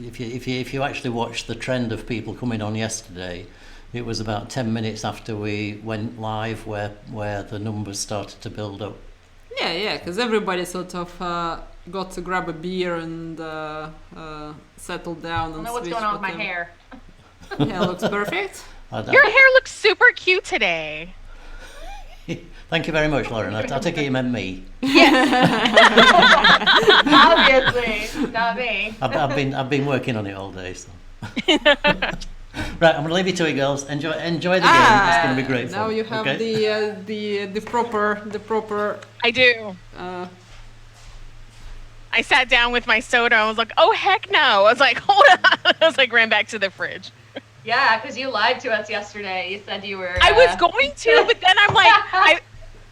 if you actually watch the trend of people coming on yesterday, it was about 10 minutes after we went live where the numbers started to build up. Yeah, because everybody sort of got to grab a beer and settle down. I don't know what's going on with my hair. Yeah, it looks perfect. Your hair looks super cute today. Thank you very much, Lauren. I take it you meant me. Obviously, not me. I've been working on it all day. So. Right, I'm gonna leave you to it, girls. Enjoy the game. It's gonna be great fun. Now you have the proper. I do. I sat down with my soda. I was like, "Oh heck no!" I was like, "Hold on!" I was like, ran back to the fridge. Yeah, because you lied to us yesterday. You said you were. I was going to, but then I'm like,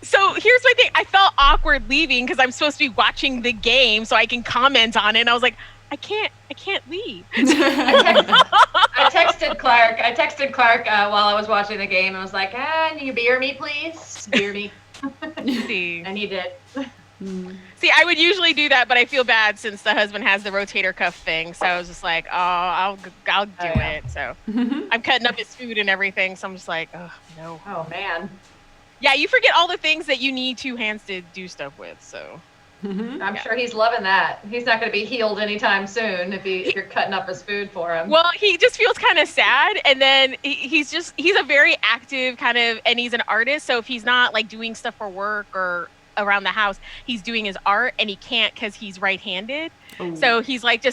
So here's my thing. I felt awkward leaving because I'm supposed to be watching the game so I can comment on it. And I was like, I can't leave. I texted Clark while I was watching the game and was like, can you beer me, please? Beer me. See. And he did. See, I would usually do that, but I feel bad since the husband has the rotator cuff thing. So I was just like, I'll do it. So I'm cutting up his food and everything. So I'm just like, oh, no. Oh, man. Yeah, you forget all the things that you need two hands to do stuff with. So I'm sure he's loving that. He's not going to be healed anytime soon if you're cutting up his food for him. Well, he just feels kind of sad. And then he's a very active kind of, and he's an artist. So if he's not like doing stuff for work or around the house, he's doing his art, and he can't because he's right-handed. Ooh. So he's like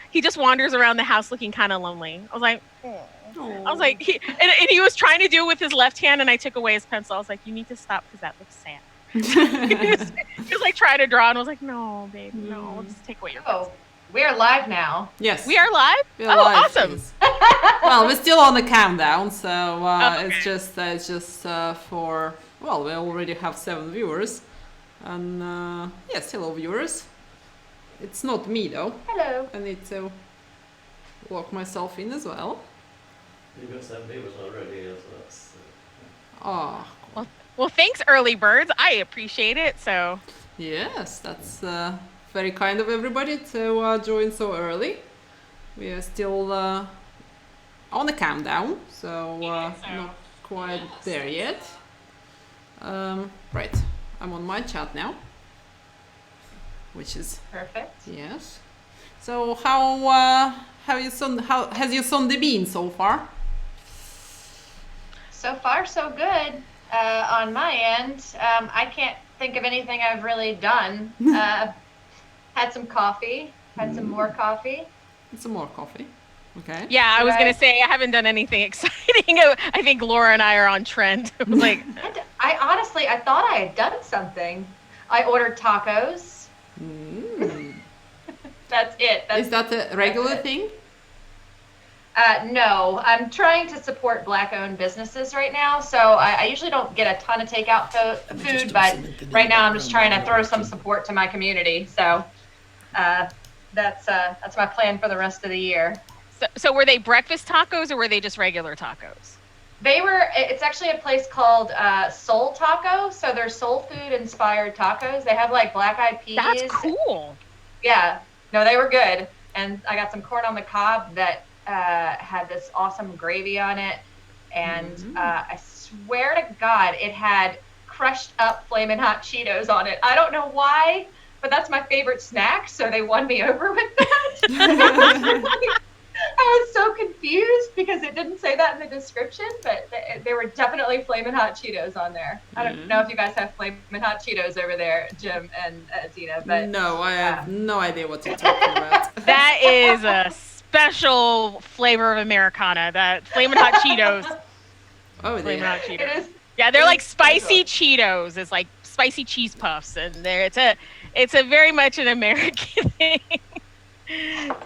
he just wanders around the house looking kind of lonely. I was like, oh. I was like, and he was trying to do it with his left hand, and I took away his pencil. I was like, you need to stop because that looks sad. he was like trying to draw, and I was like, no, babe, no, just take away your pencil. We are live now. Yes, we are live. We're live, awesome. Well, we're still on the countdown, so okay. it's just for we already have 7 viewers, and still viewers. It's not me though. Hello. I need to lock myself in as well. You've got 7 viewers already, so that's. Well, thanks, early birds. I appreciate it. So. Yes, that's very kind of everybody to join so early. We are still on the countdown, so not quite there yet. Right, I'm on my chat now, which is perfect. Yes. So how has your Sunday been so far? So far, so good. On my end, I can't think of anything I've really done. Had some coffee. Had some more coffee. Some more coffee. Okay. Yeah, I was gonna say I haven't done anything exciting. I think Laura and I are on trend. I was like, I honestly thought I had done something. I ordered tacos. That's it. Is that a regular thing? No, I'm trying to support Black-owned businesses right now, so I usually don't get a ton of takeout food, but right now I'm just trying to throw some support to my community. So that's my plan for the rest of the year. So were they breakfast tacos or were they just regular tacos? It's actually a place called Soul Taco, so they're soul food inspired tacos. They have like black-eyed peas. That's cool. Yeah, no, they were good, and I got some corn on the cob that had this awesome gravy on it, and I swear to God, it had crushed up Flamin' Hot Cheetos on it. I don't know why, but that's my favorite snack, so they won me over with that. I was so confused because it didn't say that in the description, but there were definitely Flamin' Hot Cheetos on there. I don't know if you guys have Flamin' Hot Cheetos over there, Jim and Dina, but no, I have no idea what you're talking about. That is a special flavor of Americana, that Flamin' Hot Cheetos. Oh, Flamin' Hot Cheetos. Yeah, they're like spicy Cheetos. It's like spicy cheese puffs, and it's a very much an American thing.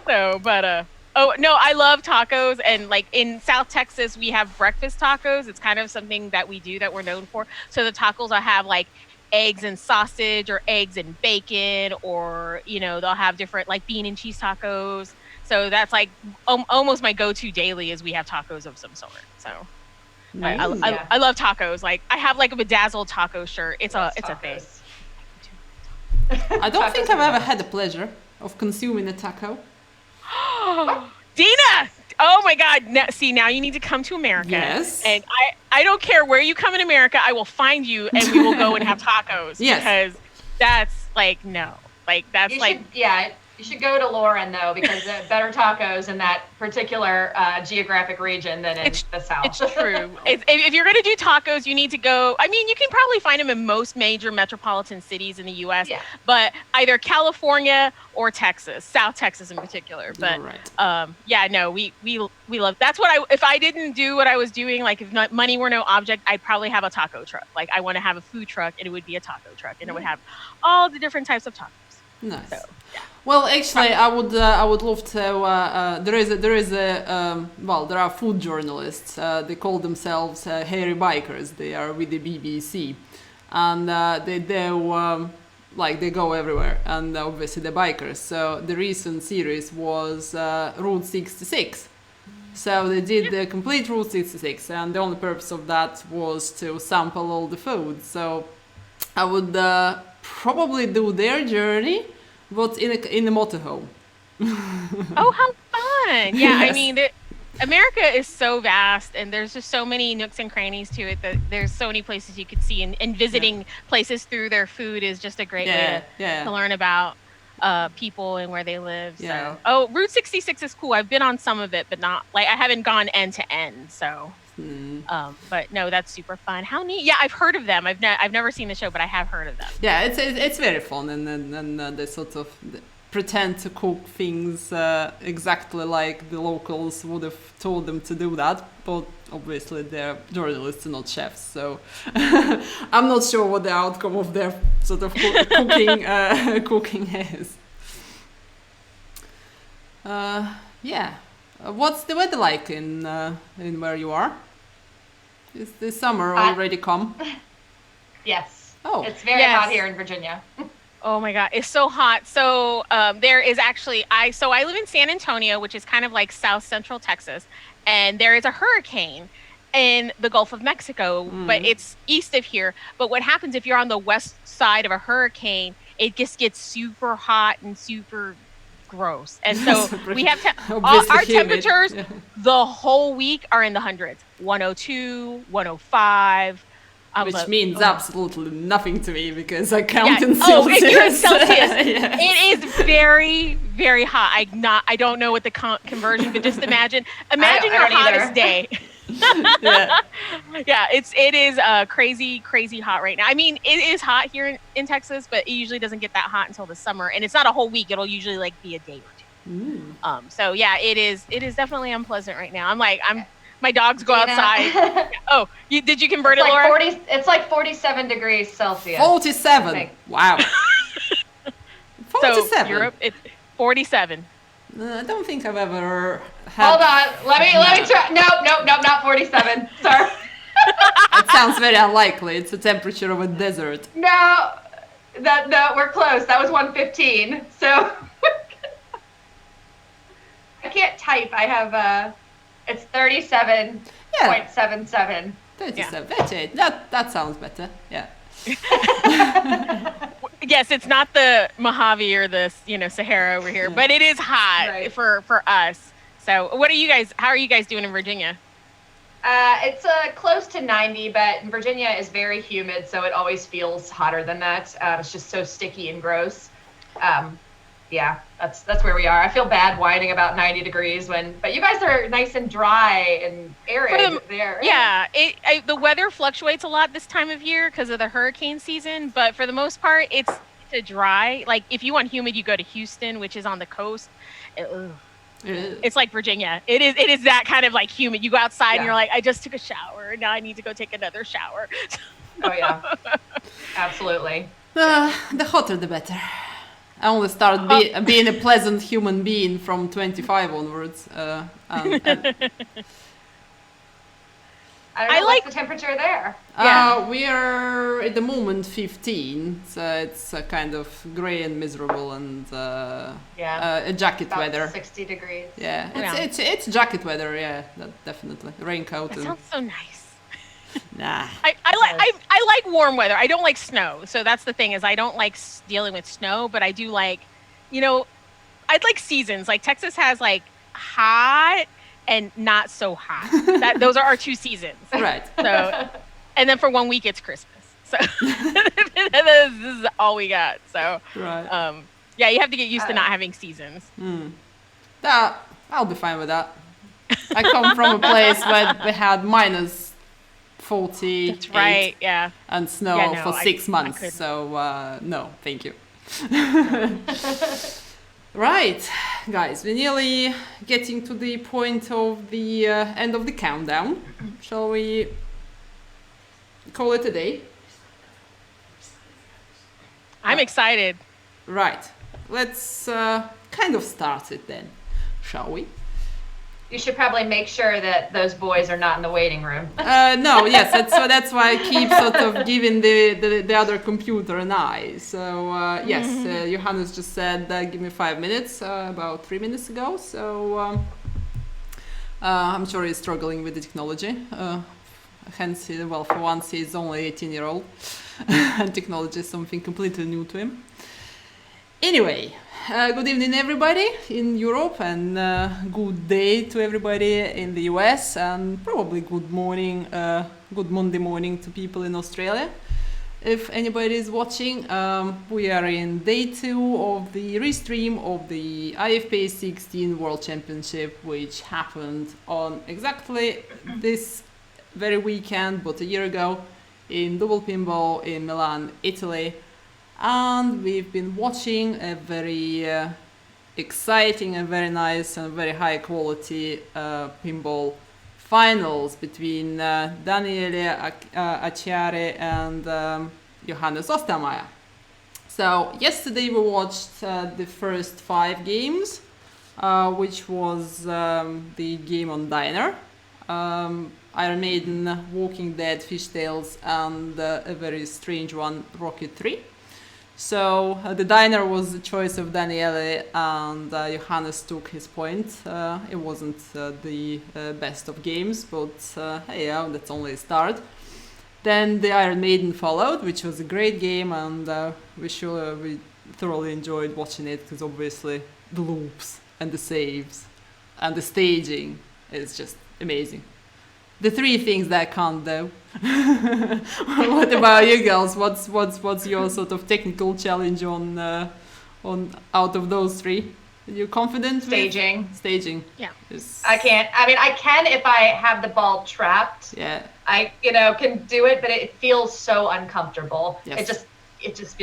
So, but oh no, I love tacos, and like in South Texas we have breakfast tacos. It's kind of something that we do that we're known for. So the tacos will have like eggs and sausage, or eggs and bacon, or they'll have different like bean and cheese tacos. So that's like almost my go-to daily is we have tacos of some sort. So nice. I love tacos. Like I have like a bedazzled taco shirt. It's a thing. I don't think I've ever had the pleasure of consuming a taco. Dina! Oh my God! See, now you need to come to America. Yes. And I don't care where you come in America. I will find you, and we will go and have tacos. Yes. Because that's like no, like that's You like should, you should go to Lauren though, because better tacos in that particular geographic region than in the South. It's true. If you're going to do tacos, you need to go. I mean, you can probably find them in most major metropolitan cities in the U.S., but either California or Texas, South Texas in particular. But we love. That's what if I didn't do what I was doing, like if money were no object, I'd probably have a taco truck. Like I want to have a food truck, and it would be a taco truck, and it would have all the different types of tacos. Nice. So, yeah. Well, actually, I would love to. There are food journalists. They call themselves hairy bikers. They are with the BBC, and they go everywhere. And obviously, the bikers. So the recent series was Route 66. So they did the complete Route 66, and the only purpose of that was to sample all the food. So I would probably do their journey, but in a motorhome. Oh, how fun! Yeah, Yes. I mean, America is so vast, and there's just so many nooks and crannies to it that there's so many places you could see, and visiting places through their food is just a great way to learn about people and where they live. Yeah. So, Route 66 is cool. I've been on some of it, but not like I haven't gone end to end. So. But no, that's super fun. How neat! Yeah, I've heard of them. I've never seen the show, but I have heard of them. Yeah, it's very fun, and they sort of pretend to cook things exactly like the locals would have told them to do that. But obviously, they're journalists and not chefs, so I'm not sure what the outcome of their sort of cooking is. What's the weather like in where you are? Is the summer already come? Yes. Oh. It's very hot here in Virginia. Oh my God, it's so hot. So there is actually I live in San Antonio, which is kind of like South Central Texas, and there is a hurricane in the Gulf of Mexico, but it's east of here. But what happens if you're on the west side of a hurricane, it just gets super hot and super gross. And so we have our temperatures the whole week are in the hundreds. 102, 105. Which means absolutely nothing to me because I count in Celsius. Oh, if you're in Celsius, it is very, very hot. I don't know what the conversion, but just imagine your hottest day. It is crazy hot right now. I mean, it is hot here in Texas, but it usually doesn't get that hot until the summer, and it's not a whole week. It'll usually like be a day or two. So yeah, it is definitely unpleasant right now. My dogs go outside. Oh, did you convert it, Laura? It's like 47 degrees Celsius. 47. Wow. 47. So Europe, it's 47. I don't think I've ever had... Hold on. Let me try. Nope, not 47. Sorry. It sounds very unlikely. It's the temperature of a desert. No, we're close. That was 115. So I can't type. I have it's 37.77. 37. That's it. That sounds better. Yeah. Yes, it's not the Mojave or the Sahara over here, but it is hot for us. So, how are you guys doing in Virginia? It's close to 90, but Virginia is very humid, so it always feels hotter than that. It's just so sticky and gross. That's where we are. I feel bad whining about 90 degrees but you guys are nice and dry and arid there. Yeah, the weather fluctuates a lot this time of year because of the hurricane season, but for the most part, it's a dry. Like if you want humid, you go to Houston, which is on the coast. It's like Virginia. It is that kind of like humid. You go outside and you're like, I just took a shower. Now I need to go take another shower. Oh yeah, absolutely. The hotter the better. I only started being a pleasant human being from 25 onwards. I don't know what's the temperature there. We are at the moment 15, so it's kind of grey and miserable and a jacket about weather. 60 degrees. Yeah, it's jacket weather. Yeah, definitely raincoat. That sounds so nice. Nah. I like warm weather. I don't like snow. So that's the thing is I don't like dealing with snow, but I do like, I'd like seasons. Like Texas has like hot and not so hot. Those are our 2 seasons. Right. So, and then for 1 week it's Christmas. So this is all we got. So, Right. yeah, you have to get used to not having seasons. I'll be fine with that. I come from a place where we had minus 40. That's right. Yeah. And snow Yeah, no, for 6 months. couldn't. So no, thank you. Right, guys, we're nearly getting to the point of the end of the countdown. Shall we call it a day? I'm excited. Right, let's kind of start it then, shall we? You should probably make sure that those boys are not in the waiting room. No, yes, that's why I keep sort of giving the other computer an eye. So yes, Johannes just said, give me 5 minutes, about 3 minutes ago. So I'm sure he's struggling with the technology. Hence, well, for once, he's only 18-year-old, and technology is something completely new to him. Anyway, good evening everybody in Europe, and good day to everybody in the US, and probably good morning, good Monday morning to people in Australia. If anybody is watching, we are in day 2 of the restream of the IFPA16 World Championship, which happened on exactly this very weekend, but a year ago, in double pinball in Milan, Italy. And we've been watching a very exciting and very nice and very high quality pinball finals between Daniele Acciari and Johannes Ostermeier. So yesterday we watched the first 5 games, which was the game on Diner, Iron Maiden, Walking Dead, Fishtails, and a very strange one, Rocket 3. So the Diner was the choice of Daniele, and Johannes took his point. It wasn't the best of games, but hey, yeah, that's only a start. Then the Iron Maiden followed, which was a great game, and we thoroughly enjoyed watching it, because obviously the loops and the saves and the staging is just amazing. The 3 things that I can't do. What about you girls? What's your sort of technical challenge on out of those 3? Are you confident? Staging. Staging. Yeah. I can't. I mean, I can if I have the ball trapped. Yeah. I can do it, but it feels so uncomfortable. Yes. It just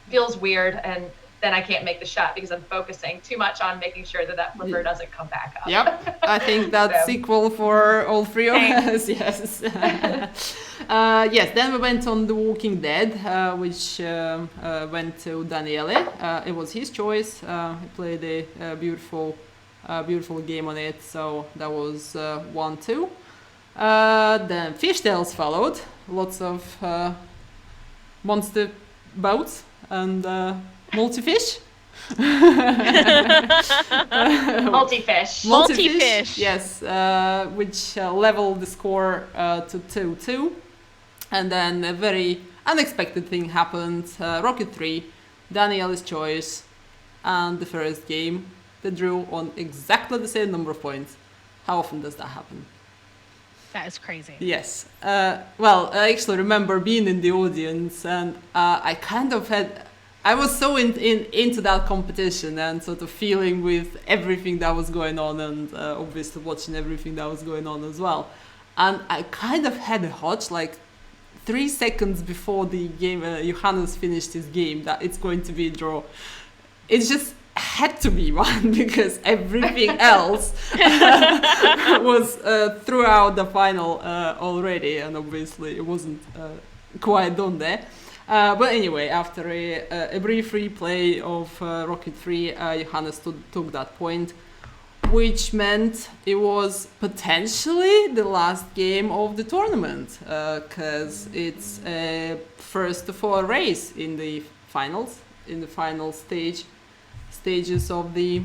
feels weird, and then I can't make the shot because I'm focusing too much on making sure that flipper doesn't come back up. Yep, I think that's equal for all 3 of us. Yes. Yes. Then we went on The Walking Dead, which went to Daniele. It was his choice. He played a beautiful game on it. So that was 1-2. Then Fishtails followed. Lots of monster boats and multi-fish. Multi-fish. Yes, which leveled the score to 2-2. And then a very unexpected thing happened. Rocket 3, Daniele's choice, and the first game, they drew on exactly the same number of points. How often does that happen? That is crazy. Yes. Well, I actually remember being in the audience, and I was so into that competition and sort of feeling with everything that was going on, and obviously watching everything that was going on as well. And I kind of had a hunch, like 3 seconds before the game, Johannes finished his game, that it's going to be a draw. It just had to be one, because everything else was throughout the final already, and obviously it wasn't quite done there. But anyway, after a brief replay of Rocket 3, Johannes took that point, which meant it was potentially the last game of the tournament, because it's a first of all race in the finals, in the final stages of the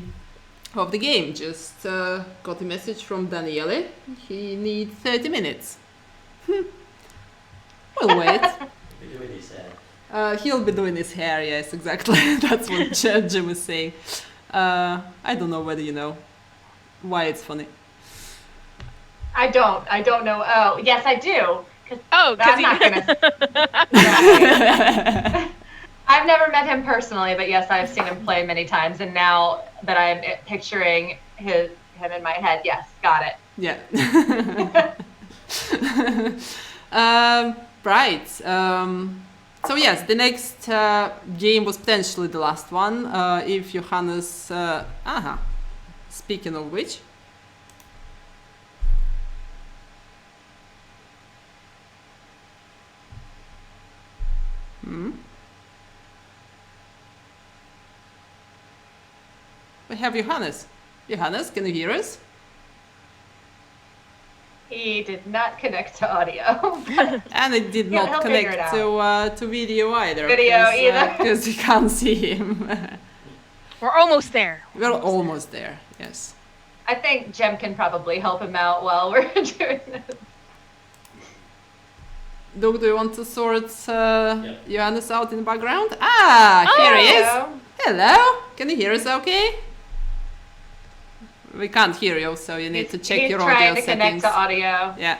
game. Just got a message from Daniele. He needs 30 minutes. We'll wait. Doing his hair. He'll be doing his hair, yes, exactly. That's what Jim was saying. I don't know whether you know. why it's funny. I don't know. Oh, yes, I do. Oh, because I'm not gonna. I've never met him personally, but yes, I've seen him play many times. And now that I'm picturing him in my head, yes, got it. Yeah. Right. So yes, the next game was potentially the last one. If Johannes. Speaking of which. We have Johannes. Johannes, can you hear us? He did not connect to audio. And it did Yeah, not he'll figure connect it to video either. Either. Because we can't see him. We're almost there. We're almost there, yes. I think Jem can probably help him out while we're doing this. Doug, do you want to sort Johannes out in the background? Here he is. Hello. Hello. Can you hear us okay? We can't hear you, so you need to check He's your trying audio to connect settings. to audio. Yeah.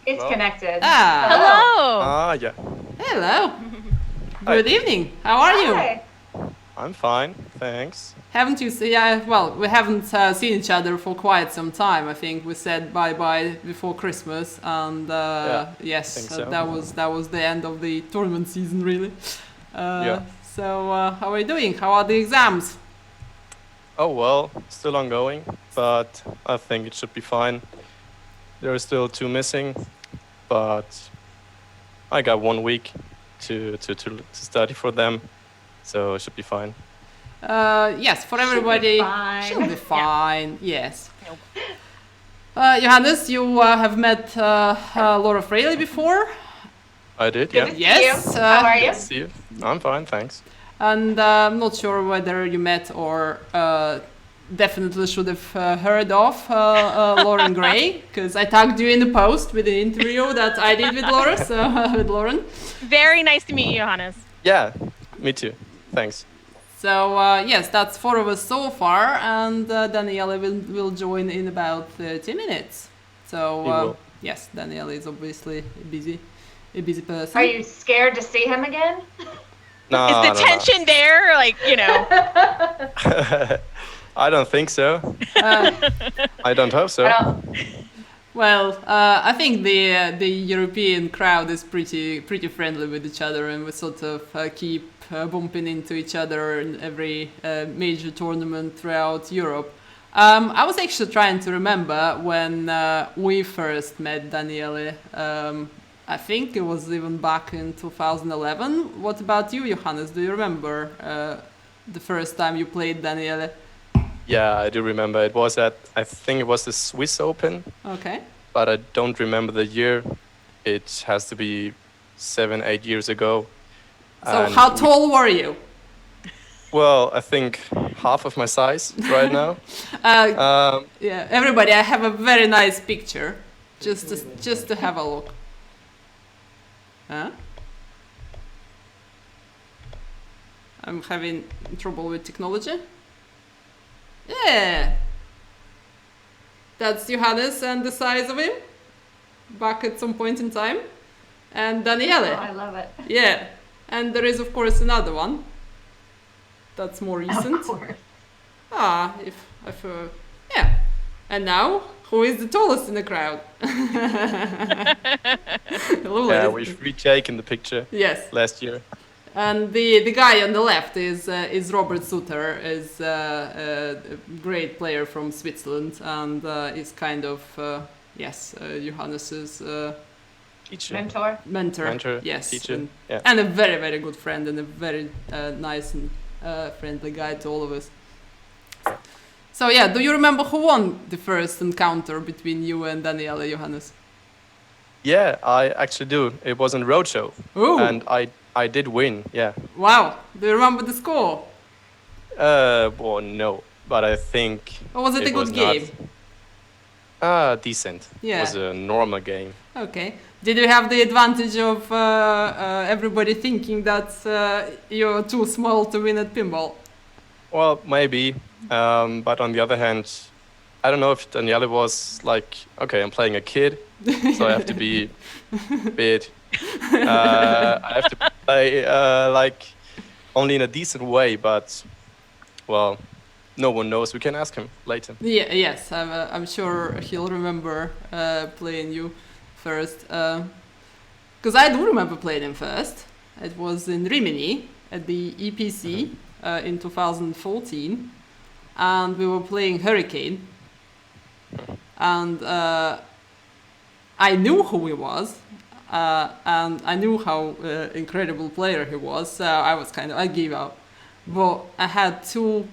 It's connected. Hello. Yeah. Hello. Good evening. How are you? Hi. I'm fine, thanks. Haven't you seen? Well, we haven't seen each other for quite some time. I think we said bye before Christmas, and yes, think so. that was the end of the tournament season, really. Yeah. So, how are you doing? How are the exams? Oh well, still ongoing, but I think it should be fine. There are still 2 missing, but I got 1 week to study for them, so it should be fine. Yes, for everybody, Should be fine. Yes. Johannes, you have met Laura Fraley before. I did, Good yeah. to see Yes, you. How are you? See you. I'm fine, thanks. And I'm not sure whether you met or definitely should have heard of Lauren Gray, because I tagged you in the post with the interview that I did with Laura, so with Lauren. Very nice to meet you, Johannes. Yeah, me too. Thanks. So yes, that's 4 of us so far, and Daniele will join in about 30 minutes. So He will. yes, Daniele is obviously a busy person. Are you scared to see him again? No, Is the tension there? Like, I don't think so. I don't hope so. Well, I think the European crowd is pretty friendly with each other, and we sort of keep bumping into each other in every major tournament throughout Europe. I was actually trying to remember when we first met Daniele. I think it was even back in 2011. What about you, Johannes? Do you remember the first time you played Daniele? Yeah, I do remember. It was I think it was the Swiss Open, Okay. but I don't remember the year. It has to be 7-8 years ago. So And how tall were you? Well, I think half of my size right now. Yeah, everybody, I have a very nice picture, just to have a look. Huh? I'm having trouble with technology. Yeah, that's Johannes and the size of him, back at some point in time, and Daniele. Oh, I love it. Yeah, and there is of course another one. That's more recent. Of course. Yeah. And now, who is the tallest in the crowd? Hello, Yeah, ladies. we've retaken the picture Yes. last year. And the guy on the left is Robert Suter, is a great player from Switzerland, and is kind of Johannes's Teacher. Mentor. yes, teacher. and, Yeah. and a very, very good friend, and a very nice and friendly guy to all of us. So yeah, do you remember who won the first encounter between you and Daniele, Johannes? Yeah, I actually do. It was in Roadshow. Ooh. And I did win, yeah. Wow, do you remember the score? Well, no, but I think Or was it a good game? Decent. Yeah. It was a normal game. Okay. Did you have the advantage of everybody thinking that you're too small to win at pinball? Well, maybe, but on the other hand, I don't know if Daniele was like, okay, I'm playing a kid, so I have to be a bit. I have to play like only in a decent way, but well, no one knows. We can ask him later. Yeah, yes, I'm sure he'll remember playing you first. Because I do remember playing him first. It was in Rimini at the EPC in 2014, and we were playing Hurricane. And I knew who he was, and I knew how incredible player he was. So I gave up. But I had 2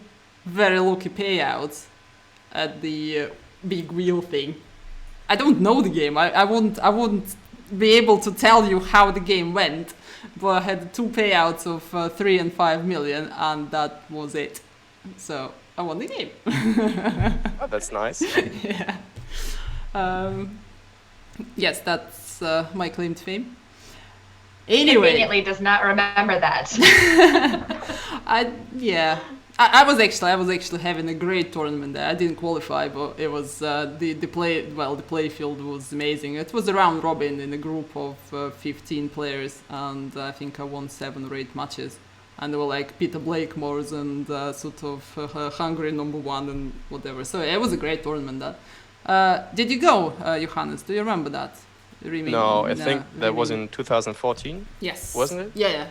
very lucky payouts at the big wheel thing. I don't know the game. I wouldn't be able to tell you how the game went, but I had 2 payouts of 3 and 5 million, and that was it. So I won the game. Oh, that's nice. Yeah. Yes, that's my claim to fame. Anyway, Conveniently does not remember that. I was actually having a great tournament there. I didn't qualify, but it was the play field was amazing. It was a round robin in a group of 15 players, and I think I won 7 or 8 matches. And they were like Peter Blakemores and sort of Hungary #1 and whatever. So it was a great tournament. That did you go, Johannes? Do you remember that? No, I think that was in 2014. Yes. Wasn't it? Yeah.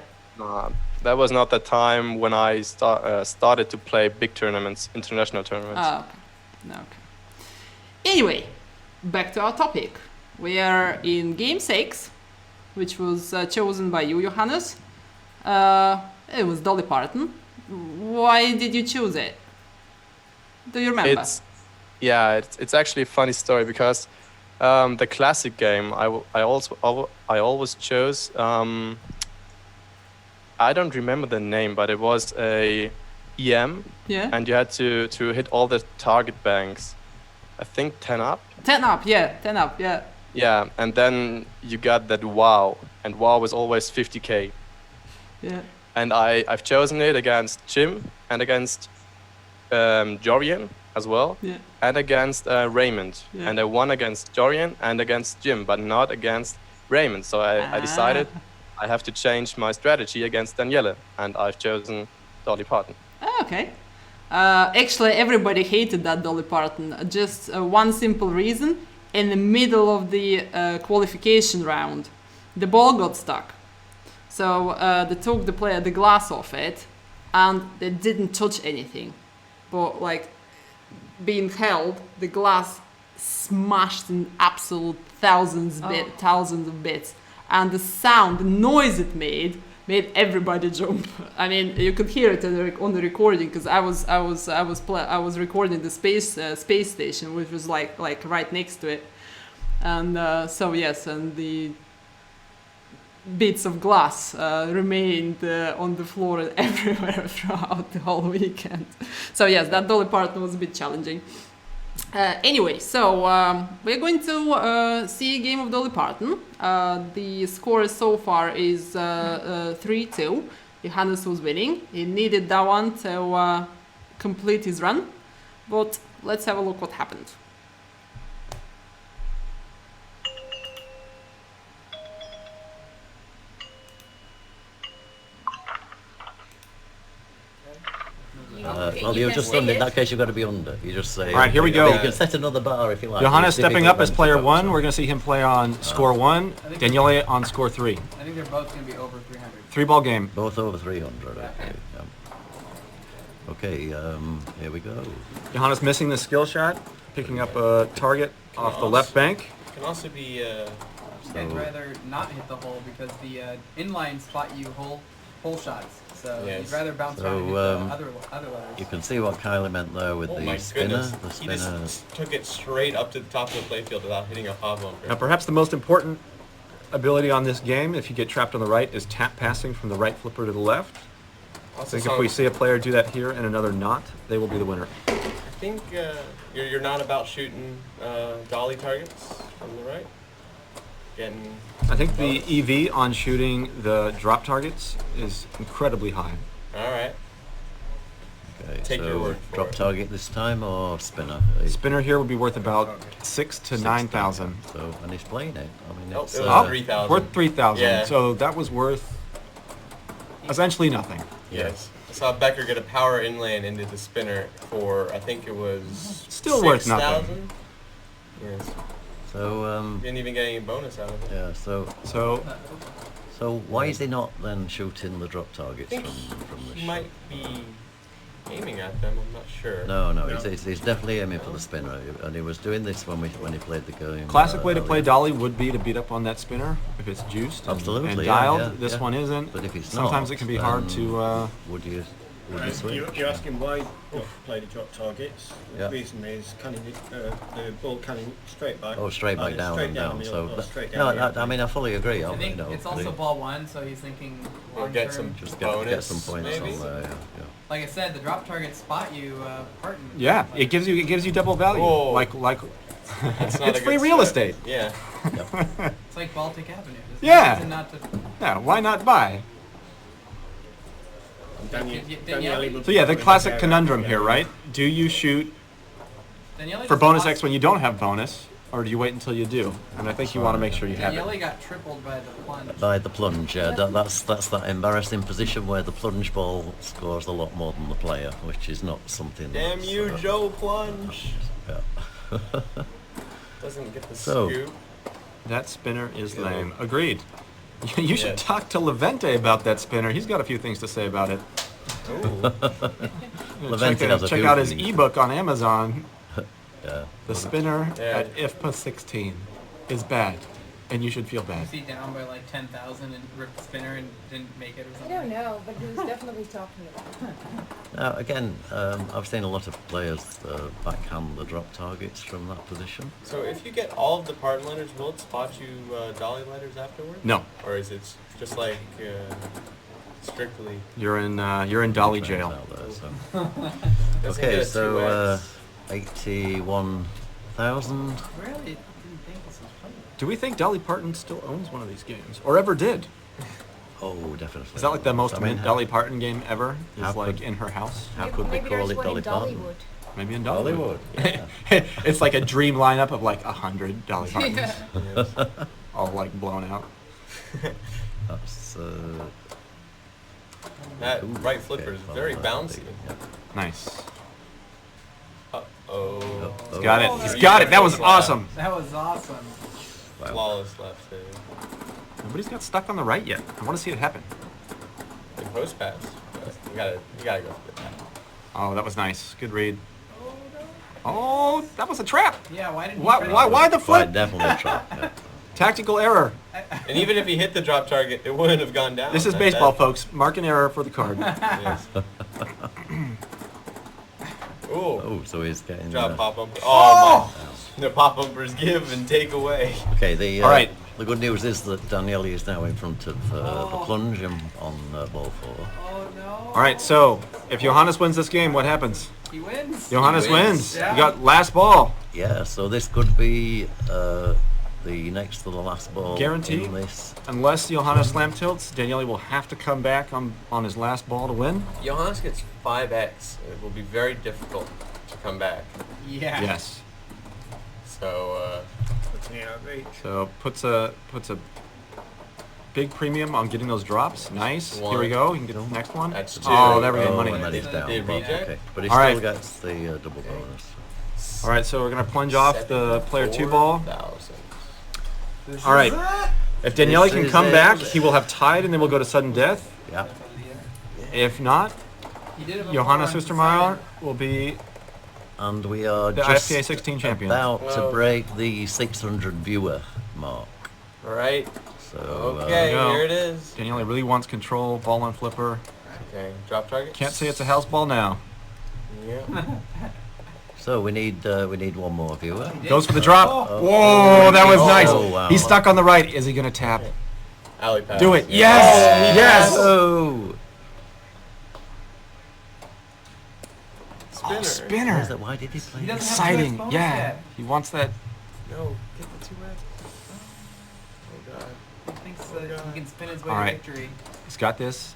That was not the time when I started to play big tournaments, international tournaments. Ah, okay. Okay. Anyway, back to our topic. We are in game 6, which was chosen by you, Johannes. It was Dolly Parton. Why did you choose it? Do you remember? It's actually a funny story because the classic game I always chose. I don't remember the name, but it was a EM, Yeah. and you had to hit all the target banks. I think 10 up. 10 up, yeah. 10 up, yeah. Yeah, and then you got that WoW, and WoW was always 50k. Yeah. And I've chosen it against Jim and against Jorian as well, Yeah. and against Raymond. Yeah. And I won against Jorian and against Jim, but not against Raymond. So I decided I have to change my strategy against Daniele, and I've chosen Dolly Parton. Oh, okay. Actually, everybody hated that Dolly Parton. Just one simple reason. In the middle of the qualification round, the ball got stuck. So they took the glass off it, and they didn't touch anything. But like being held, the glass smashed in absolute thousands of bits. And the sound, the noise it made everybody jump. I mean, you could hear it on the recording because I was recording the space station, which was like right next to it, and so yes, and the bits of glass remained on the floor and everywhere throughout the whole weekend. So yes, that Dolly Parton was a bit challenging. Anyway, so we're going to see a game of Dolly Parton. The score so far is 3-2. Johannes was winning. He needed that one to complete his run. But let's have a look what happened. Well, you're just under. In that case, you've got to be under. You just say. All right, here we go. You can set another bar if you like. Johannes It's stepping difficult up as when player to 1. focus We're going to see him play on score 1. Daniele on score 3. I think they're both going to be over 300. 3-ball game. Both over 300. Okay. Okay. Here we go. Johannes missing the skill shot, picking up a target off the left bank. Can also be. I'd rather not hit the hole because the inline spot you hole shots. So you'd rather bounce around and hit the other letters. You can see what Kylie meant there with the spinner. Goodness. The He spinner. just took it straight up to the top of the playfield without hitting a hot bumper. Now, perhaps the most important ability on this game, if you get trapped on the right, is tap passing from the right flipper to the left. I think if we see a player do that here and another not, they will be the winner. I think you're not about shooting dolly targets from the right. I think the EV on shooting the drop targets is incredibly high. All right. Okay. take your word for drop it. target this time or spinner? Spinner here would be worth about 6 to 9,000. So, and he's playing it. I mean, Oh, it's it was Oh, 3,000. worth 3,000. Yeah. So that was worth essentially nothing. Yes. I saw Becker get a power inland into the spinner for, I think it was Still worth 6,000. Yes. So, Didn't even get any bonus out of it. yeah, so why is he not then shooting the drop targets I think from the he shot? might be aiming at them. I'm not sure. No, he's definitely aiming for the spinner, and he was doing this when he played the game. Classic way to play earlier. Dolly would be to beat up on that spinner if it's juiced and Absolutely, dialed. yeah, This yeah. one isn't. But if it's Sometimes not, it can be hard then to. Would you switch? You're asking why play the drop targets. Yeah. The reason is canning the ball canning straight back. Oh, straight back either down straight and down. the So middle or straight no, down the I mean I fully agree. I think you know, it's also ball 1, so he's thinking Or long get term. some just bonus. get some points maybe? on there. Yeah. Like I said, the drop target spot you, Parton. Yeah, it gives you double value. Whoa. Like That's not it's a free good real step. estate. Yeah. It's like Baltic Avenue. There's Yeah. no reason not to. Yeah, why not buy? Daniele? So yeah, the classic conundrum here, right? Do you shoot Daniele for just bonus lost- X when you don't have bonus, or do you wait until you do? And I think you want to make sure you have Daniele it. got tripled by the plunge. By the plunge, yeah. That's that embarrassing position where the plunge ball scores a lot more than the player, which is not something. Damn that's, you, Joe Plunge. Yeah. Doesn't get the So- scoop. That spinner is lame. Agreed. You should Yes. talk to Levente about that spinner. He's got a few things to say about it. Ooh. Levente has a check few out his things. ebook on Amazon. Yeah. The spinner Yeah. at IFPA16 is bad, and you should feel bad. Was he down by like 10,000 and ripped the spinner and didn't make it or I something? don't know, but he was definitely talking about it. Now again, I've seen a lot of players backhand the drop targets from that position. So if you get all of the Parton letters, will it spot you Dolly letters afterwards? No, Or is it just like strictly? you're in Dolly jail. Out there, so. Doesn't Okay, get a so 2x. 81,000. Really? Didn't think this was funny. Do we think Dolly Parton still owns one of these games, or ever did? Oh, definitely. Is that like the most I mean, Dolly Parton game ever? how Is like could- in her house? How could we Maybe call there's it one Dolly in Parton? Dollywood. Maybe in Dollywood. Dollywood. It's like a dream lineup of like 100 Dolly Partons, Yes. all like blown out. That's That ooh, right flipper is okay, very well, bouncy. yeah. Nice. Uh-oh. He's got it. Oh, He's there got you it. That go. was awesome. That was awesome. Wow. Flawless left there. Nobody's got stuck on the right yet. I want to see it happen. The post pass. You gotta go for that. Oh, that was nice. Good read. Oh, that was a trap. Yeah, why didn't Why the Quite flip? definitely a trap. Yeah. Tactical error. And even if he hit the drop target, it wouldn't have gone down. This is That- baseball, that- folks. Mark an error for the card. Yes. Ooh. Oh, so he's getting. Drop pop bumper. Oh, my. The pop bumpers give and take away. Okay, the All right. The good news is that Daniele is now in front of the plunge on ball 4. Oh no. All right, so if Johannes wins this game, what happens? He wins. Johannes He wins. wins. Yeah. You got last ball. Yeah, so this could be the next to the last ball Guaranteed? in this. Unless Johannes slam tilts, Daniele will have to come back on his last ball to win. Johannes gets 5x. It will be very difficult to come back. Yeah. Yes. So, So puts a big premium on getting those drops. Nice. Here we go. You can get the next one. that's 2. Oh, there we go. Oh, Money. and then he's down. Did reject? Okay, but he All still right. gets the double bonus. All right, so we're gonna plunge off the player 2 ball. 4,000. All right. If Daniele This can is come it. back, he will have tied, and then we'll go to sudden death. Yeah. If not, He did it before Johannes on Ostermeier will be And we are the just IFPA16 champion. about to Well- break the 600 viewer mark. All right. So Okay, go. here it is. Daniele really wants control, ball on flipper. Okay, drop target. Can't say it's a house ball now. Yeah. so we need one more viewer. Goes for the drop. Whoa, that was nice. Oh, wow. He's stuck on the right. Is he gonna tap? Alley pass. Do it. Yeah. Yes. Yes. Oh, Spinner. Spinner. why did he play? He doesn't have Exciting. the bonus Yeah. yet. He wants that. No, get the 2x. Oh god. He thinks he can spin his way All to right. victory. He's got this.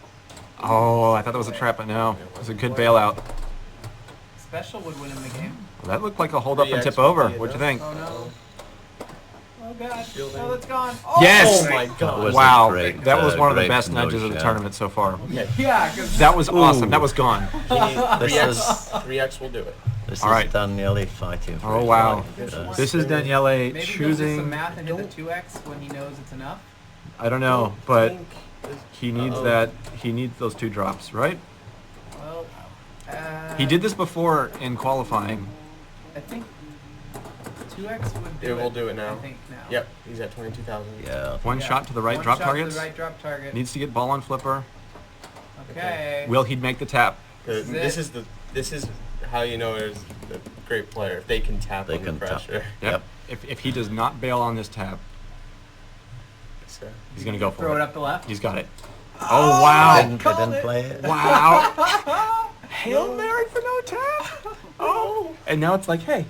Oh, I thought that was a trap, but no. It was a good bailout. special would win him the game. Well, that looked like a hold up and tip over. What'd you think? Oh no. Oh god. Oh, that's gone. Oh, yes! Oh my god. Wow. That was one of the best nudges of the tournament so far. Yeah. That was awesome. That was gone. 3x will do it. This All right. is Daniele fighting for Oh his wow. life. This is Daniele Maybe he'll do some choosing. math and hit the 2x when he knows it's enough. I don't know, but he needs that. He needs those 2 drops, right? Well, He did this before in qualifying. I think 2x would do It will do it now. I think now. Yep, he's at 22,000. Yeah. One shot to the right One drop shot targets. To the right drop target. Needs to get ball on flipper. Okay. Will he make the tap? This is how you know there's a great player. If they can tap under pressure. Yep. If he does not bail on this tap, he's gonna go for it. Throw it up the left. He's got it. Oh wow! I didn't play it. Wow! Hail Mary for no tap. Oh! And now it's like, hey,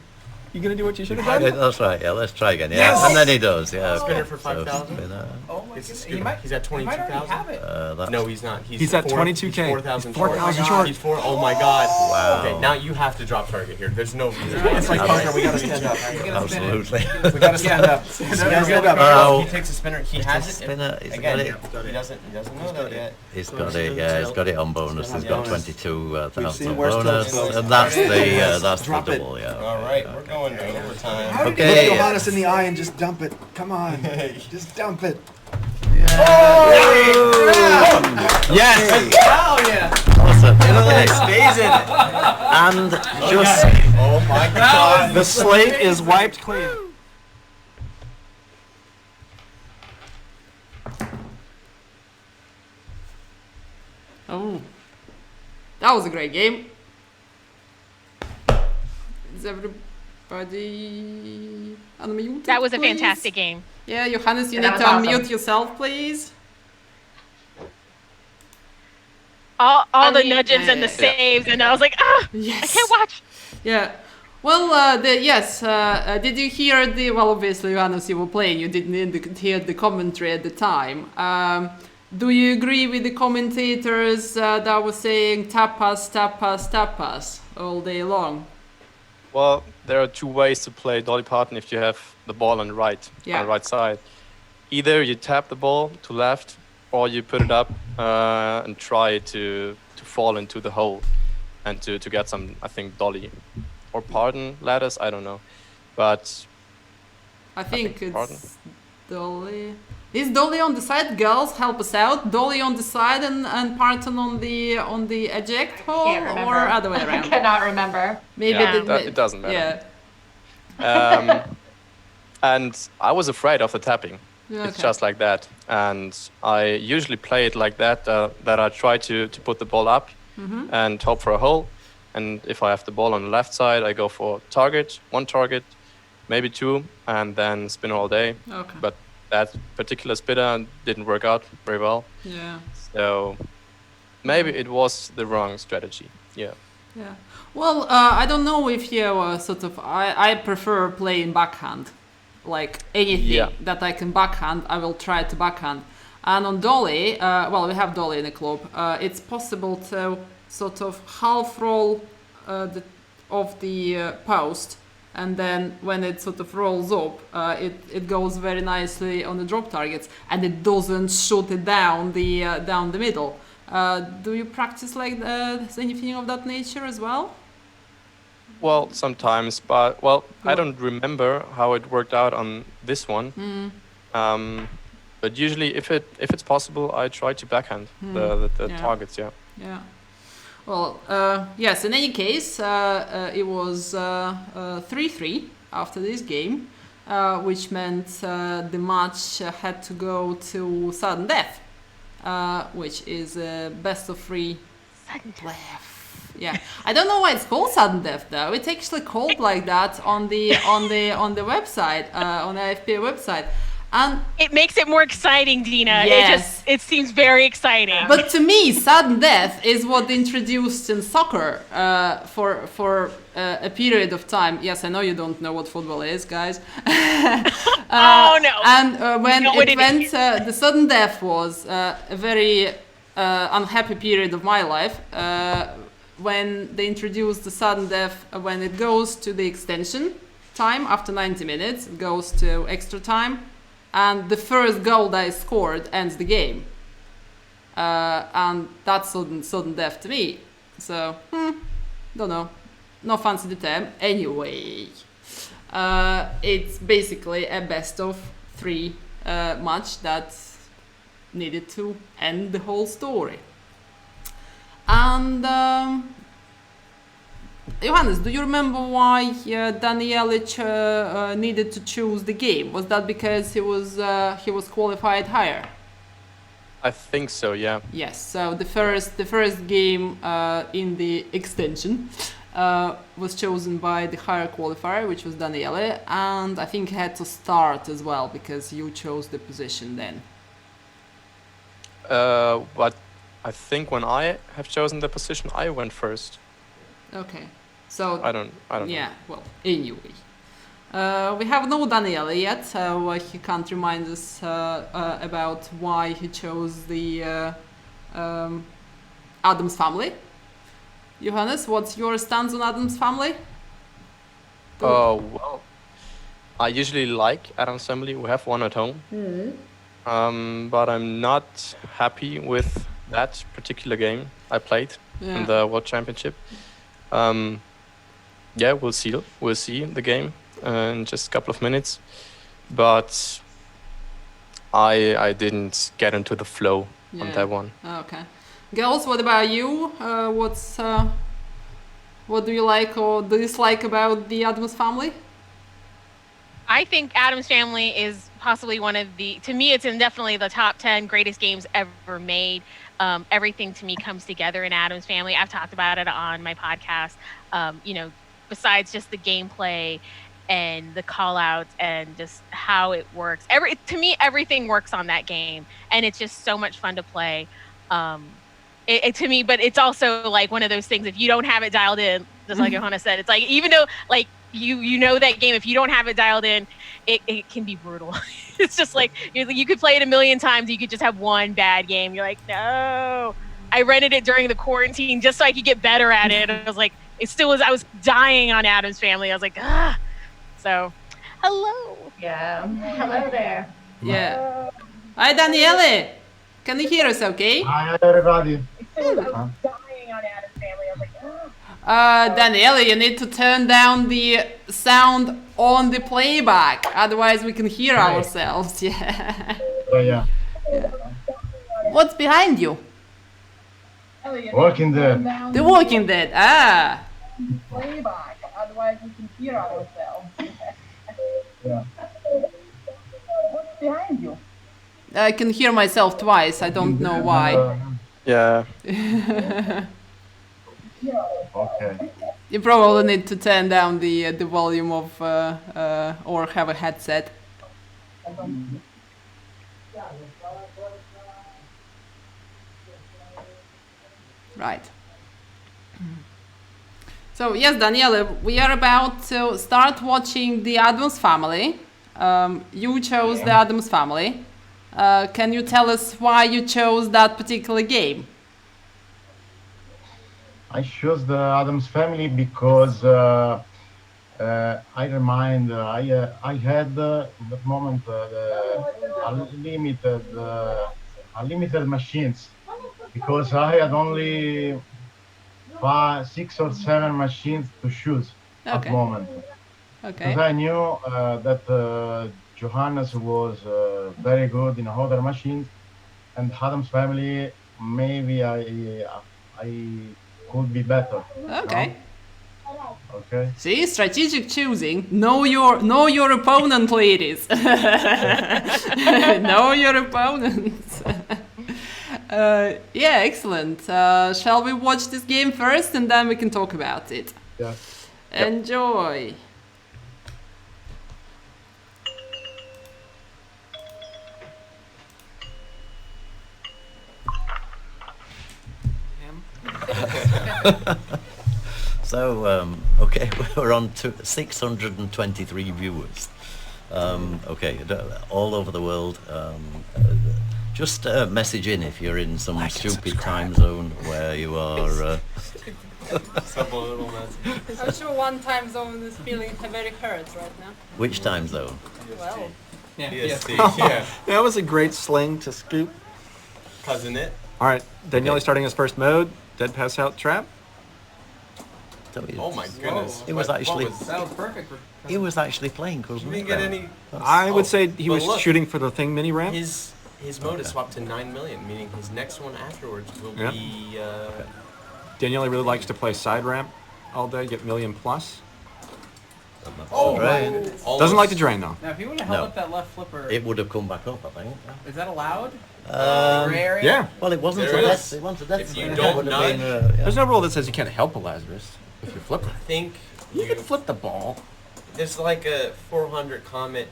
you gonna do what you should have done? That's right. Yeah, let's try again. Yeah, Yes! and then he does. Yeah. Spinner okay. for So 5,000. spinner. Oh my It's a goodness. scooter. He's at He might already have 22,000. it. No, he's not. He's at 22K. He's 4,000 He's 4,000 short. He's 4. Oh my god. Wow. Okay, now you have to drop target here. There's no reason. It's like poker, we gotta stand up. Absolutely. We gotta stand up. Stand up. Oh. He takes a spinner. He It's has a it. spinner. He's Again, got it. he doesn't know that yet. He's got it. Yeah, he's got it on bonus. He's got 22,000 worse bonus, tilts, and that's the Drop it. double. Yeah. All right, we're going to overtime. Look Okay. Johannes in the eye and just dump it. Come on. Just dump it. Yes! Hell yeah. Awesome. Okay. Stays in. And just Oh my god. The slate is wiped clean. Oh, that was a great game. Is everybody unmuted? That was a please? fantastic game. Yeah, Johannes, you That need to was awesome. unmute yourself, please. All the Unmute. nudges and the saves, and I was like, I Yes. can't watch. Yeah. Well, did you hear the? Well, obviously, Johannes, you were playing. You didn't hear the commentary at the time. Do you agree with the commentators that were saying tapas, tapas, tapas all day long? Well, there are 2 ways to play Dolly Parton if you have the ball on the right side. Either you tap the ball to left, or you put it up and try to fall into the hole and to get some, I think, Dolly or Parton ladders. I don't know, but I think Parton. it's Dolly. Is Dolly on the side? Girls, help us out. Dolly on the side and Parton on the eject hole, Can't remember. or other way I around. cannot remember. Maybe Yeah. it doesn't matter. Yeah. And I was afraid of the tapping. Yeah, It's okay. just like that, and I usually play it like that. That I try to put the ball up and hope for a hole. And if I have the ball on the left side, I go for one target, maybe 2, and then spin all day. Okay. But that particular spinner didn't work out very well. Yeah. So maybe it was the wrong strategy. Yeah. Yeah. Well, I don't know if you sort of. I prefer playing backhand. Like anything that I can backhand, I will try to backhand. And on Dolly, well, we have Dolly in the club. It's possible to sort of half roll of the post, and then when it sort of rolls up, it goes very nicely on the drop targets, and it doesn't shoot it down the middle. Do you practice like anything of that nature as well? Well, sometimes, but I don't remember how it worked out on this one. But usually, if it's possible, I try to backhand the targets. Yeah. Yeah. Well, yes. In any case, it was 3-3 after this game, which meant the match had to go to sudden death, which is best of 3 playoff. Yeah, I don't know why it's called sudden death though. It's actually called like that on the website, on the IFPA website, and it makes it more exciting, Dina. Yes. It seems very exciting. But to me, sudden death is what they introduced in soccer for a period of time. Yes, I know you don't know what football is, guys. Oh no! And when know what it it went, is. the sudden death was a very unhappy period of my life. when they introduced the sudden death, when it goes to the extension time after 90 minutes, it goes to extra time, and the first goal that is scored ends the game. And that's sudden death to me. So, don't know. No fancy the term. Anyway, it's basically a best of 3 match that needed to end the whole story. And Johannes, do you remember why Daniele needed to choose the game? Was that because he was qualified higher? I think so, yeah. Yes. So the first game in the extension was chosen by the higher qualifier, which was Daniele, and I think he had to start as well because you chose the position then. But I think when I have chosen the position, I went first. Okay. So I don't know. Yeah. Well, anyway. We have no Daniele yet, so he can't remind us about why he chose the Addams Family. Johannes, what's your stance on Addams Family? Well, I usually like Addams Family. We have one at home. But I'm not happy with that particular game I played in the World Championship. Yeah, we'll see the game in just a couple of minutes, but I didn't get into the flow on that one. Okay, girls, what about you? What do you like or dislike about the Addams Family? I think Addams Family is possibly one of to me, it's definitely the top 10 greatest games ever made. Everything to me comes together in Addams Family. I've talked about it on my podcast. Besides just the gameplay and the call outs and just how it works. To me, everything works on that game, and it's just so much fun to play. To me, but it's also like one of those things, if you don't have it dialed in, just like Johannes said, it's like, even though like you know that game, if you don't have it dialed in, it can be brutal. It's just like, you could play it a million times, you could just have one bad game. You're like, no. I rented it during the quarantine just so I could get better at it. I was like, I was dying on Addams Family. I was like, ah. So, hello. Yeah. Hello there. Yeah. Hi, Daniele. Can you hear us okay? Hi, everybody. I was dying on Addams Family. I was like, ah. Daniele, you need to turn down the sound on the playback. Otherwise, we can hear ourselves. Yeah. Yeah. What's behind you? Walking Dead. The Walking Dead. Ah. Playback. Otherwise, we can hear ourselves. Yeah. What's behind you? I can hear myself twice. I don't know why. Yeah. Okay. You probably need to turn down the volume of or have a headset. Right. So yes, Daniele, we are about to start watching the Addams Family. You chose the Addams Family. Can you tell us why you chose that particular game? I chose the Addams Family because I had in that moment unlimited machines, because I had only 6 or 7 machines to choose at the moment. Okay. Because I knew that Johannes was very good in other machines, and Addams Family, maybe I could be better. Okay. No? Okay. See, strategic choosing. Know your opponent, ladies. Know your opponents. Yeah, excellent. Shall we watch this game first, and then we can talk about it? Yeah. Enjoy. So, okay, we're on to 623 viewers. Okay, all over the world. Just message in if you're in some stupid time zone where you are Subliminal message. I'm sure one time zone is feeling very hurt right now. Which time zone? Well, Yeah. PST, Yes. yeah. That was a great sling to scoop. Cousin it. All right, Daniele starting his first mode. Dead pass out trap. Oh my goodness. It was actually. That was perfect. He was actually playing good. You didn't get any. I would say he but was look, shooting for the thing mini ramp. His mode is swapped to 9 million, meaning his next one afterwards will Yep. be. Daniele really likes to play side ramp all day, get million plus. Oh, Right. Doesn't like to drain though. Now, if you would have held No. up that left flipper, It would have come back up, I think. is that allowed? Gray area? Yeah. Well, it wasn't There a is. death. It wasn't a death. If you It don't would have nudge- been, yeah. There's no rule that says you can't help a Lazarus with your flipper. I think You can flip the ball. there's like a 400 comment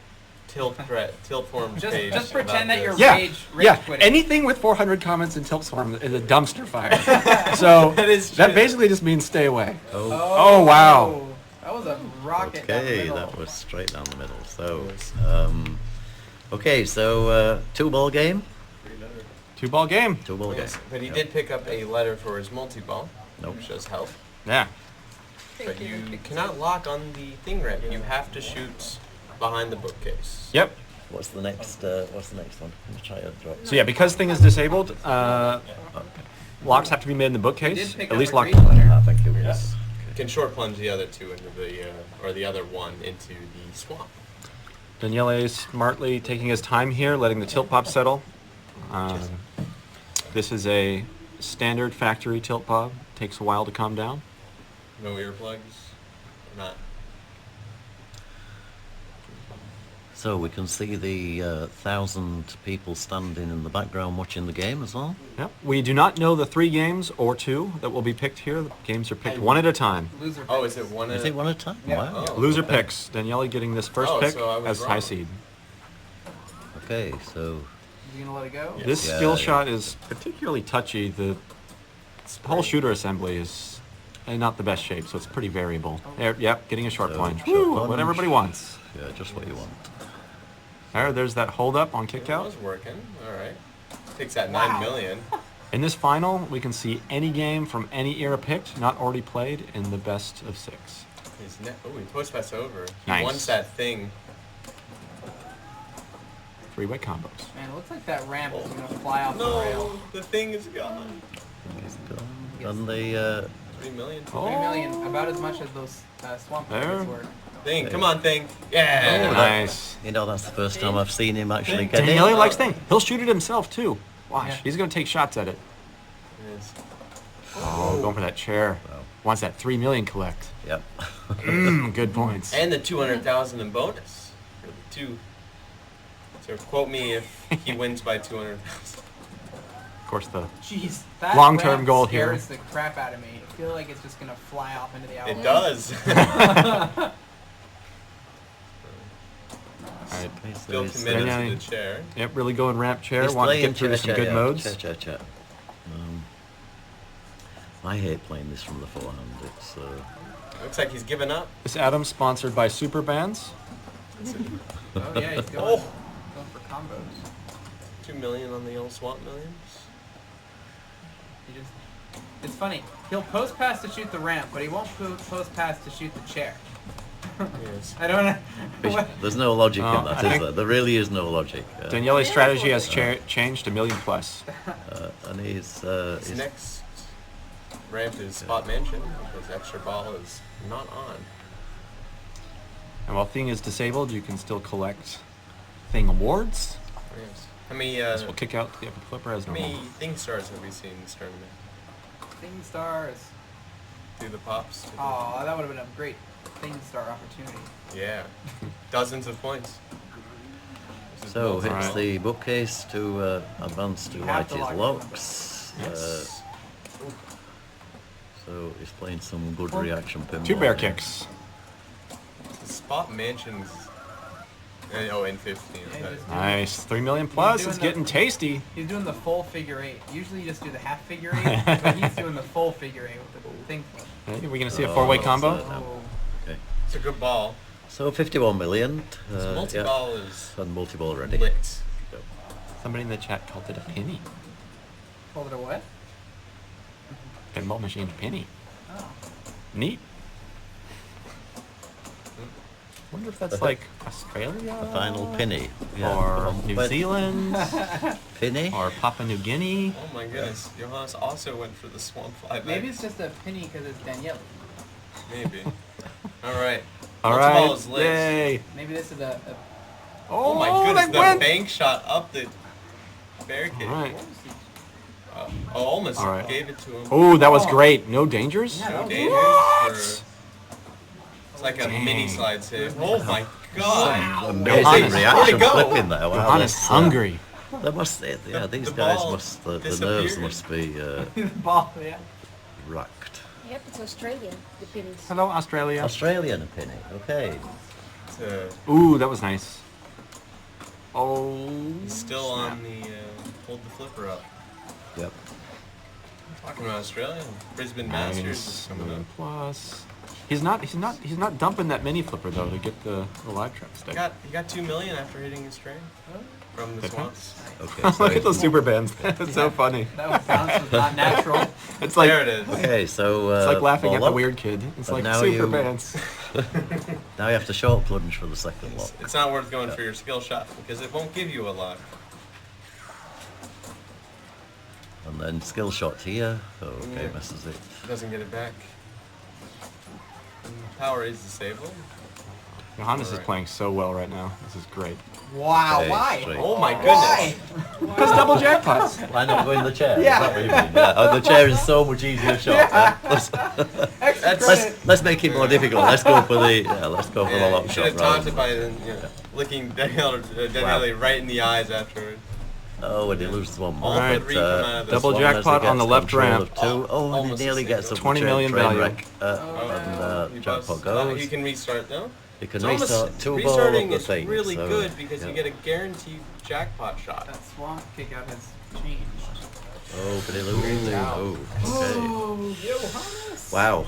tilt forms page. Just pretend that you're Yeah, rage yeah. quitting. Anything with 400 comments and tilt form is a dumpster fire. So That is that true. basically just means stay away. Oh. Oh, wow. That was a rocket down the Okay, middle. that was straight down the middle. So, okay, so 2-ball game. 2-ball game. 2-ball game. Yes, but he did pick up a letter for his multi-ball. Nope. Which does help. Yeah. But you cannot lock on the thing ramp. You have to shoot behind the bookcase. Yep. What's the next? What's the next one? Let's try to drop. So yeah, because thing is disabled, locks have to be made in the He bookcase. did pick At up least a lock. green letter. Ah, thank you. Yes. Can short plunge the other two into the or the other one into the swamp. Daniele is smartly taking his time here, letting the tilt pop settle. This is a standard factory tilt pop. Takes a while to calm down. No earplugs. Not. So we can see the 1,000 people standing in the background watching the game as well. Yep. We do not know the 3 games or 2 that will be picked here. The games are picked one at a time. Loser Oh, picks. is it one? Is it one at a time? Yeah. Wow. Oh. Loser picks. Daniele getting this first Oh, pick so I was as high wrong. seed. Okay, so You gonna let it go? This Yeah, skill yeah. shot is particularly touchy. The whole shooter assembly is not the best shape, so it's pretty variable. There, yep, getting a short So, plunge. short Woo, plunge. what everybody wants. yeah, just what you want. There's that hold up on kick It out. was working. All right. Takes that 9 million. In this final, we can see any game from any era picked, not already played, in the best of 6. Oh, he post pass over. He Nice. wants that thing. 3-way combos. Man, it looks like that ramp is gonna fly off the rail. No, the thing is gone. And the 3 million. 3 million, about as much as those swamp There. targets were. Thing, come on, thing. Yeah. Oh, nice. you know that's the first time I've seen him actually get Daniele in. likes thing. He'll shoot it himself too. Watch. Yeah. He's going to take shots at it. Yes. Oh, going for that chair. Wow. Wants that 3 million collect. Yep. Good points. And the 200,000 in bonus for the 2. So quote me if he wins by 200,000. Of course, the Jeez, that long-term ramp goal here. scares the crap out of me. I feel like it's just gonna fly off into the It outlet. does. Alright. Okay, so Still he's- committed Daniele. to the chair. Yep, really going ramp chair. he's Want to playing get through chair, some chair, good yeah. modes. Chair. I hate playing this from the forehand. It's Looks like he's given up. This Adam sponsored by Super Bands. Oh yeah, he's going, Oh. going for combos. 2 million on the old swamp millions. He just, it's funny. He'll post pass to shoot the ramp, but he won't post pass to shoot the chair. Yes. I don't know. what- there's no logic Oh, in that, I is think- there? There really is no logic. Daniele's strategy has changed to million plus. And he's His next ramp is spot mansion because extra ball is not on. And while Thing is disabled, you can still collect Thing awards. Yes. How many This will kick out the upper flipper as how normal. many thing stars have we seen in this tournament? Thing stars. Do the pops? Oh, that would have been a great thing star opportunity. Yeah. Dozens of points. This is so multi- hits the bookcase to advance to You light have to his lock it. locks. Yes. So he's playing some good reaction pinball. 2 bear kicks. The spot mansions. Oh, in 15. Yeah, but- just- Nice. 3 million plus. doing It's the- getting tasty. He's doing the full figure 8. Usually you just do the half figure 8, but he's doing the full figure 8 with the thing flip. Hey, are we going to see a Oh, 4-way that's combo? it. Oh. Okay. It's a good ball. So 51 million. This multi-ball is And multi-ball ready. lit. Somebody in the chat called it a penny. Called it a what? Pinball machine penny. Oh. Neat. Wonder if that's like Australia? The final penny. Yeah. Or New Zealand? Penny? Or Papua New Guinea? Oh my goodness, Johannes also went for the swamp fly. Maybe it's just a penny because it's Daniele. Maybe. Alright. All right. Yay. Maybe this is a Oh my goodness, the bank shot up the barricade. All right. Almost All right. gave it to him. Oh, that was great. No dangers? No dangers. It's like a mini slide save. Oh my god. Amazing reaction flipping there. Wow, Johannes hungry. They must, yeah, these guys must, the nerves must be the ball, yeah. racked. Yep, it's Australia, the pennies. Hello, Australia. Australian penny, okay. Ooh, that was nice. Oh. He's still on the, hold the flipper up. Yep. Talking about Australia, Brisbane Masters is coming up. Plus. He's not dumping that mini flipper though to get the live trap stick. He got 2 million after hitting his train from the swamps. Okay. Look at those super bands. It's so funny. That sounds not natural. It's like there it is. Okay, so it's like laughing at the weird kid. It's like super bands. Now you have to short plunge for the second lock. It's not worth going for your skill shot because it won't give you a lock. And then skill shot here. Oh, okay, misses it. Doesn't get it back. Power is disabled. Johannes is playing so well right now. This is great. Wow, Okay, why? straight. Oh my goodness. Because double jackpots. Why not go in the chair? Yeah. Is that what you mean? Yeah. Oh, the chair is so much easier shot. Let's make it more difficult. Let's go for the the lock You should shot. have taunted by looking Daniele right in the eyes afterwards. Oh, and he loses one more. All right, But, double as long as he jackpot on gets the left control ramp. of two. Oh, and he nearly gets up 20 the million train value. wreck. And jackpot goes. You can restart though. You can It's restart almost- two ball of restarting the is thing. really so, good because yeah. you get a guaranteed jackpot shot. That swamp kick out has changed. Oh, but he loses. Oh, okay. Oh, Johannes! Wow.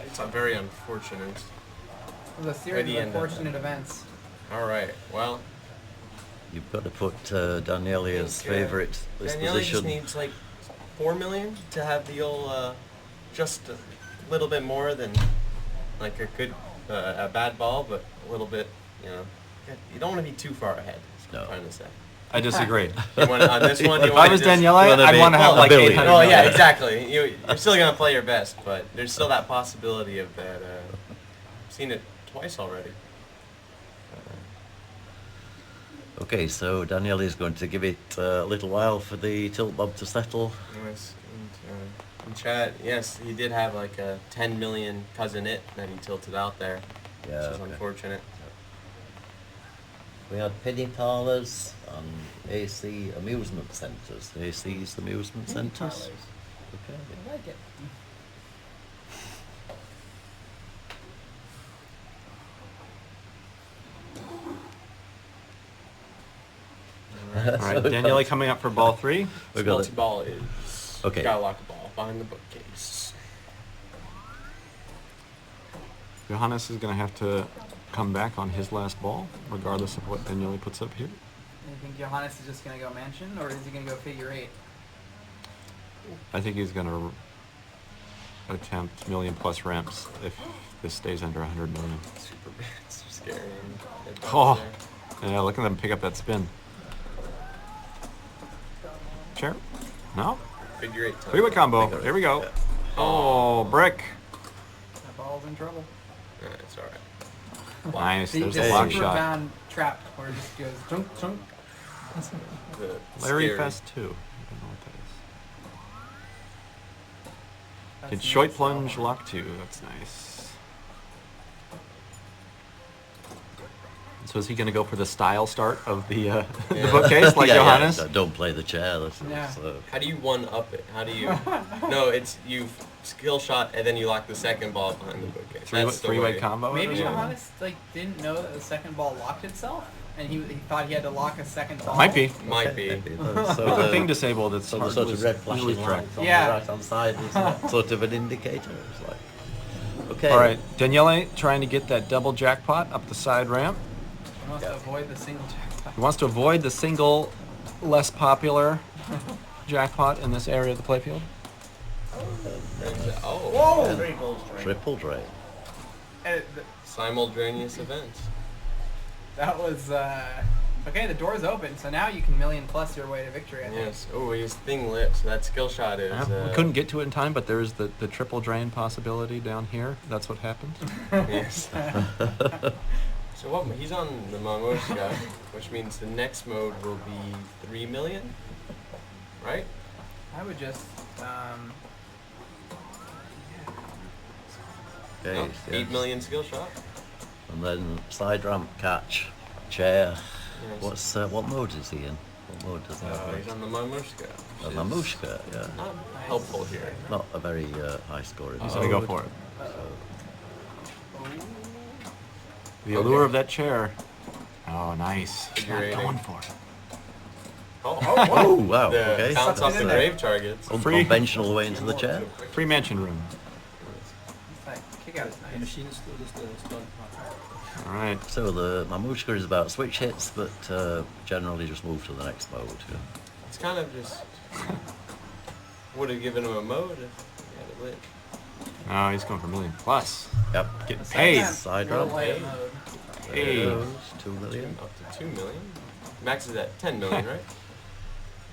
It's very unfortunate. It was a series Ready of and unfortunate events. All right. Well, You've got to put Daniele's favourite Daniele just position. needs like 4 million to have the old just a little bit more than like a good a bad ball, but a little bit, you know. You don't want to be too far ahead. Is what I'm trying to say. I disagree. You want, on this one, you If want I was to Daniele, I'd want to have like 800 Oh yeah, million. exactly. You're still gonna play your best, but there's still that possibility of that. I've seen it twice already. Okay, so Daniele is going to give it a little while for the tilt bob to settle. Yes, and in chat, yes, he did have like a 10 million cousin it that he tilted out there, Yeah, which is okay. unfortunate. We had penny parlours and AC amusement centres. AC's amusement centres. Okay. I like it. All right, Daniele coming up for ball 3. We've got it. Multi-ball is Okay. gotta lock a ball behind the bookcase. Johannes is going to have to come back on his last ball, regardless of what Daniele puts up here. You think Johannes is just going to go mansion, or is he going to go figure 8? I think he's going to attempt million plus ramps if this stays under 100 million. Super bad, so scary. Oh, yeah, look at them pick up that spin. Chair? No? Figure 8 time. Three-way combo. Here we go. Oh, brick. That ball's in trouble. Yeah, it's alright. Nice. See, There's this a lock super shot. bound trap where it just goes chunk chunk. Larry Scary. Fest 2. I don't know what that is. That's Did the short next plunge level. lock 2. That's nice. So is he going to go for the style start of the the bookcase like Johannes? Yeah, don't play the chair. That's Yeah. How do you one-up it? How do you... No, it's you skill shot and then you lock the second ball behind the bookcase. That's the Three-way way. combo? Maybe or something? Johannes didn't know that the second ball locked itself, and he thought he had to lock a second ball. Might be. Might be. So With the thing disabled, it's so the hard sort to of red usually flashing track. lights on Yeah. the right hand side is sort of an indicator. It's like, okay. All right, Daniele trying to get that double jackpot up the side ramp. He wants to avoid the single jackpot. He wants to avoid the single, less popular jackpot in this area of the playfield. Oh, Triple drain. Simultaneous events. That was okay. The door's open, so now you can million plus your way to victory. I think. Yes. Oh, his thing lit. So that skill shot is. We couldn't get to it in time, but there's the triple drain possibility down here. That's what happened. Yes. So what? He's on the Mamushka, which means the next mode will be 3 million, right? I would just. Okay, 8 million skill shot. And then side ramp, catch, chair. Yes. What's what mode is he in? What mode does he have? He's on the Mamushka. The Mamushka, yeah. Not helpful here. Not a very high scoring. He's gonna go for it. The allure of that chair. Oh, nice. Not going for it. Oh, wow. The Okay. bounce off the grave targets. Unconventional way into the chair. Free mansion room. Kick out is nice. All right. So the Mamushka is about switch hits, but generally just move to the next mode. Yeah. It's kind of just would have given him a mode if he had it lit. Oh, he's going for million plus. Yep. Getting paid. Side ramp. Hey. Hey. 2 million. Up to 2 million. Max is at 10 million, right?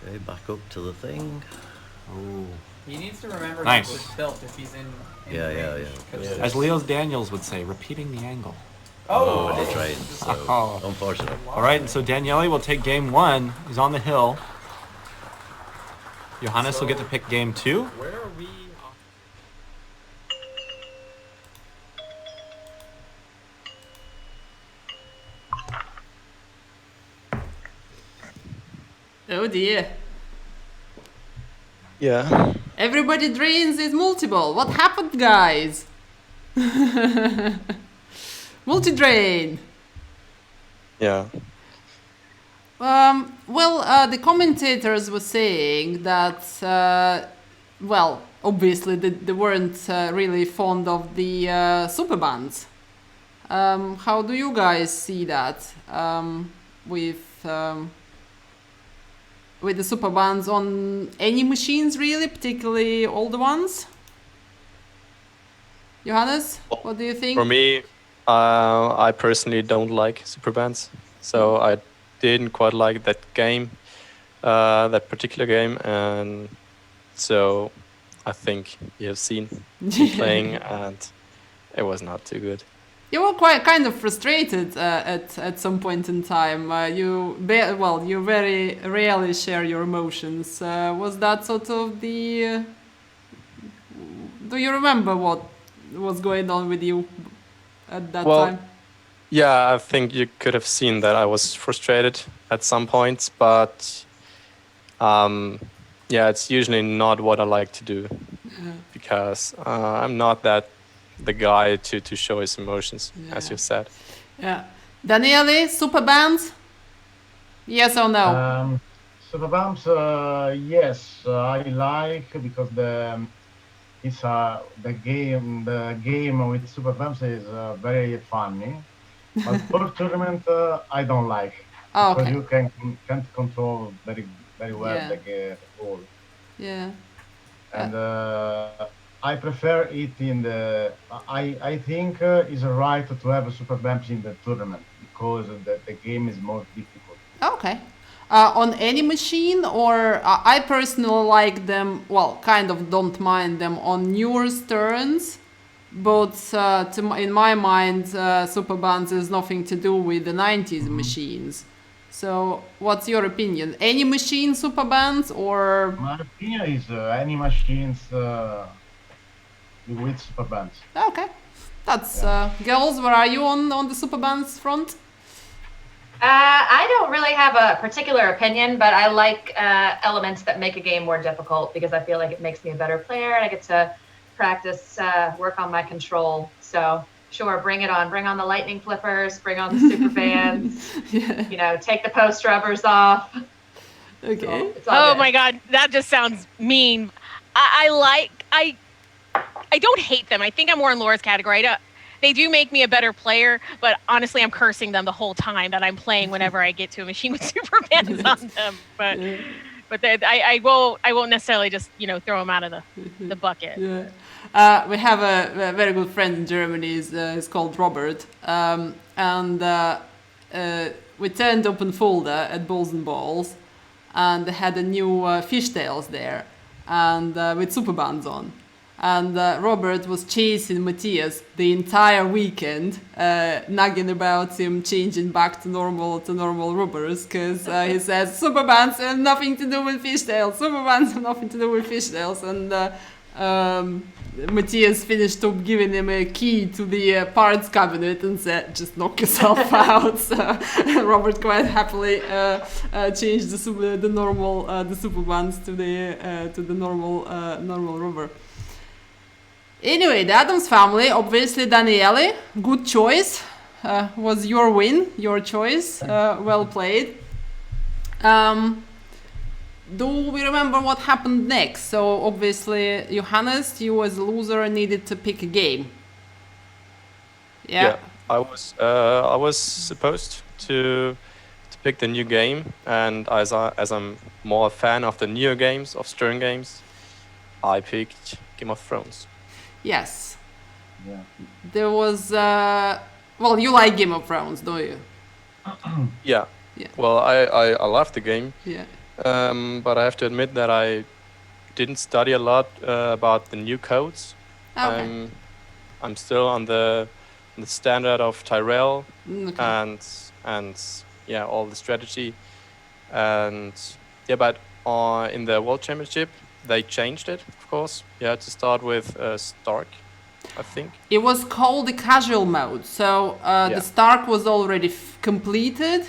Okay, back up to the thing. Oh. He needs to remember Nice. that was built if he's in Yeah. As Leo Daniels would say, repeating the angle. Oh, the train. So unfortunate. All right, and so Daniele will take game 1. He's on the hill. Johannes will get to pick game 2. Where are we? Oh dear. Yeah. Everybody drains is multiple. What happened, guys? Multi-drain. Yeah. Well, the commentators were saying that, well, obviously they weren't really fond of the super bands. How do you guys see that with the super bands on any machines, really, particularly older ones? Johannes, what do you think? For me, I personally don't like super bands, so I didn't quite like that game, that particular game, and so I think you have seen me playing, and it was not too good. You were quite kind of frustrated at some point in time. You very rarely share your emotions. Was that sort of the? Do you remember what was going on with you at that time? Yeah, I think you could have seen that I was frustrated at some points, but yeah, it's usually not what I like to do because I'm not the guy to show his emotions, as you said. Yeah. Daniele, super bands? Yes or no? Super bands, yes, I like because the game with super bands is very funny. But for tournament, I don't like because you can't control very well the ball. Yeah. And I prefer it in the. I think it's right to have super bumps in the tournament because the game is more difficult. Okay. On any machine, or I personally like them. Well, kind of don't mind them on newer turns, but in my mind, super bands has nothing to do with the 90s machines. So, what's your opinion? Any machine super bands or? My opinion is any machines. With super bands. Okay, that's girls. Where are you on the super bands front? I don't really have a particular opinion, but I like elements that make a game more difficult because I feel like it makes me a better player and I get to practice, work on my control. So sure, bring it on. Bring on the lightning flippers. Bring on the super bands. Yeah. You know, take the post rubbers off. Okay. Oh my God, that just sounds mean. I don't hate them. I think I'm more in Laura's category. They do make me a better player, but honestly, I'm cursing them the whole time that I'm playing whenever I get to a machine with super bands on them. But but I won't necessarily just throw them out of the bucket. Yeah. We have a very good friend in Germany. He's called Robert, and we turned open folder at Balls and Balls, and they had a new fishtails there, and with superbands on. And Robert was chasing Matthias the entire weekend, nagging about him changing back to normal rubbers, because he says superbands have nothing to do with fishtails. Superbands have nothing to do with fishtails, and Matthias finished up giving him a key to the parts cabinet and said, "Just knock yourself out." So Robert quite happily changed the normal superbands to the normal rubber. Anyway, the Addams Family, obviously Daniele, good choice. Was your win, your choice. Well played. Do we remember what happened next? So obviously, Johannes, you as a loser needed to pick a game. Yeah. I was supposed to pick the new game, and as I'm more a fan of the newer games, of Stern games, I picked Game of Thrones. Yes. Yeah. There was well, you like Game of Thrones, don't you? Yeah. Yeah. Well, I love the game. Yeah. But I have to admit that I didn't study a lot about the new codes. Okay. I'm still on the standard of Tyrell and yeah, all the strategy, and yeah, but in the World Championship they changed it. Of course, you had to start with Stark, I think. It was called the casual mode. So the Stark was already completed.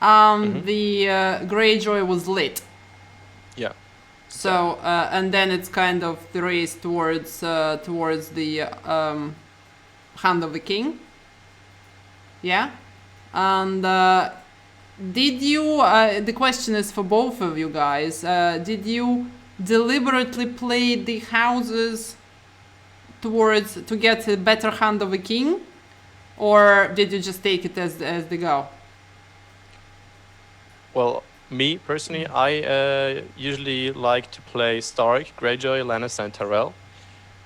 The Greyjoy was lit. Yeah. So and then it's kind of the race towards the Hand of the King. Yeah. And did you? The question is for both of you guys. Did you deliberately play the houses to get a better Hand of the King, or did you just take it as they go? Well, me personally, I usually like to play Stark, Greyjoy, Lannister, and Tyrell,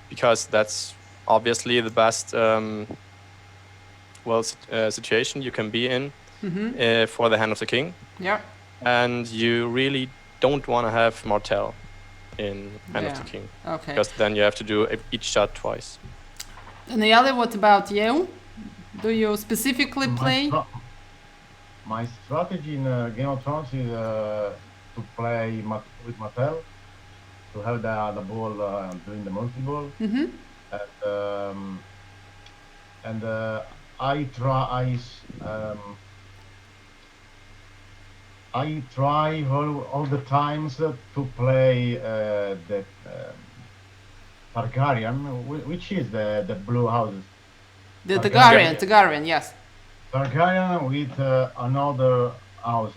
because that's obviously the best situation you can be in for the Hand of the King. Yeah. And you really don't want to have Martell in Hand of the King. Okay. Because then you have to do each shot twice. Daniele, what about you? Do you specifically play? My strategy in Game of Thrones is to play with Mattel, to have the ball doing the multi-ball. And I try all the times to play the Targaryen, which is the blue houses. The Targaryen, yes. Targaryen with another house.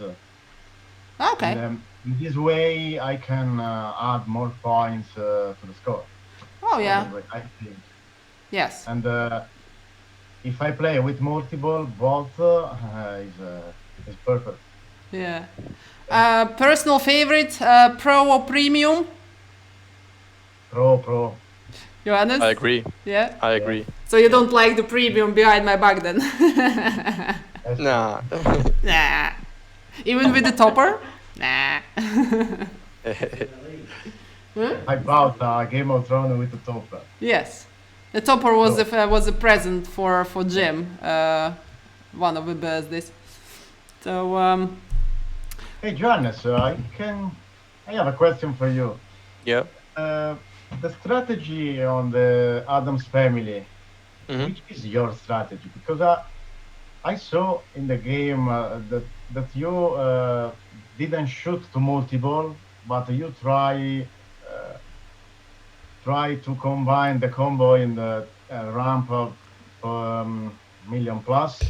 Okay. And, in this way, I can add more points to the score. Oh yeah. I think. Yes. And if I play with multiple, both is perfect. Yeah. Personal favorite, pro or premium? Pro. Johannes? I agree. Yeah? I agree. So you don't like the premium behind my back then? Nah. Nah. Even with the topper? Nah. I bought Game of Thrones with the topper. Yes. The topper was a present for Jim, one of the birthdays. So hey Johannes, I have a question for you. Yeah. The strategy on the Addams Family, which is your strategy? Because I saw in the game that you didn't shoot to multi-ball, but you try to combine the combo in the ramp of million plus.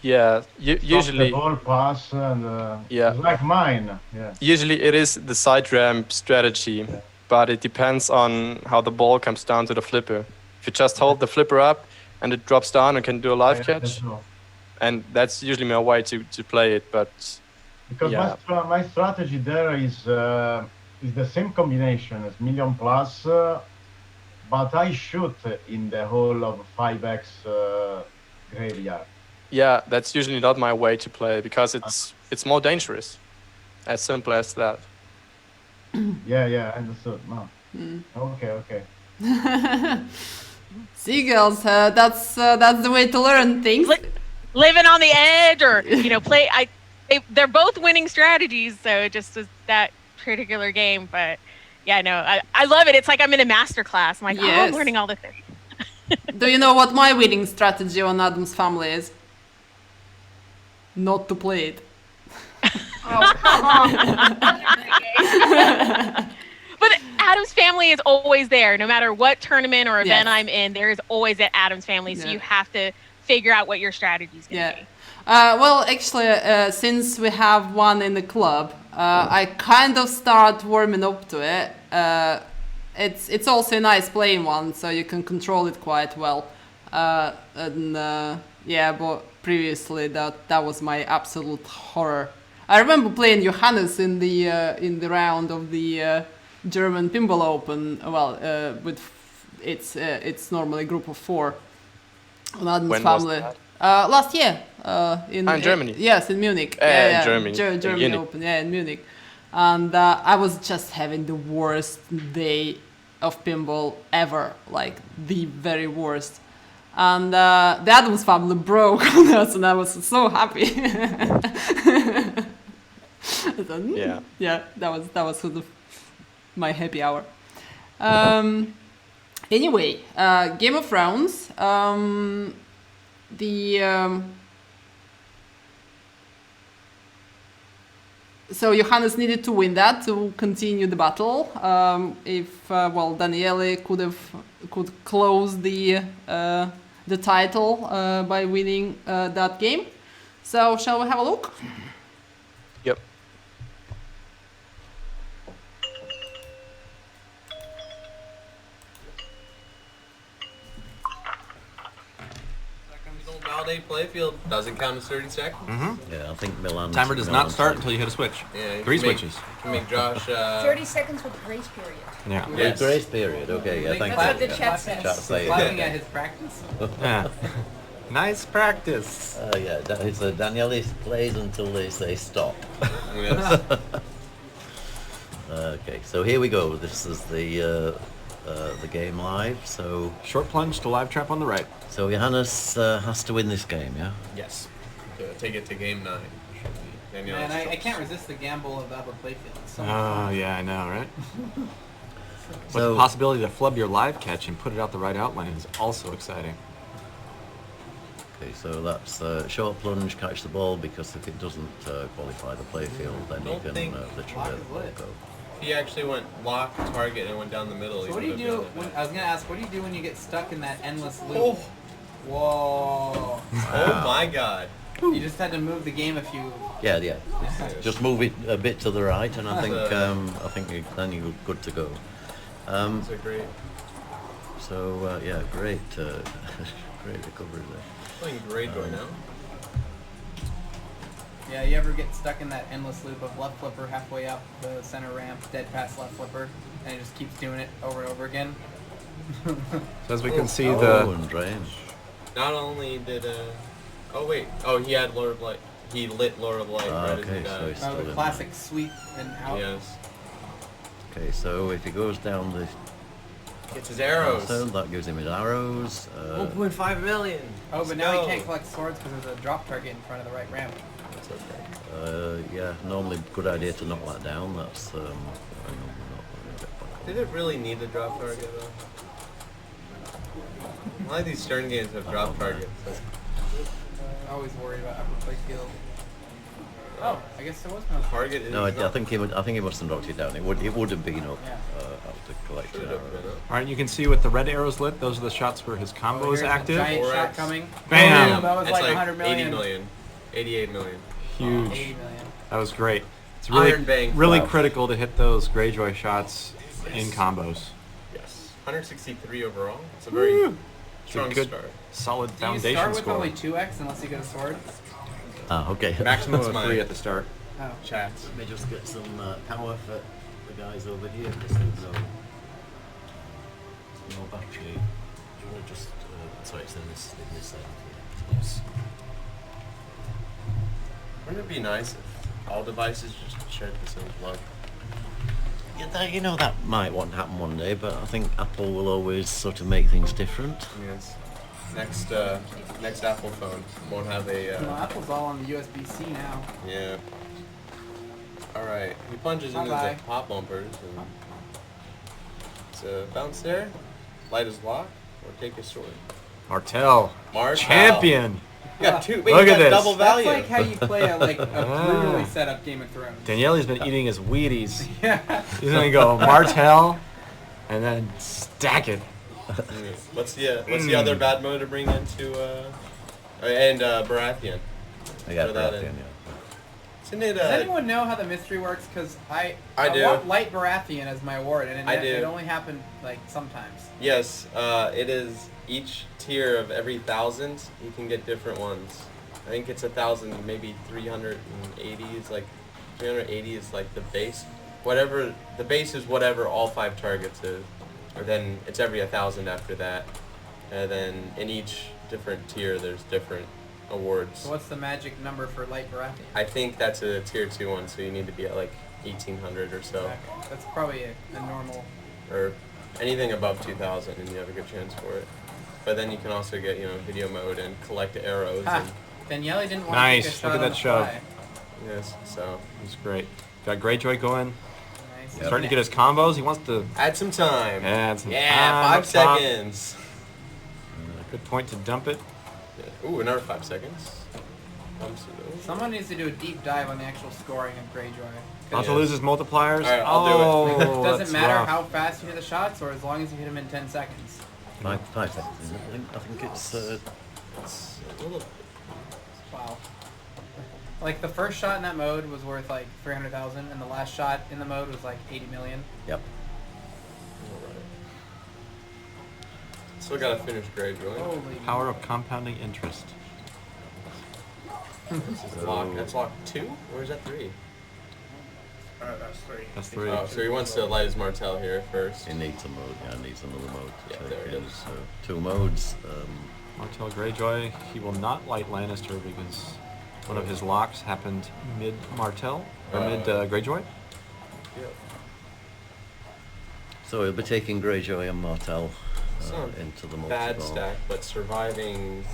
Yeah, usually the ball pass and it's like mine. Yeah. Usually it is the side ramp strategy, but it depends on how the ball comes down to the flipper. If you just hold the flipper up and it drops down and can do a live catch, and that's usually my way to play it. But Because Yeah. my strategy there is the same combination as million plus, but I shoot in the whole of 5x graveyard. Yeah, that's usually not my way to play because it's more dangerous. As simple as that. Yeah, understood. No. Okay. See, girls, that's the way to learn things. Living on the edge, or play. They're both winning strategies, so it just is that particular game. But yeah, no, I love it. It's like I'm in a master class. I'm like, oh, I'm learning all the things. Do you know what my winning strategy on Adam's Family is? Not to play it. Oh, come on. But Adam's Family is always there, no matter what tournament or event Yes. I'm in. There is always an Adam's Family, so you have to figure out what your strategy is going to be. Well, actually, since we have one in the club, I kind of start warming up to it. It's also a nice playing one, so you can control it quite well. But previously that was my absolute horror. I remember playing Johannes in the round of the German Pinball Open. Well, it's normally a group of 4 on Adam's When was Family. that? Last year in Germany. Yes, in Munich. In Germany. Germany Open. Yeah, in Munich. And I was just having the worst day of pinball ever, like the very worst. And the Adams Family broke on us, and I was so happy. Yeah, that was sort of my happy hour. Anyway, Game of Thrones. So Johannes needed to win that to continue the battle. If Daniele could close the title by winning that game. So shall we have a look? Yep. Validate playfield doesn't count as 30 seconds. Yeah, I think Milan. Timer does not start until you hit a switch. Yeah, 3 switches. You can make Josh. 30 seconds with grace period. Yeah. Yes. Grace period. Okay. Yeah. Thank That's you. what the chat says. Chat say Laughing at his practice. Yeah. Nice practice. Yeah. So Daniele plays until they say stop. Yes. Okay. So here we go. This is the game live. So short plunge to live trap on the right. So Johannes has to win this game, yeah? Yes. To take it to game 9. Man, I can't resist the gamble of the upper playfield. It's so yeah, I know, right? But So- the possibility to flub your live catch and put it out the right outline is also exciting. Okay, so that's short plunge, catch the ball, because if it doesn't qualify the playfield, then you can literally let the ball go. He actually went lock, target, and went down the middle. So what do you do? I was gonna ask, what do you do when you get stuck in that endless loop? Oh. Whoa! Oh my God! You just had to move the game a few. Yeah. Just move it a bit to the right, and I think then you're good to go. That's a great. So yeah, great recovery there. Playing Greyjoy now. Yeah, you ever get stuck in that endless loop of left flipper halfway up the center ramp, dead pass left flipper, and it just keeps doing it over and over again? So as we can see and drain. Not only did he had Lord of Light. He lit Lord of Light right as he died. So the classic sweep and out. Yes. Okay, so if he goes down the Gets his arrows. So that gives him his arrows. 1.5 million. Oh, but Let's now go. he can't collect swords because there's a drop target in front of the right ramp. That's okay. Yeah, normally good idea to knock that down. That's Did it really need a drop target though? A lot of these Stern games have drop targets. Always worried about upper playfield. Oh, I guess there was no target. Is No, I think he must have knocked it down. It would have been up to collect it. All right, you can see with the red arrows lit, those are the shots where his combo is here's a active. giant shot coming. Bam! That was That's like 100 million. 80 million. 88 million. Huge. 80 million. That was great. It's really, Iron Bank. really Wow. critical to hit those Greyjoy shots in combos. Yes. 163 overall. It's a very strong good, start. solid Do you foundation start with score. only 2x unless you get a sword? Ah, okay. Maximum of That's 3 mine. at the start. chat. Let me just get some power for the guys over here, because there's no battery. Do you want to just... sorry, it's in this end. Yes. Wouldn't it be nice if all devices just shared the same plug? Yeah, that might want to happen one day, but I think Apple will always sort of make things different. Yes. Next Apple phone won't have a... Apple's all on the USB-C now. Yeah. Alright, he plunges into the pop bumpers and... So, bounce there, light his lock, or take his sword. Martel. Champion. You got two. Wait, Look you at got this. double value. That's like how you play a brutally set up Game of Thrones. Daniele's been eating his Wheaties. Yeah. He's gonna go Martel, and then stack it. What's the other bad mode to bring into and Baratheon? I got Baratheon, yeah. Isn't it, does anyone know how the mystery works? Because I do. want Light Baratheon as my award, and it only happened like sometimes. Yes, it is each tier of every 1,000. You can get different ones. I think it's 1,000, maybe 380 is like 380 is like the base. Whatever the base is, whatever all 5 targets is. Or then it's every 1,000 after that, and then in each different tier there's different awards. So what's the magic number for Light Baratheon? I think that's a tier 2 one, so you need to be at like 1,800 or so. Okay. That's probably a normal. Or anything above 2,000, and you have a good chance for it. But then you can also get video mode and collect arrows. And Daniele didn't want nice. to take a shot. Look at that shove. Yes, so he's great. Got Greyjoy going. Nice. Starting to get his combos. He wants to add some time. Add some time. 5 seconds. Good point to dump it. Yeah. Ooh, another 5 seconds. Someone needs to do a deep dive on the actual scoring of Greyjoy. Not to lose his multipliers. All right, I'll do it. Doesn't matter how fast you hit the shots, or as long as you hit them in 10 seconds. 5 seconds, isn't it? I think it's a little... Wow. Like the first shot in that mode was worth like 300,000, and the last shot in the mode was like 80 million. Yep. Still gotta finish Greyjoy. Power of compounding interest. That's lock 2, or is that 3? That's 3. That's 3. Oh, so he wants to light his Martel here first. He needs a mode, yeah, needs another mode to Yeah, take there it in. is. So 2 modes. Martel Greyjoy. He will not light Lannister because one of his locks happened mid Martel or mid Greyjoy. Yep. So he'll be taking Greyjoy and Martel into the multi-ball. Bad stack, but surviving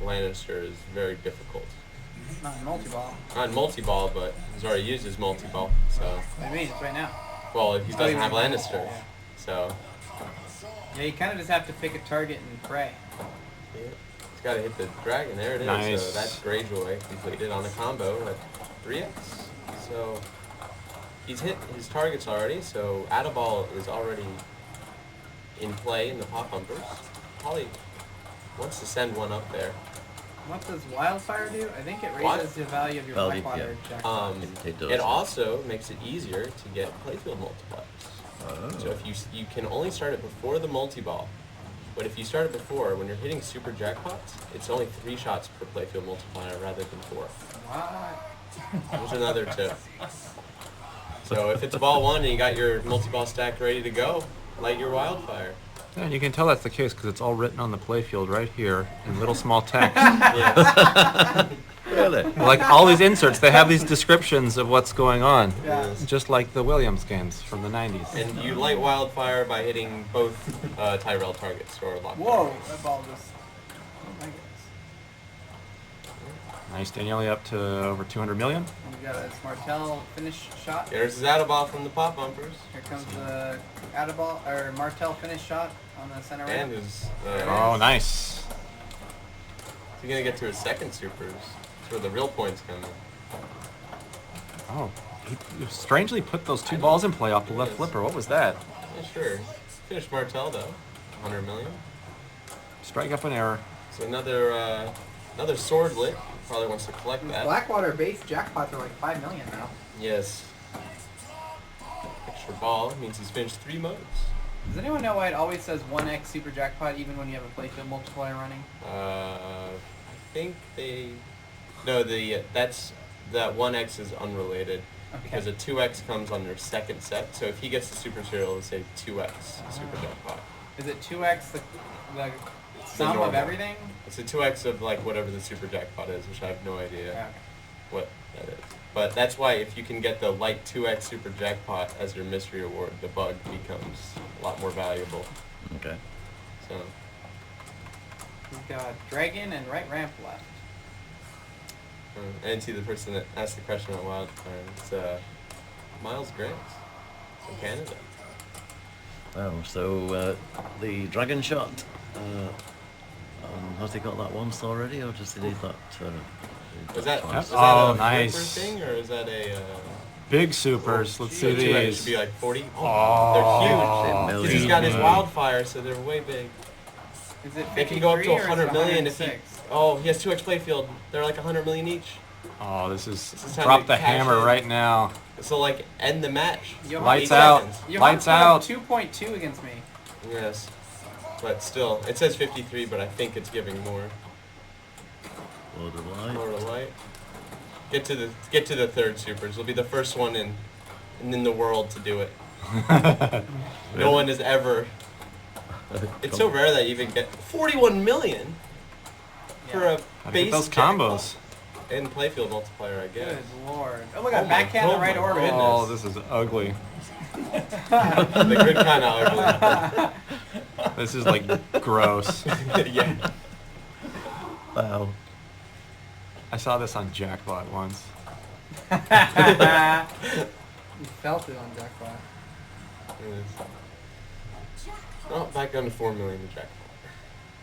Lannister is very difficult. Not in multi-ball. Not in multi-ball, but he's already used his multi-ball, so... What do you mean? It's right now. Well, if he doesn't have Lannister, yeah. so... Yeah, you kind of just have to pick a target and pray. Yeah. He's got to hit the dragon. There it is. Nice. So that's Greyjoy completed on a combo at 3x. So he's hit his targets already, so Adaball is already in play in the pop bumpers. Holly wants to send one up there. What does Wildfire do? I think it raises the value of your Blackwater jackpot. It also makes it easier to get playfield multipliers. Oh. So if you can only start it before the multi-ball, but if you start it before, when you're hitting super jackpots, it's only 3 shots per playfield multiplier rather than 4. What? There's another tip. So if it's ball 1 and you got your multi-ball stack ready to go, light your Wildfire. Yeah, and you can tell that's the case because it's all written on the playfield right here in little small text. Yes. Really? Like all these inserts, they have these descriptions of what's going on. Yeah. Just like the Williams games from the 90s. And you light Wildfire by hitting both Tyrell targets or lock Whoa, targets. that ball just... Oh my goodness. Nice. Daniele up to over 200 million. And we got a Martel finish shot. There's his Adaball from the pop bumpers. Here comes the Adaball, or Martel finish shot on the center And right. his... Oh, nice. Is he going to get to his second supers? That's where the real points come in. Oh, he strangely put those 2 balls in play off the left flipper. What was that? Yeah, sure. Finished Martel, though. 100 million. Strike up an error. So another swordlet. Probably wants to collect that. Blackwater base jackpots are like 5 million now. Yes. Extra ball means he's finished 3 modes. Does anyone know why it always says 1x super jackpot even when you have a playfield multiplier running? I think they... No, that's that 1x is unrelated. Okay. Because a 2x comes on your second set. So if he gets the super serial, it'll say 2x super jackpot. Is it 2x the sum of everything? It's a 2x of like whatever the super jackpot is, which I have no idea what that is. But that's why if you can get the light 2x super jackpot as your mystery award, the bug becomes a lot more valuable. Okay. So we've got dragon and right ramp left. And see the person that asked the question on Wildfire. It's Miles Grants from Canada. Oh, so the dragon shot. Has he got that once already, or does he need that? Was that Nice. super thing, or is that a big supers? Let's see these. It should be like 40. Oh, they're huge. Because he's got his Wildfire, so they're way big. Is it they can go up to 100 or million if he. Oh, he has 2x playfield. They're like 100 million each. Oh, this is drop the hammer right now. So like end the match. Lights out. Lights out. 2.2 against me. Yes, but still, it says 53, but I think it's giving more. Lord of Light. Lord of Light. Get to the third supers. It'll be the first one in the world to do it. No one has ever. It's so rare that you even get 41 million for a base. Those combos. And playfield multiplier, I guess. Good lord. Oh, look at backhand the right order. Oh, this is ugly. The good kind of ugly. This is like gross. Yeah. Wow. I saw this on Jackpot once. You felt it on Jackpot. Oh, back down to 4 million to Jackpot.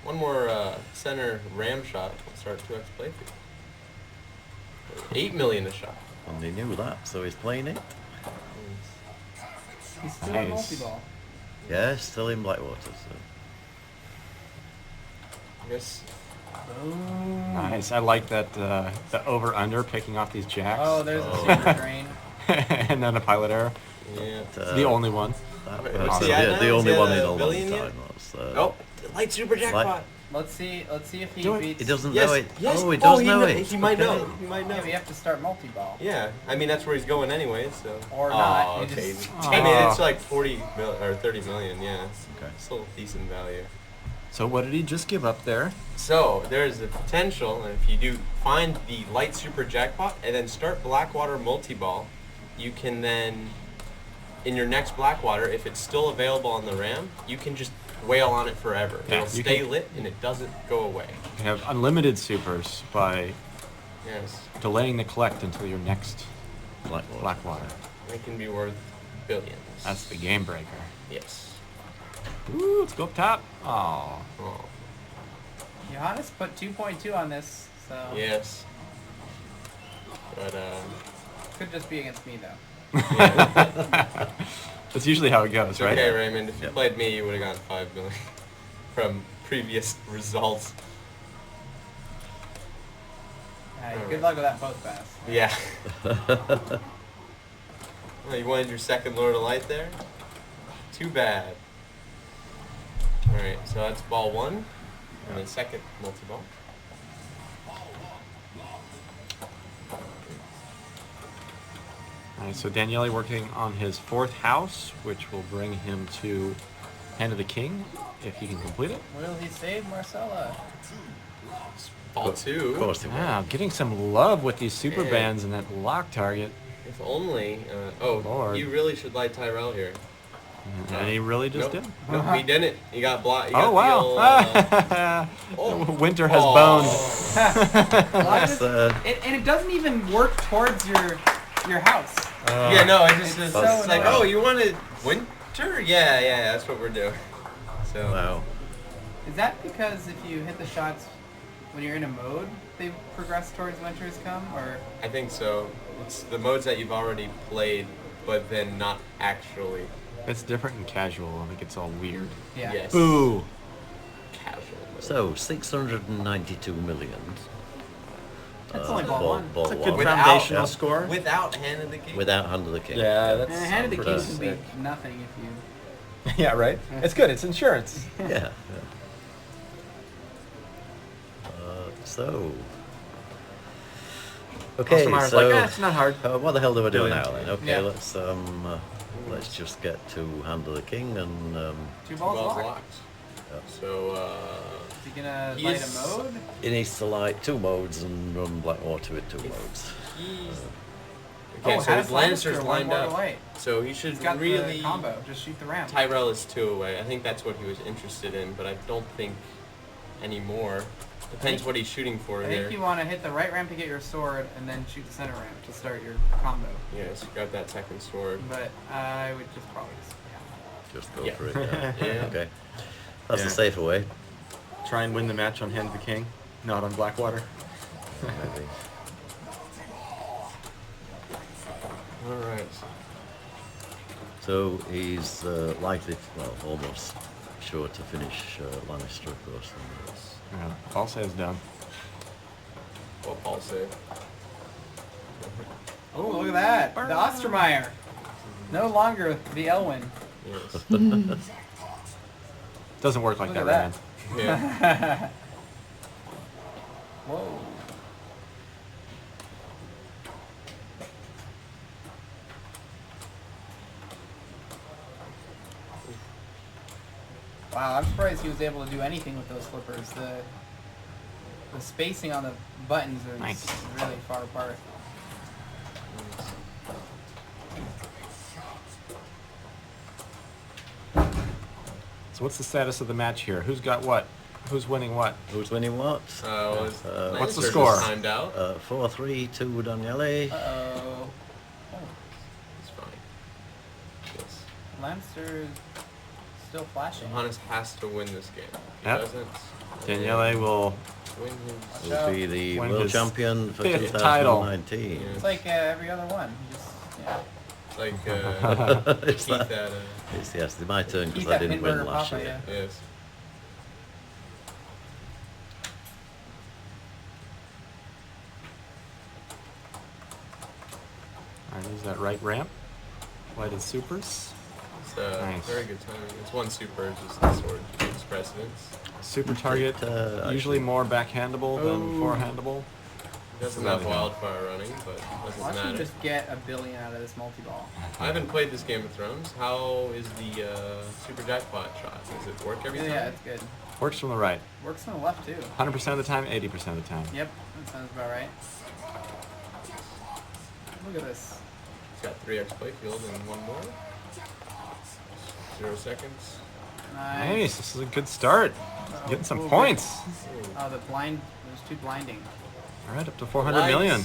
One more center ram shot. We'll start 2x playfield. 8 million a shot. And he knew that, so he's playing it. He's still in multi-ball. Yeah, still in Blackwater. So. Yes. Nice. I like that the over/under picking off these jacks. Oh, there's a super drain. And then a pilot error. Yeah. It's the only one. The only one in a long time. Oh, light super jackpot. Let's see if he beats. He doesn't know it. Yes. Oh, he does know it. He might know. He might know. Yeah, we have to start multi-ball. Yeah, I mean that's where he's going anyway. So. Or not. Okay. I mean it's like 40 or 30 million. Yeah. Okay. Still decent value. So what did he just give up there? So there's the potential, and if you do find the light super jackpot and then start Blackwater multi-ball, you can then, in your next Blackwater, if it's still available on the RAM, you can just wail on it forever. Yeah, it'll stay lit and it doesn't go away. You have unlimited supers by delaying the collect until your next Blackwater. It can be worth billions. That's the game breaker. Yes. Ooh, let's go up top. Oh. Johannes put 2.2 on this, so. Yes. But could just be against me though. That's usually how it goes, right? Okay, Raymond. If you played me, you would have gotten 5 million from previous results. Good luck with that post pass. Yeah. Well, you wanted your second Lord of Light there? Too bad. Alright, so that's ball 1, and then second multi-ball. Alright, so Daniele working on his 4th house, which will bring him to Hand of the King, if he can complete it. Will he save Marcella? Ball 2. Of course he will. Wow, getting some love with these super bands and that lock target. If only. Lord. You really should light Tyrell here. And he really just did. Nope, he didn't. He got blocked. Oh, wow. Winter has boned. And it doesn't even work towards your house. Yeah, no, it's like, oh, you wanted winter? Yeah, that's what we're doing. So. Wow. Is that because if you hit the shots when you're in a mode, they progress towards winter's come, or? I think so. It's the modes that you've already played, but then not actually. It's different in casual. I think it's all weird. Yeah. Yes. Boo. Casual. So 692 million. That's only ball 1. Ball That's a 1. good foundational score. Without Hand of the King. Without Hand of the King. Yeah, that's. Hand of the King can be nothing if you. Yeah, right. It's good. It's insurance. Yeah. Okay, Ostermeier's so like, it's not hard. what the hell do I do Brilliant. now then? Okay, Yeah. let's just get to hand of the king and Two balls locked. locked. So, Is he gonna He light is- a mode? he needs to light 2 modes and run Blackwater with 2 If modes. okay, so his Lannister's one lined more to up. light. So he should He's got really. the combo. Just shoot the ramp. Tyrell is 2 away. I think that's what he was interested in, but I don't think anymore. Depends what he's shooting for I there. think you want to hit the right ramp to get your sword, and then shoot the center ramp to start your combo. Yes, grab that second sword. But I would just probably Just go Yeah. for it. Yeah. Yeah. Okay. That's Yeah. the safer way. Try and win the match on Hand of the King, not on Blackwater. Maybe. All right. So he's likely, well, almost sure to finish Lannister, of course. Yeah, Paul says done. What Paul say? Oh, look at that! The Ostermeier! No longer the Elwyn. Yes. Doesn't work like Look that, at Rand. Yeah. Whoa. Wow, I'm surprised he was able to do anything with those flippers. The spacing on the buttons is Nice. really far apart. So what's the status of the match here? Who's got what? Who's winning what? Who's winning what? What's the Lannister's score? Timed out. 4-3 to Daniele. Uh-oh. It's fine. Yes. Lannister's still flashing. Johannes has to win this game. If he Yep. doesn't, Daniele will win his. Will be the Win world his champion for 5th title. 2019. Yeah. It's like every other one. You just, yeah. It's like It's Keith that- at It's my turn Keith because I at didn't win Pinburger last Papa, year. yeah. yes. Alright, use that right ramp. Lighted supers. It's Nice. very good timing. It's one super, just the sword takes precedence. Super target, usually more backhandable than forehandable. He doesn't Really have good. wildfire running, but doesn't Watch him matter. just get a billion out of this multi-ball. I haven't played this Game of Thrones. How is the super jackpot shot? Does it work every time? Yeah, it's good. Works from the right. Works from the left too. 100% of the time, 80% of the time. Yep, that sounds about right. Look at this. He's got 3x playfield and one more. 0 seconds. Nice, this is a good start. Uh-oh. Getting some Ooh, points. Oh, the blind was too blinding. Alright, up to 400 million.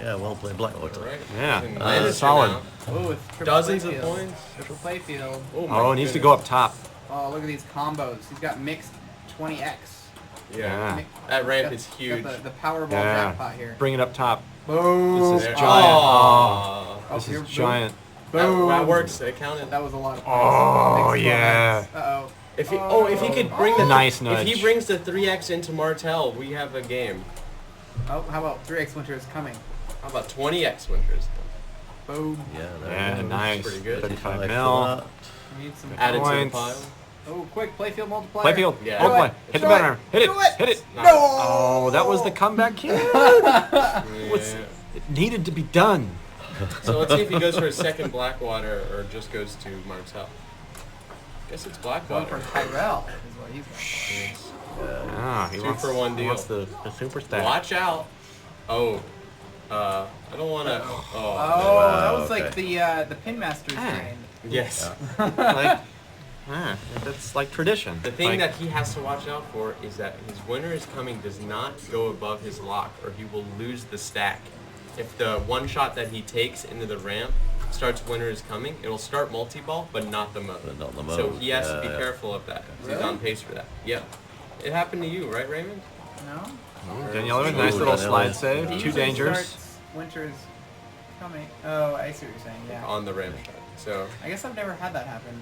Yeah, well played, Blackwater. Right. Yeah, solid. Oh, it's triple Dozens of playfield. points. Triple playfield. Oh, it needs to go up top. Oh, look at these combos. He's got mixed 20x. Yeah. Mi- That ramp got- is huge. Got the Powerball Yeah. jackpot here. Bring it up top. Boom. This is There. giant. Oh. This here- is giant. Boom. That works. It counted. That was a lot of points. Oh, Mixed yeah. 12x. Uh-oh. If he could bring the Nice if nudge. he brings the 3x into Martell, we have a game. Oh, how about 3x Winter is coming? How about 20x Winters? Boom. Yeah, there Yeah, we go. nice. Pretty good. 35 35 mil. for that. We need some Added to the Points. pile. Oh, quick, playfield multiplier. Playfield. Yeah. Oh Do boy. it. Hit the Do button. Hit it. Do it. Hit it. Nice. Oh, that was the comeback kid. What's, Yeah. it needed to be done. So let's see if he goes for a second Blackwater or just goes to Martell. Guess it's Going Blackwater. for Tyrell is what he's going Yes. Ah, he 2 wants, for 1 he deal. wants the super stack. Watch out. Oh. I don't want to. Oh, Oh. that was like okay. the Pin Master's train. Yes. Like, that's like tradition. The thing like, that he has to watch out for is that his winner is coming does not go above his lock, or he will lose the stack. If the one shot that he takes into the ramp starts winner is coming, it'll start multi-ball, but not the mode. But not the So mode, he has to be yeah. careful of that. 'Cause Really? He's on pace for that. Yep. It happened to you, right, Raymond? No? Daniele with a nice Ooh, little Daniele. slide save. He 2 usually dangers. starts Winter's coming. Oh, I see what you're saying. Yeah. On the ramp shot. So I guess I've never had that happen,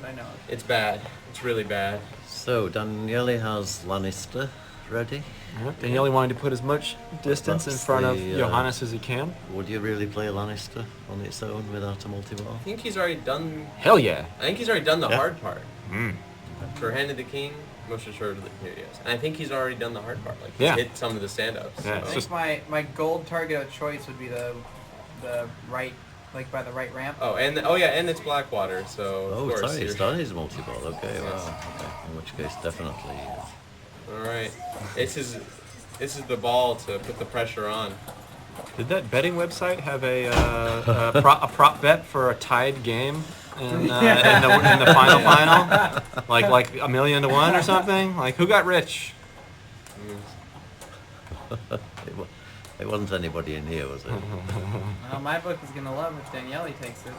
but I know it. it's bad. It's really bad. So Daniele has Lannister ready. Yep, Daniele wanted to put as much distance in That's front of the, Johannes as he can. Would you really play Lannister on its own without a multi-ball? I think he's already done. Hell yeah. I think he's already done the Yeah. hard part. Mm. For Hand of the King, Most assuredly here, yes. And I think he's already done the hard part. Like, he's Yeah. hit some of the stand-ups. Yeah, so. it's I just- think my gold target of choice would be the right, like by the right ramp. Oh, and and it's Blackwater, so Oh, of course. sorry, you're- it's done his multi-ball. Okay, Yes. wow. Okay. In which case, definitely. All right. This is the ball to put the pressure on. Did that betting website have a prop bet for a tied game in the final? Like $1 million to 1 or something? Like, who got rich? It wasn't anybody in here, was it? Well, my book is gonna love if Daniele takes it.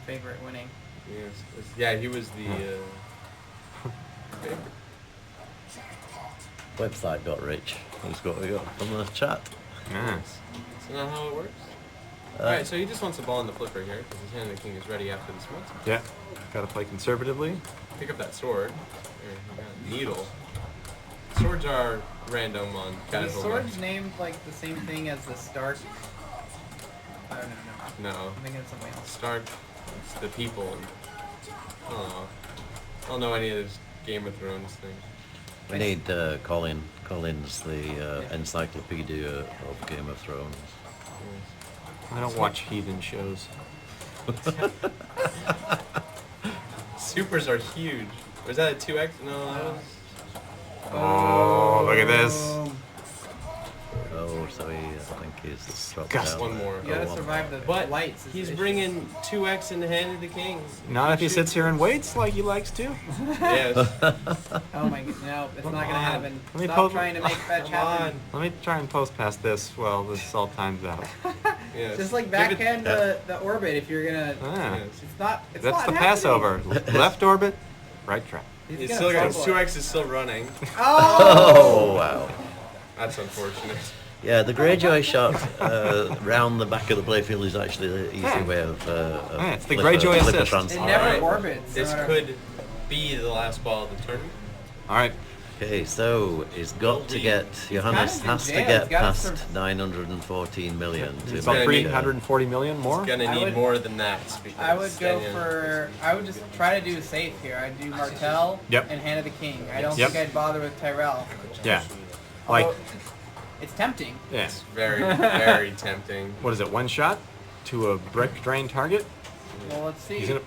Favorite winning. Yes. Yeah, he was the favorite. Website got rich. That's what we got from the chat. Yes. Isn't that how it works? Alright, so he just wants the ball in the flipper here, because his hand of the king is ready after this one. Yeah. Gotta play conservatively. Pick up that sword. There, you got a needle. Swords are random on Is casual. the sword's matches. named like the same thing as the Stark? Oh no. No. I'm thinking of something else. Stark, it's the people. And, I don't know. I don't know any of this Game of Thrones thing. We need Colin. Colin's the encyclopedia of Game of Thrones. I don't watch heathen shows. Supers are huge. Was that a 2x? No, that was... Oh, look at this. Oh, so he, I think he's dropped Disgusting. down. One more. You gotta one survive more. the But lights. he's bringing 2x in the hand of the king. Not if he sits here and waits like he likes to. Yes. Oh my god, no, it's not gonna happen. Let me Stop trying to make fetch happen. Let me try and post past this while this all times out. Yes. Just like Give it- backhand the orbit if you're gonna. Ah, Yes. It's not. It's that's not the happening. Passover. Left orbit, right track. He's He's gonna still got fumble it. 2x is still running. Oh, wow. That's unfortunate. Yeah, the Greyjoy shot round the back of the playfield is actually the easy way of Yeah, it's the flipper- Greyjoy flipper assist. transfer. It never Alright. orbits. This no matter- could be the last ball of the tournament. All right. Okay, so he's got to get, Johannes kind of has in to jail. get He's gotta past serve- 914 million to It's about make, 340 million more. Gonna I need would- more than that. Because I would go Daniel- for. I would just try to do safe here. I'd do Martel Yep. and Hand of the King. I don't Yep. think I'd bother with Tyrell. Yeah. Like, Although, it's tempting. yeah. It's very, very tempting. What is it? One shot to a brick drain target. Well, let's see. He's gonna.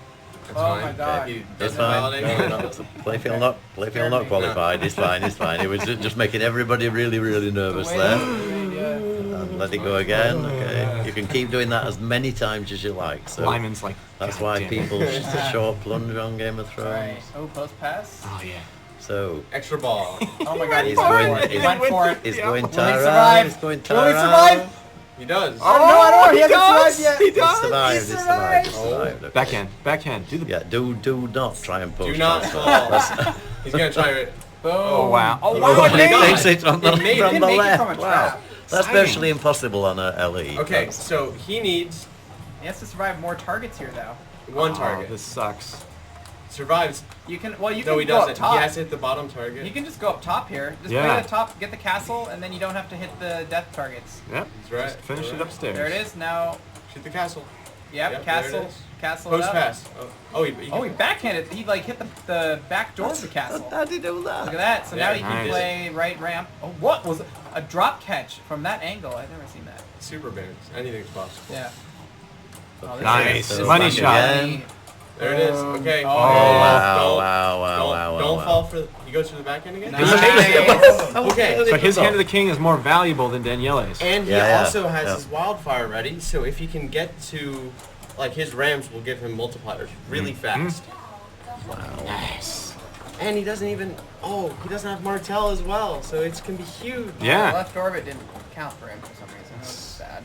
That's Oh fine. my god. He It's doesn't fine. validate No, it. no, it's a playfield not qualified. It's fine. It's fine. It was just making everybody really, really nervous there. And let it go again. Okay, you can keep doing that as many times as you like. So Lyman's like. that's "God why damn it." people short plunge on Game of Thrones. Alright. Oh, post pass. Oh yeah. So Extra ball. Oh my god, He's he's going going- for it. He he's- went for it. he's going Will he Tara. survive? He's going Will he Tara. survive? He does. Oh, no, I don't know. He hasn't does. survived yet. He He does. survived. He He survived. He survived. survived. Okay. Backhand. Backhand. Do the. Yeah. Do not try and push. Do not that. fall. That's- He's gonna try it. Boom. Oh wow. Oh Oh wow, my it made God. it. Takes it from the, It made it. from He the make it left. from a Wow. trap. That's Exciting. virtually impossible on a LE. Okay, That's- so he needs He has to survive more targets here, though. one Oh, target. this sucks. Survives. You can. Well, you No, can he go up doesn't. top. He has to hit the bottom target. You can just go up top here. Just Yeah. play the top, get the castle, and then you don't have to hit the death targets. Yep. He's right. Just finish You're it right. upstairs. There it is. Now, Shoot the castle. yep, Yep, there castle, it is. castle. Post it up. pass. Oh, he Oh, he backhanded. He like hit the back door of the castle. How did he do that? Look at that. So now Yeah, he can nice. play right ramp. Oh, what was it? A drop catch from that angle? I've never seen that. super bands. Anything's possible. Yeah. Oh, this Nice. is Money back shot. again. There it is. Okay. Oh, Oh, Don't- wow. Don't fall for. He goes for the back end again. Nice. Okay. So his hand of the king is more valuable than Daniele's. And he Yeah, also has yeah. his wildfire ready, so if he can get to, like, his rams will give him multipliers really fast. Nice. And he doesn't even. Oh, he doesn't have Martel as well, so it's gonna be huge. Yeah. Left orbit didn't count for him for some reason. That was sad.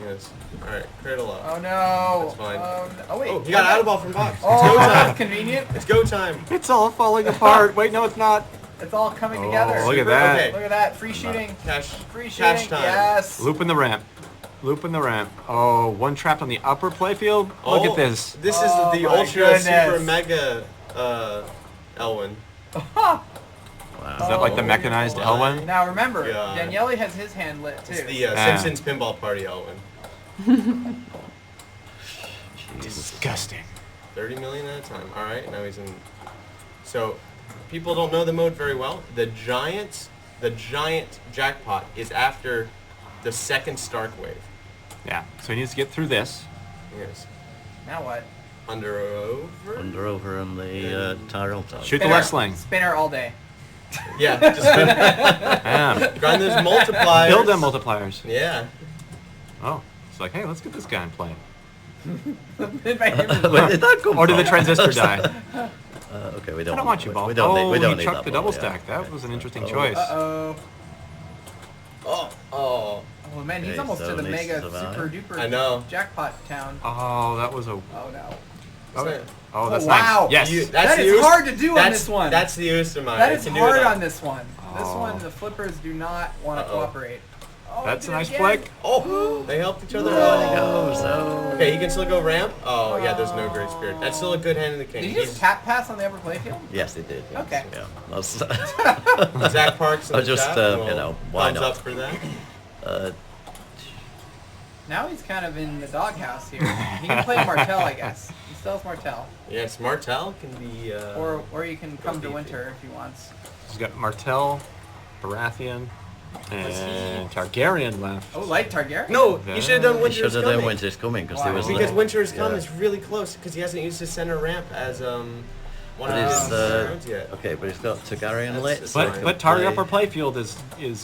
Yes. All right. Cradle up. Oh no. That's fine. Oh, no. Oh wait. Oh, he got out of ball from box. Oh, It's go that's time. convenient. It's go time. It's all falling apart. Wait, no, it's not. It's all coming Oh, together. look at that. Okay. Look at that. Free shooting. Cash. Free Cash shooting. time. Yes. Looping the ramp. Looping the ramp. Oh, one trapped on the upper playfield. Look Oh, at this. This is Oh the my ultra super goodness. mega Elwin. Is that like the mechanized Elwin? Now remember, God. Daniele has his hand lit too. It's the Simpsons pinball party Elwin. Disgusting. 30 million at a time. All right, now he's in. So people don't know the mode very well. The giant jackpot is after the second Stark wave. Yeah. So he needs to get through this. Yes. Now what? Under over on the Tyrell top. Shoot the left sling. Spinner all day. Yeah, just grind those multipliers. Build them multipliers. Yeah. Oh, it's like, hey, let's get this guy in play. Where did that come Or did the from? transistor die? Okay, we I don't. don't want you, ball. We don't need. We don't he need chucked that the double ball, stack. yeah. That was an interesting choice. Uh-oh. Oh. Oh man, he's Okay, almost so to the needs mega to survive. super duper I know. jackpot town. Oh, that was a. Oh no. Oh, that's wow. nice. Yes. That is hard to do on this one. That's the Ostermeier. That is You can do hard it on this one. This Oh. one, the flippers do not want to cooperate. Oh, That's a did it nice again. flick. Oh, they helped each other There out. he goes. Oh. Okay, he can still go ramp. Oh yeah, there's no great spirit. That's still a good hand in the king. Did you just tap pass on the upper playfield? Yes, it did. Yes. Okay. Yeah. That's, Zach Parks in I the just, chat. you Well, know, why thumbs not? up for that. Now he's kind of in the doghouse here. He can play Martel, I guess. He still has Martel. Yes, Martel can be. Or you can come to Winter if he wants. He's got Martel, Baratheon, and Targaryen left. Oh, light Targaryen? No, Yeah. you should have done he Winter's should have Coming. done Winter's Coming because there was. Because the- Winter's Come yeah. is really close because he hasn't used his center ramp as one But of it's, his roads yet. okay, but it's got Targaryen lit. That's so But it can but Target play- upper playfield is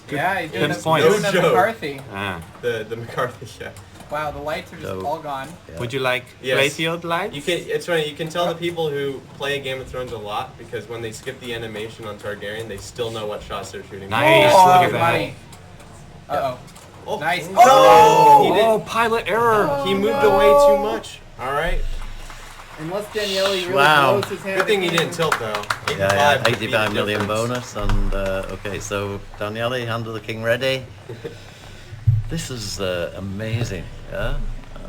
good. Yeah, he's doing Pim's a, points. doing a No joke. McCarthy. Ah. The McCarthy, yeah. Wow, the lights are just So- all gone. Yeah. Would you like Yes. playfield lights? You can. It's funny. You can tell the people who play Game of Thrones a lot because when they skip the animation on Targaryen, they still know what shots they're shooting. Nice. Oh, Look at that. money. Uh-oh. Oh. Nice. Oh! He did- Oh, pilot error. He moved away too much. All right. Unless Daniele really Wow. blows his hand. Good thing he again. didn't tilt though. Yeah, 85 would be the 85 million difference. bonus, and okay, so Daniele, hand of the king ready. This is amazing. Yeah.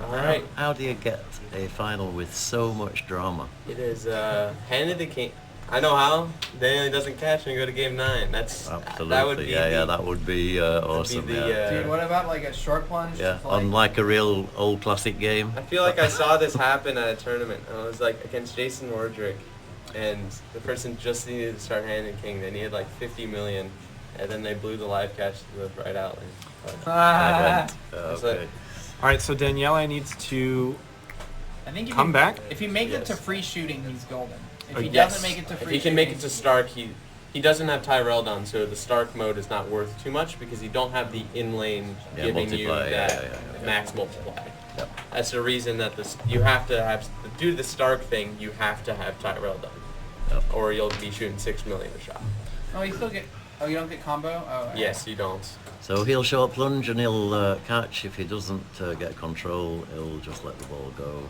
All right. How do you get a final with so much drama? It is hand of the king. I know how. Daniele doesn't catch and go to game 9. That's Absolutely. that would be that would be awesome. the, yeah. Dude, what about like a short plunge? Yeah, Just on like a real old classic game. I feel like I saw this happen at a tournament. I was like against Jason Wardrick, and the person just needed to start hand and king. They needed like 50 million, and then they blew the live catch to the right outlet. It's like- Okay. All right, so Daniele needs to I think if come he, back. If he makes it to Yes. free shooting, he's golden. If Oh, he Yes. doesn't make it to If free he shooting, can make it to Stark, he doesn't have Tyrell done, so the Stark mode is not worth too much because you don't have the in lane Yeah, giving you multiply, yeah, that yeah. max multiply. Yep. That's the reason that you have to have due to the Stark thing. You have to have Tyrell done, Yep. or you'll be shooting 6 million a shot. Oh, you still get. Oh, you don't get combo. Oh. okay. Yes, you don't. So he'll short plunge and he'll catch. If he doesn't get control, he'll just let the ball go.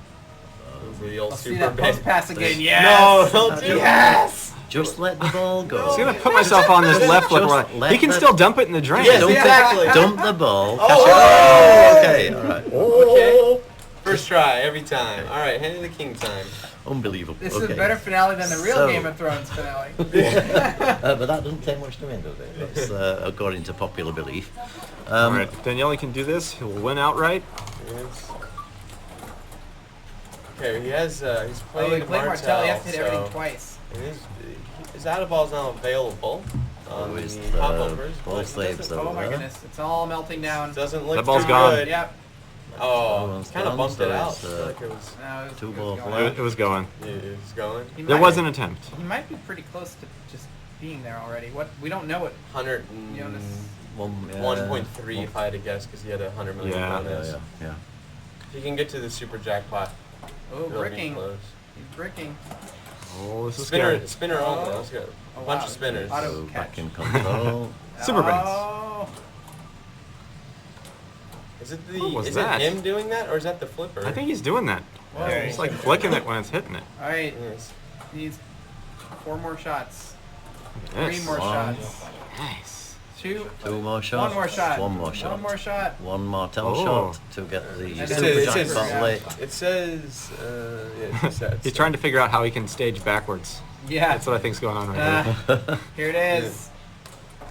The old Let's see super that bit. post pass again. No, Yes. don't do Yes. Just let the ball go. I was gonna put myself on this left flip. Just Right. let He can the- still dump it in the drain. Yes, Dump it- exactly. Dump the ball. Oh! Catch it. Oh, okay, all right. Okay. First try every time. All right, hand of the king time. Unbelievable. This okay. is a better finale than the real So- Game of Thrones finale. But that doesn't take much to win, does it? That's according to popular belief. All right, Daniele can do this. He'll win outright. Yes. Okay, he has he's Oh, playing he played Martel. He has to hit everything twice. His out of ball is now available on is the the popovers. ball but it saves doesn't- over Oh my there. goodness, it's all melting down. Doesn't look That ball's too gone. good. Yep. Oh, It's kind of gone, bumped so it out. it's, I feel like it was. No, it was, Two it was ball going. flat. It was going. It's going. He There might- was an attempt. He might be pretty close to just being there already. What we don't know what 1.3 if I had to guess because he had 100 million bonus. Yeah. If he can get to the super jackpot, Oh, it'll be bricking. close. He's bricking. Oh, this is Spinner, scary. spinner only. Let's go. Oh, A bunch wow. of spinners. Auto So catch. back in control. Super brains. Oh. Is it What was is that? it him doing that or is that the flipper? I think he's doing that. Whoa. It's like flicking it when it's hitting it. All right. Yes. Needs 4 more shots. Yes. 3 more One. shots. Nice. 2. Two more shots. 1 more shot. One more shot. 1 more shot. One more tell Oh. shot to get the It super says- jackpot lit. It says, yeah, it says. He's trying to figure out how he can stage backwards. Yeah. That's what I think's going on right there. Here it is.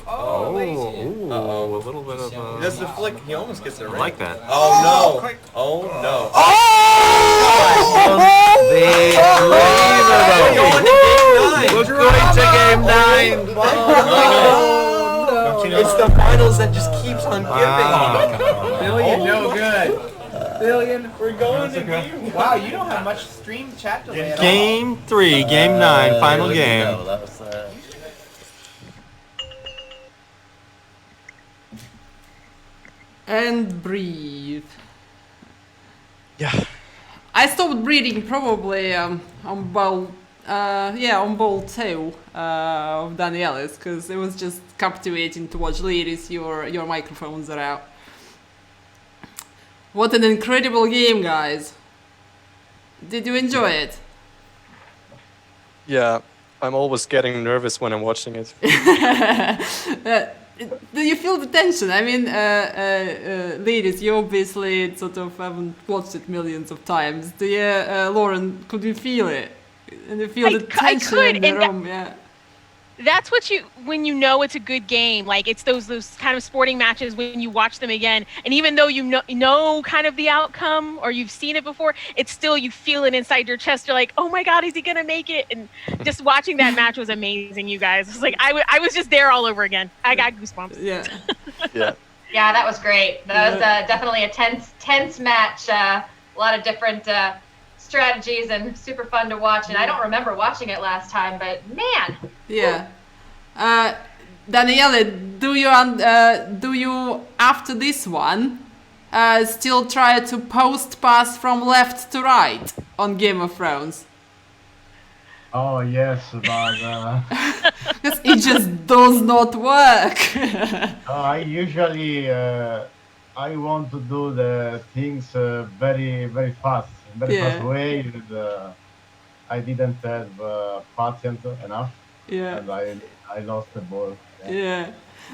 Oh, Oh, lazy. ooh, Uh-oh. a little bit of He does the flick. He almost gets it I right. like that. Oh, no. quick. Oh, no. Unbelievable. Going to game 9. 9. We're going to game 9. It's the finals that just keeps on giving. Billion, no good. Billion. We're going to game. Wow, you don't have much stream chat delay at all. Game 3, game 9, final there we game. go. That was, And breathe. Yeah. I stopped breathing probably on ball, on ball 2 of Daniele's, because it was just captivating to watch. Ladies, your microphones are out. What an incredible game, guys! Did you enjoy it? Yeah, I'm always getting nervous when I'm watching it. Do you feel the tension? I mean, ladies, you obviously sort of haven't watched it millions of times. Do you, Lauren, could you feel it? And you feel the tension in the room, yeah. That's what when you know it's a good game, like it's those kind of sporting matches when you watch them again, and even though you know kind of the outcome or you've seen it before, it's still, you feel it inside your chest. You're like, oh my God, is he gonna make it? And just watching that match was amazing, you guys. It was like I was just there all over again. I got goosebumps. Yeah. Yeah. Yeah, that was great. That was definitely a tense match. A lot of different strategies and super fun to watch. And I don't remember watching it last time, but man. Yeah. Daniele, do you after this one still try to post pass from left to right on Game of Thrones? Oh yes, but because it just does not work. I usually I want to do the things very fast, very fast way. And, I didn't have patience enough. Yeah. And I lost the ball. Yeah.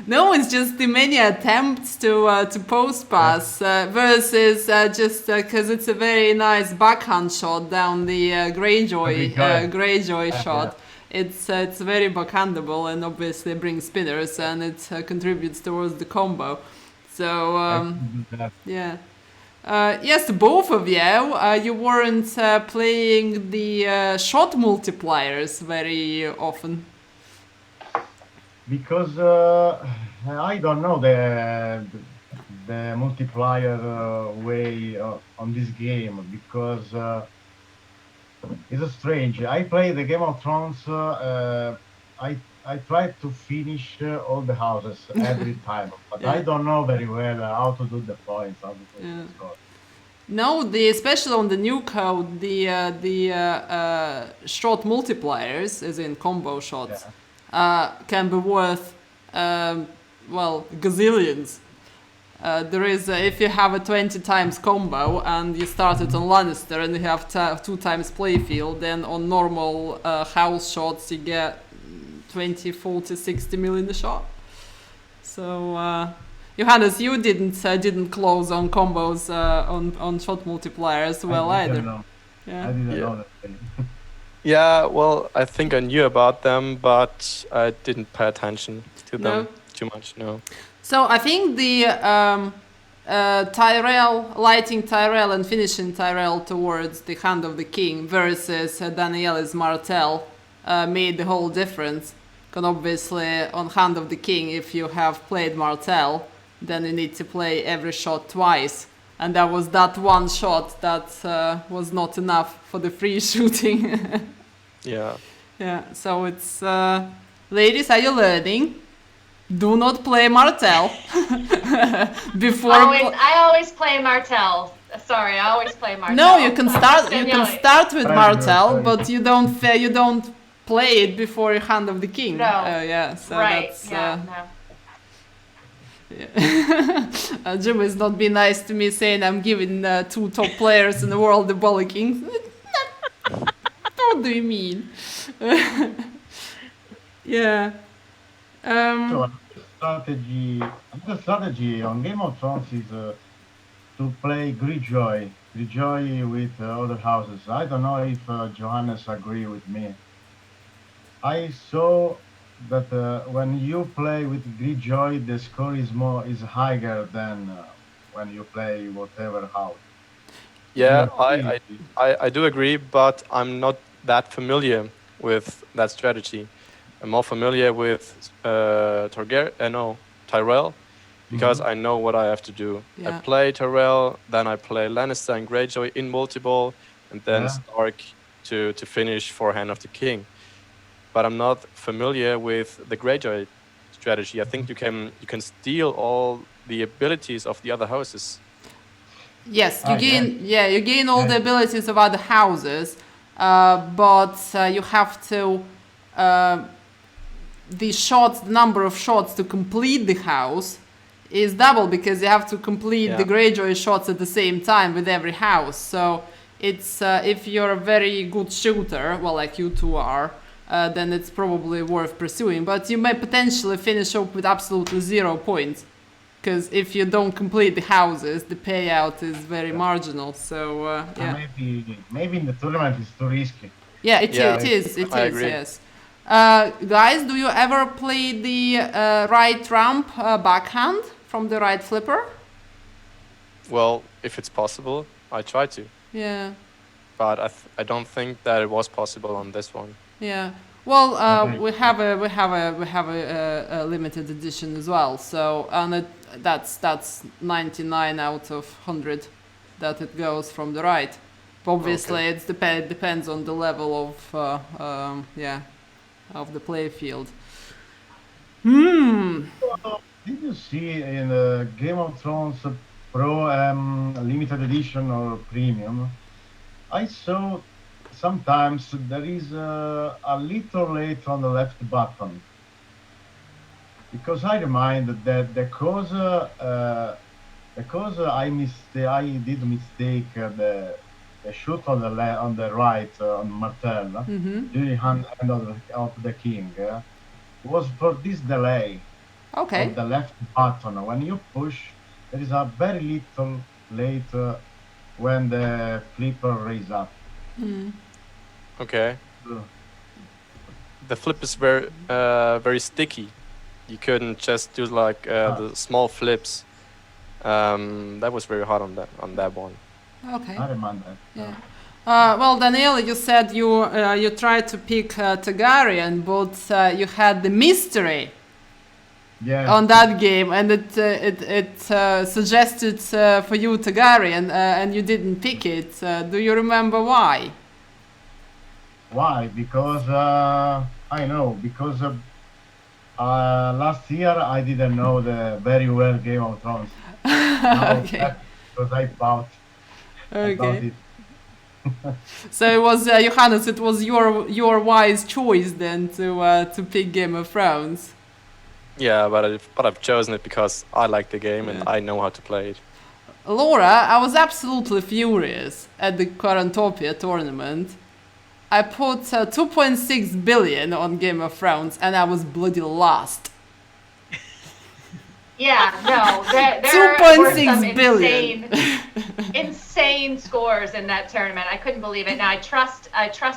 No, it's just the many attempts to post pass versus just because it's a very nice backhand shot down the Greyjoy shot. Yeah. It's very backhandable and obviously brings spinners and it contributes towards the combo. So yeah. Yes, to both of you, you weren't playing the shot multipliers very often. Because I don't know the multiplier way on this game, because it's strange. I play the Game of Thrones. I try to finish all the houses every time, but I don't know very well how to do the points, how to do the score. No, especially on the new code, the shot multipliers, as in combo shots, can be worth gazillions. There is if you have a 20 times combo and you start it on Lannister and you have 2 times playfield, then on normal house shots you get 20, 40, 60 million a shot. So Johannes, you didn't close on combos on shot multipliers well either. Know. Yeah. I didn't know that. Yeah, well, I think I knew about them, but I didn't pay attention to them too much. No. So I think the lighting Tyrell and finishing Tyrell towards the Hand of the King versus Daniele's Martel made the whole difference. Because obviously on Hand of the King, if you have played Martel, then you need to play every shot twice. And that was that one shot that was not enough for the free shooting. Yeah. Yeah, so it's... ladies, are you learning? Do not play Martel before. I always play Martel. Sorry, I always play Martel. No, you can start. You can start with Martel, but you don't play it before your Hand of the King. No. Yeah. So right. That's, no. Yeah. Jim is not being nice to me, saying I'm giving 2 top players in the world the bollocking. What do you mean? Yeah. So the strategy on Game of Thrones is to play Greyjoy with other houses. I don't know if Johannes agree with me. I saw that when you play with Greyjoy, the score is higher than when you play whatever house. Yeah, I do agree, but I'm not that familiar with that strategy. I'm more familiar with Tyrell, because I know what I have to do. I Yeah. play Tyrell, then I play Lannister and Greyjoy in multi-ball, and then Stark to finish for Hand of the King. But I'm not familiar with the Greyjoy strategy. I think you can steal all the abilities of the other houses. Yes, you gain all the abilities of other houses, but you have to the number of shots to complete the house is double, because you have to complete the Greyjoy shots at the same time with every house. So it's if you're a very good shooter, well, like you two are, then it's probably worth pursuing. But you may potentially finish up with absolutely 0 points, because if you don't complete the houses, the payout is very marginal. So maybe in the tournament it's too risky. Yeah, it is. I agree. Yes. Guys, do you ever play the right ramp backhand from the right flipper? Well, if it's possible, I try to. Yeah. But I don't think that it was possible on this one. Yeah. Well, we have a limited edition as well. So that's 99 out of 100 that it goes from the right. Obviously, it depends on the level of the play field. Did you see in Game of Thrones Pro limited edition or premium? I saw sometimes there is a little late on the left button, because I remind that because I did mistake the shoot on the right on Martel during hand of the king was for this delay of the left button. When you push, there is a very little late when the flipper raise up. Okay. The flip is very sticky. You couldn't just do like the small flips. That was very hard on that one. Okay. I remember that. Yeah. Well, Daniele, you said you tried to pick Targaryen, but you had the mystery on that game, and it suggested for you Targaryen, and you didn't pick it. Do you remember why? Why? Because I know, because last year I didn't know the very well Game of Thrones. Because I bought it. So it was Johannes. It was your wise choice then to pick Game of Thrones. Yeah, but I've chosen it because I like the game and I know how to play it. Laura, I was absolutely furious at the Quarantopia tournament. I put 2.6 billion on Game of Thrones and I was bloody lost. Yeah, no, there were some insane scores in that tournament. I couldn't believe it. Now I trust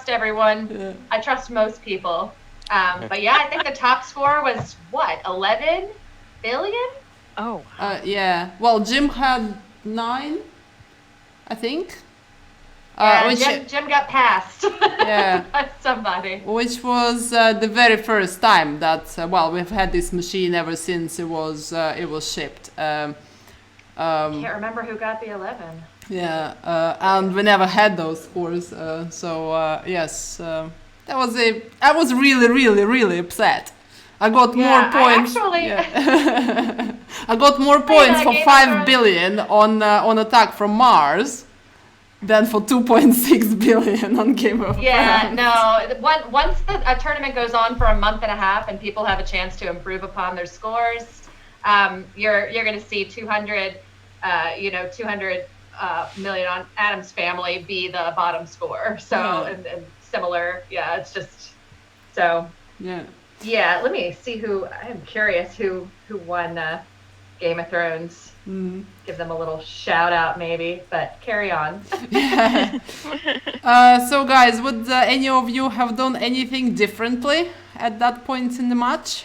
everyone. Yeah. I trust most people. But yeah, I think the top score was what, 11 billion? Oh. Yeah. Well, Jim had 9, I think. Yeah, Jim got passed. Yeah. By somebody. Which was the very first time that we've had this machine ever since it was shipped. I can't remember who got the 11. Yeah, and we never had those scores. Yes, I was really upset. I got more points. I got more points for 5 billion on Attack from Mars than for 2.6 billion on Game of Thrones. Yeah, no. Once a tournament goes on for a month and a half and people have a chance to improve upon their scores, you're going to see 200 million on Adam's Family be the bottom score. So and similar, it's just so. Yeah. Yeah, let me see I'm curious who won Game of Thrones. Give them a little shout out maybe, but carry on. So guys, would any of you have done anything differently at that point in the match?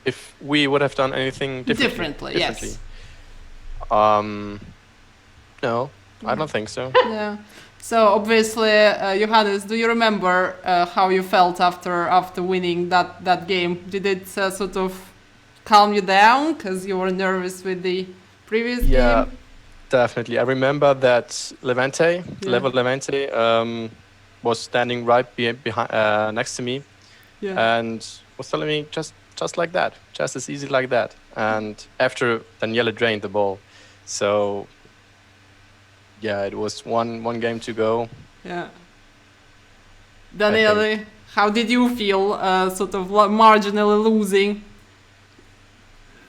If we would have done anything differently. Yes. No, I don't think so. Yeah. So obviously, Johannes, do you remember how you felt after winning that game? Did it sort of calm you down because you were nervous with the previous game? Definitely. I remember that Level Levante, was standing right behind, next to me, and was telling me just like that, just as easy like that. And after Daniele drained the ball, so it was one game to go. Yeah. Daniele, how did you feel? Sort of marginally losing.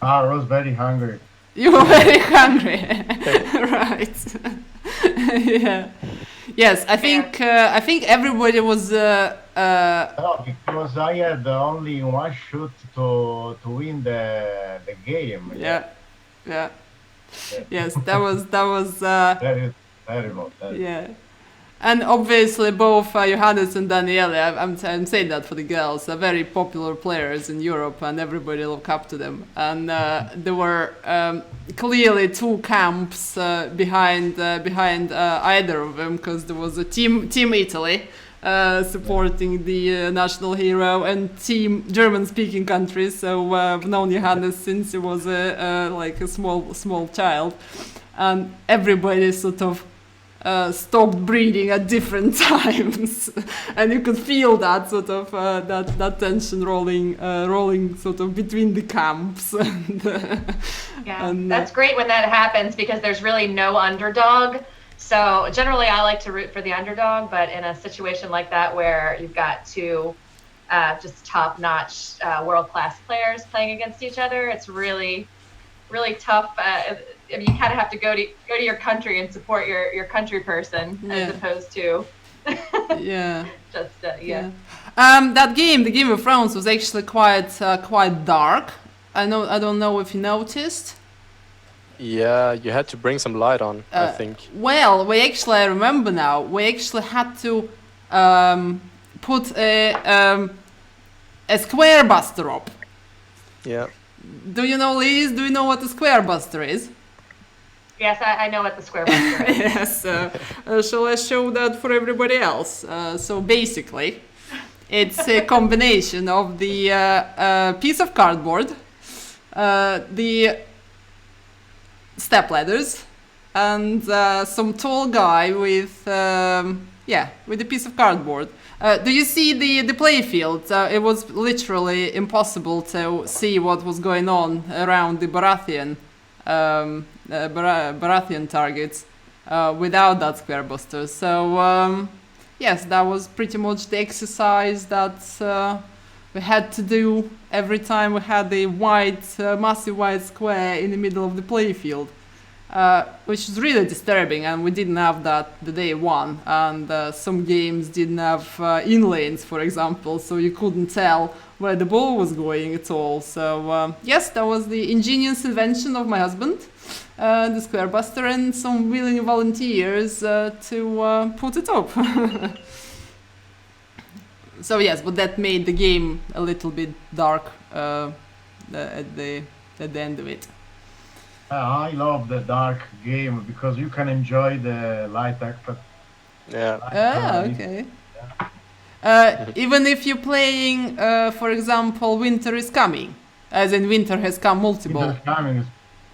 I was very hungry. You were very hungry, right? Yeah. Yes, I think everybody was. No, because I had only one shoot to win the game. Yeah. Yes, that was. Very terrible. Yeah. And obviously both Johannes and Daniele, I'm saying that for the girls, are very popular players in Europe and everybody look up to them. And there were clearly two camps behind either of them, because there was a team Italy supporting the national hero and team German-speaking countries. So I've known Johannes since he was like a small child, and everybody sort of stopped breathing at different times, and you could feel that sort of that tension rolling sort of between the camps. That's great when that happens, because there's really no underdog. So generally I like to root for the underdog, but in a situation like that where you've got two just top-notch world-class players playing against each other, it's really tough. I mean, you kind of have to go to your country and support your country person, as opposed to that game, the Game of Thrones, was actually quite dark. I don't know if you noticed. Yeah, you had to bring some light on, I think. Well, I remember now. We actually had to put a square buster up. Yeah. Do you know, Liz? Do you know what a square buster is? Yes, I know what the square buster is. Yes. Shall I show that for everybody else? So basically, it's a combination of the piece of cardboard, the step ladders, and some tall guy with a piece of cardboard. Do you see the play field? It was literally impossible to see what was going on around the Baratheon targets without that square buster. So yes, that was pretty much the exercise that we had to do every time we had a massive white square in the middle of the play field. Which is really disturbing, and we didn't have that the day one, and some games didn't have in-lanes, for example, so you couldn't tell where the ball was going at all. So yes, that was the ingenious invention of my husband, the square buster, and some willing volunteers to put it up. So yes, but that made the game a little bit dark at the end of it. I love the dark game because you can enjoy the light effect. Yeah. Okay. Even if you're playing, for example, Winter is Coming, as in Winter has come multiple. Winter is Coming is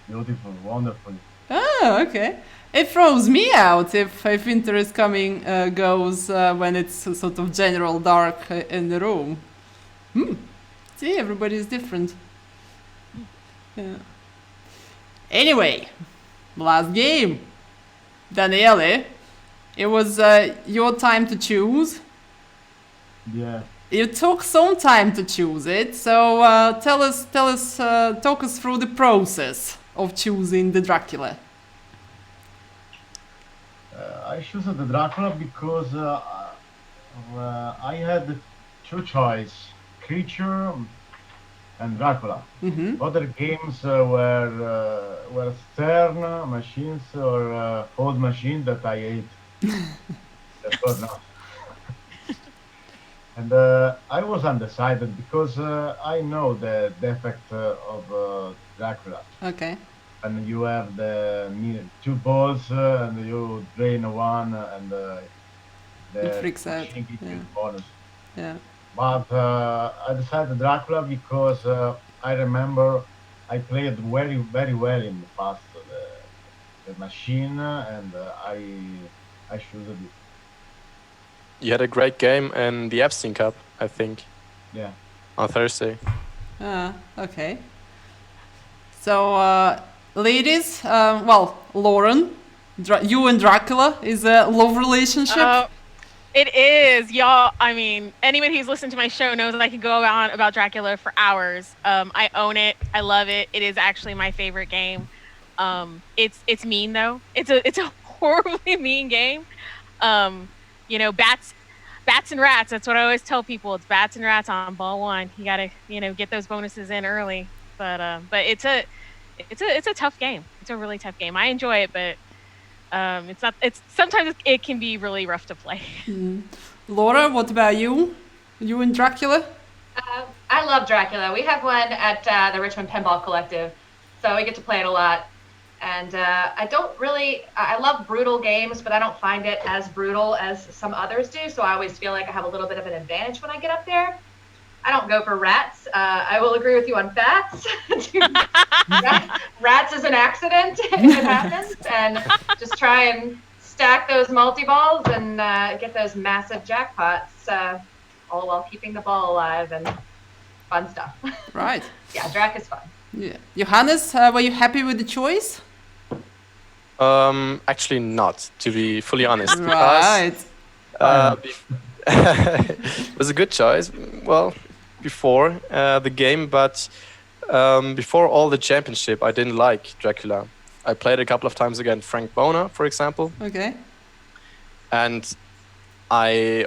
beautiful, wonderful. Okay. It throws me out if Winter is Coming goes when it's sort of general dark in the room. See, everybody's different. Yeah. Anyway, last game. Daniele, it was your time to choose. Yeah. You took some time to choose it, so talk us through the process of choosing the Dracula. I chose the Dracula because I had two choices: creature and Dracula. Other games were Stern machines or old machines that I hate. That was not. And I was undecided because I know the defect of Dracula. Okay. and you have the two balls, and you drain one, and It freaks out. machine gives you Yeah. the bonus. Yeah. But I decided Dracula because I remember I played very well in the past the machine, and I choose it. You had a great game in the Epstein Cup, I think, Yeah. on Thursday. Okay. So, ladies, well, Lauren, you and Dracula is a love relationship. It is, y'all. I mean, anyone who's listened to my show knows that I could go on about Dracula for hours. I own it. I love it. It is actually my favorite game. It's mean though. It's a horribly mean game. You know, bats and rats. That's what I always tell people. It's bats and rats on ball one. You gotta, get those bonuses in early. But it's a tough game. It's a really tough game. I enjoy it, but it's not. It's sometimes it can be really rough to play. Laura, what about you? You and Dracula? I love Dracula. We have one at the Richmond Pinball Collective, so we get to play it a lot. And I love brutal games, but I don't find it as brutal as some others do. So I always feel like I have a little bit of an advantage when I get up there. I don't go for rats. I will agree with you on bats. Rats is an accident if it happens. And just try and stack those multi-balls and get those massive jackpots, all while keeping the ball alive and fun stuff. Right. Yeah, Drac is fun. Yeah. Johannes, were you happy with the choice? Actually not, to be fully honest. Right. It was a good choice. Well, before the game, but before all the championship, I didn't like Dracula. I played a couple of times against Frank Boner, for example. Okay. And I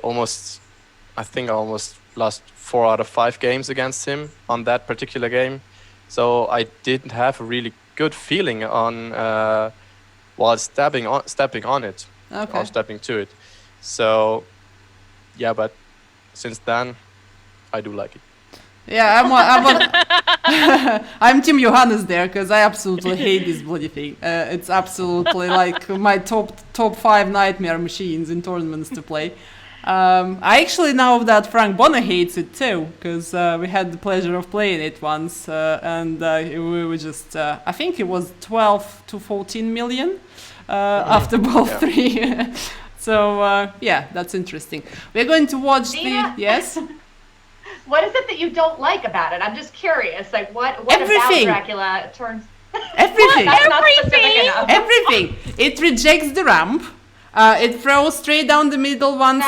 think I almost lost 4 out of 5 games against him on that particular game. So I didn't have a really good feeling on while stepping on it, Okay. or stepping to it. So yeah, but since then I do like it. Yeah, I'm Team Johannes there because I absolutely hate this bloody thing. It's absolutely like my top 5 nightmare machines in tournaments to play. I actually know that Frank Bonner hates it too because we had the pleasure of playing it once, and we were just I think it was 12 to 14 million after ball 3. So yeah, that's interesting. We're going to watch Dina? yes. What is it that you don't like about it? I'm just curious. Like, what Everything. about Dracula turns... Everything. That's not specific enough. Everything. It rejects the ramp. It throws straight down the middle once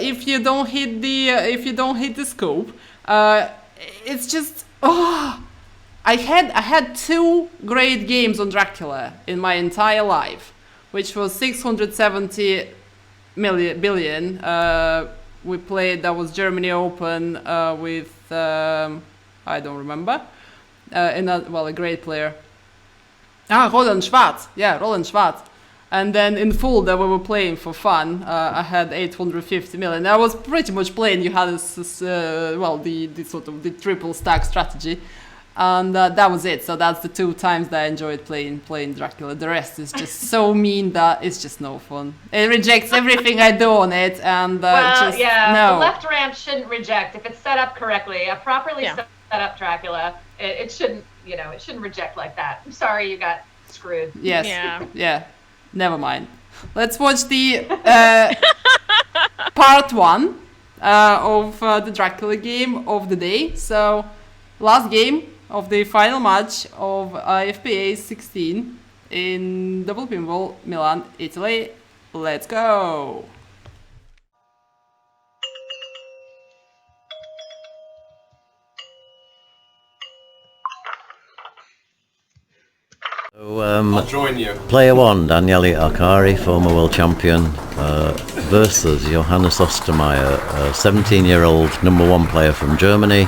if you don't hit the scope. It's just I had 2 great games on Dracula in my entire life, which was 670 billion. We played, that was Germany Open with I don't remember, a great player. Roland Schwarz. Yeah, Roland Schwarz. And then in full that we were playing for fun, I had 850 million. I was pretty much playing Johannes, the sort of the triple stack strategy. And that was it. So that's the 2 times that I enjoyed playing Dracula. The rest is just so mean that it's just no fun. It rejects everything I do on it, and Well, just yeah, no. the left ramp shouldn't reject. If it's set up correctly, a properly set up Dracula, it shouldn't, it shouldn't reject like that. I'm sorry you got screwed. Yes. Yeah. Never mind. Let's watch the part 1 of the Dracula game of the day. So, last game of the final match of IFPA16 in Double Pinball, Milan, Italy. Let's go! So, I'll join you. Player 1, Daniele Acciari, former world champion, versus Johannes Ostermeier, a 17-year-old #1 player from Germany,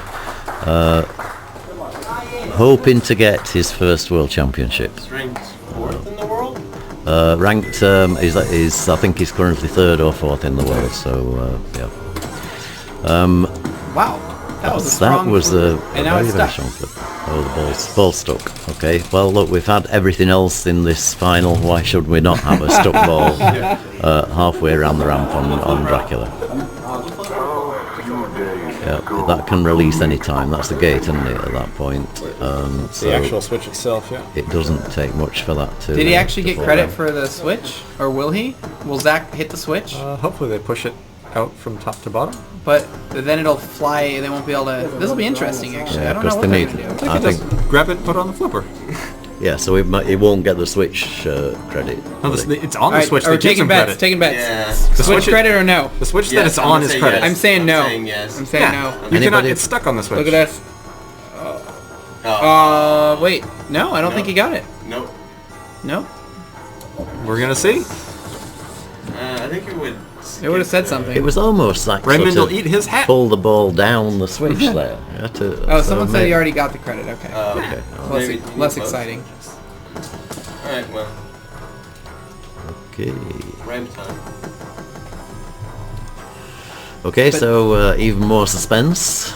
hoping to get his first world championship. He's ranked 4th in the world? Ranked, I think he's currently 3rd or 4th in the world, so yeah. Wow. That was a That strong was a and now very, it's very stuck. strong flip. Oh, the ball's stuck. Okay, well, look, we've had everything else in this final. Why should we not have a stuck ball halfway around the ramp on Dracula? Yeah, that can release any time. That's the gate, isn't it, at that point? So The actual switch itself, yeah. it doesn't take much for that to... Did he actually to get fall credit down. for the switch? Or will he? Will Zach hit the switch? Hopefully they push it out from top to bottom. But then it'll fly, they won't be able to... This will be interesting, actually. Yeah, I don't know because what they they're need- going to do. I think, Grab it and put it on the flipper. yeah, so it won't get the switch credit. No, will it? it's on the Alright, switch are we that gives taking him bets? credit. Taking bets. Yeah. The Switch switch- credit or no? The switch that Yes, it's I'm on gonna is say credit. yes. I'm saying no. I'm saying yes. I'm saying no. You cannot, Anybody- it's stuck on the switch. Look at this. Wait. No, I don't think he got it. Nope. No? We're gonna see. I think it would. It would have said something. It was almost like Raymond sort will of eat his hat. pull the ball down the switch there. You had to- Oh, so someone said he maybe- already got the credit. Okay. Okay. Less, Maybe less close. exciting. Alright, well, Okay. ramp time. Okay, But- so even more suspense.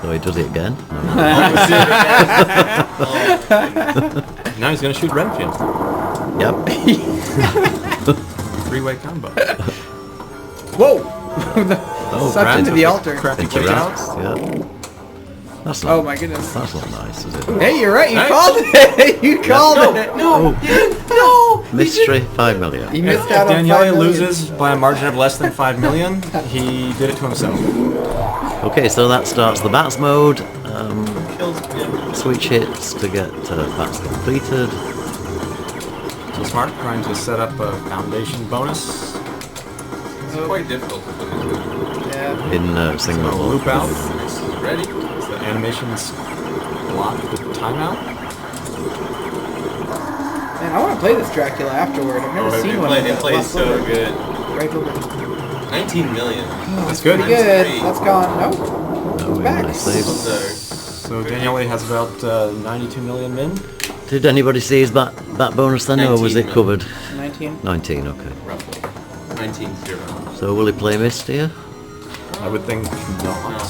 So he does it again. No. Now he's gonna shoot Renfield. Yep. Three-way combo. Whoa! Oh, Sucked crap. into the altar. Crafty Into quick rats, out. yeah. That's not, Oh my goodness. that's not nice, is it? Hey, you're right. You Hey. called it. You called it. Oh, mystery, 5 million. You If missed out on Daniele 5 million. loses by a margin of less than 5 million, he did it to himself. Okay, so that starts the bats mode. Kills him. Switch hits to get bats completed. So Smart trying to set up a foundation bonus. It's quite difficult to put into. Yeah. In single mode. Loop out. This is ready. Is the animations blocked with timeout? Man, I want to play this Dracula afterward. I've never seen one. It plays so good. Right over. 19 million. That's good. Pretty good. Great. That's gone. No. Oh, back. nice save. So Daniele has about 92 million min. Did anybody see his bat bonus then, or was 19 it covered? 19. 19, okay. Roughly. 19-0. So will he play mist here? I would think No. not.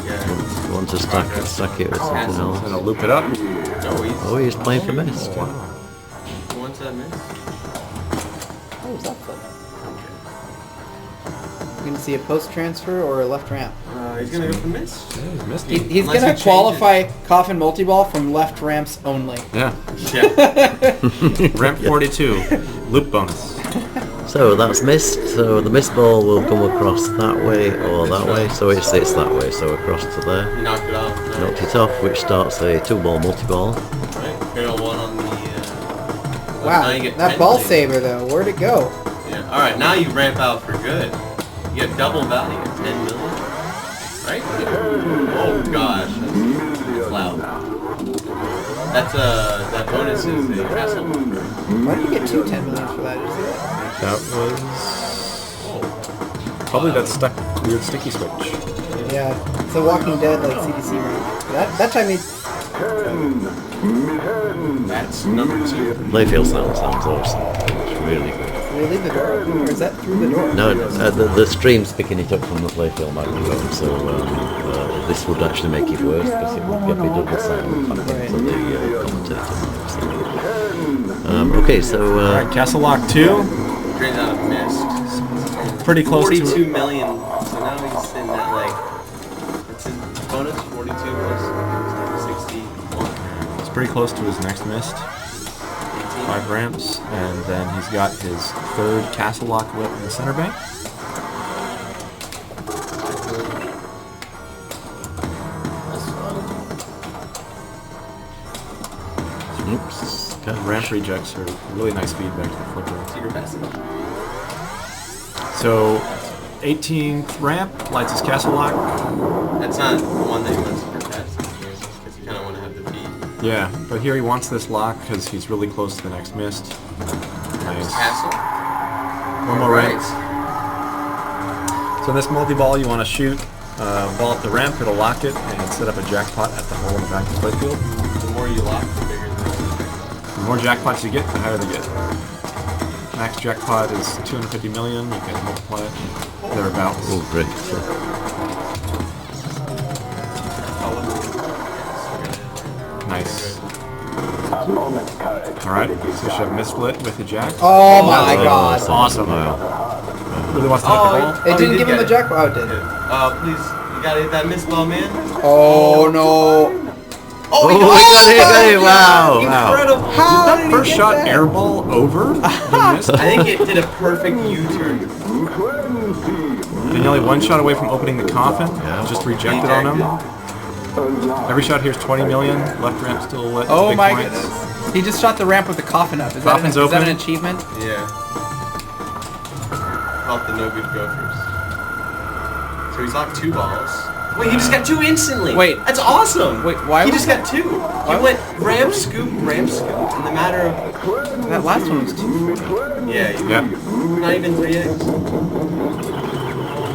Yeah. You want to stack it or something He's else? gonna loop it up. No, he's. Oh, he's playing for mist. Who wants that miss? Oh, is that flip? We're going to see a post transfer or a left ramp. He's gonna go for miss. Yeah, he's missed He's it. going Unless he to changes. qualify coffin multi-ball from left ramps only. Yeah. Yeah. Ramp 42. Loop bonus. So that's mist. So the mist ball will come across that way or that way. So it sits that way. So across to there. He knocked it off. No. Knocked it off, which starts a 2-ball multi-ball. Right. Barrel one on the. Now Wow, you get that 10 ball million. saver though, where'd it go? Yeah. All right. Now you ramp out for good. You get double value. 10 million. Right. Oh gosh. That's loud. That's that bonus is a castle. Why do you get 10 million for that? Did you see that? That was probably that stuck weird sticky switch. Yeah, it's a Walking Dead like CDC round. That time he. That's number 2. Layfield sounds awesome. It's really good. Did they leave the door open, or is that through the door? No, the stream's picking it up from the Layfield microphone, so this would actually make it worse because it would get me double sound back into the commentator. Okay, so Alright, Castle Lock 2. Drains out of mist. Pretty close 42 to million. So now he's in that like. It's his bonus 42 plus 61. it's pretty close to his next mist. 5 ramps, and then he's got his 3rd Castle Lock lit in the center bank. oops. Ramp rejects are really nice feedback to the flipper. Secret passage. So 18th ramp lights his Castle Lock. That's not the one that he wants for test because you kind of want to have the feed. Yeah, but here he wants this lock because he's really close to the next mist. Nice. Castle. One more ramp. Right. So in this multi-ball, you want to shoot ball at the ramp, it'll lock it, and set up a jackpot at the hole in the back of the playfield. The more you lock, the bigger the. The more jackpots you get, the higher they get. Max jackpot is 250 million. You can multiply it thereabouts. Oh, great. Nice. Alright, so you should have missplit with the jack. Oh my god. That's awesome. Really wants to hit the ball? It didn't give him the jackpot. Oh, it did. Please, you gotta hit that miss ball, man. Oh no. Oh, he got it! Wow! Incredible. Did that first shot airball over? I think it did a perfect U-turn. Daniele one shot away from opening the coffin. Just rejected on him. Every shot here is 20 million. Left ramp still lit. Oh big my points. goodness. He just shot the ramp with the coffin up. Is Coffin's that open. an achievement? Yeah. Off the no good gophers. So he's locked 2 balls. Wait, he just got 2 instantly. Wait. That's awesome. Wait, why? He was just got 2. He went ramp, scoop, in the matter of... That last one was 250. Yeah. Not even 3x. Oh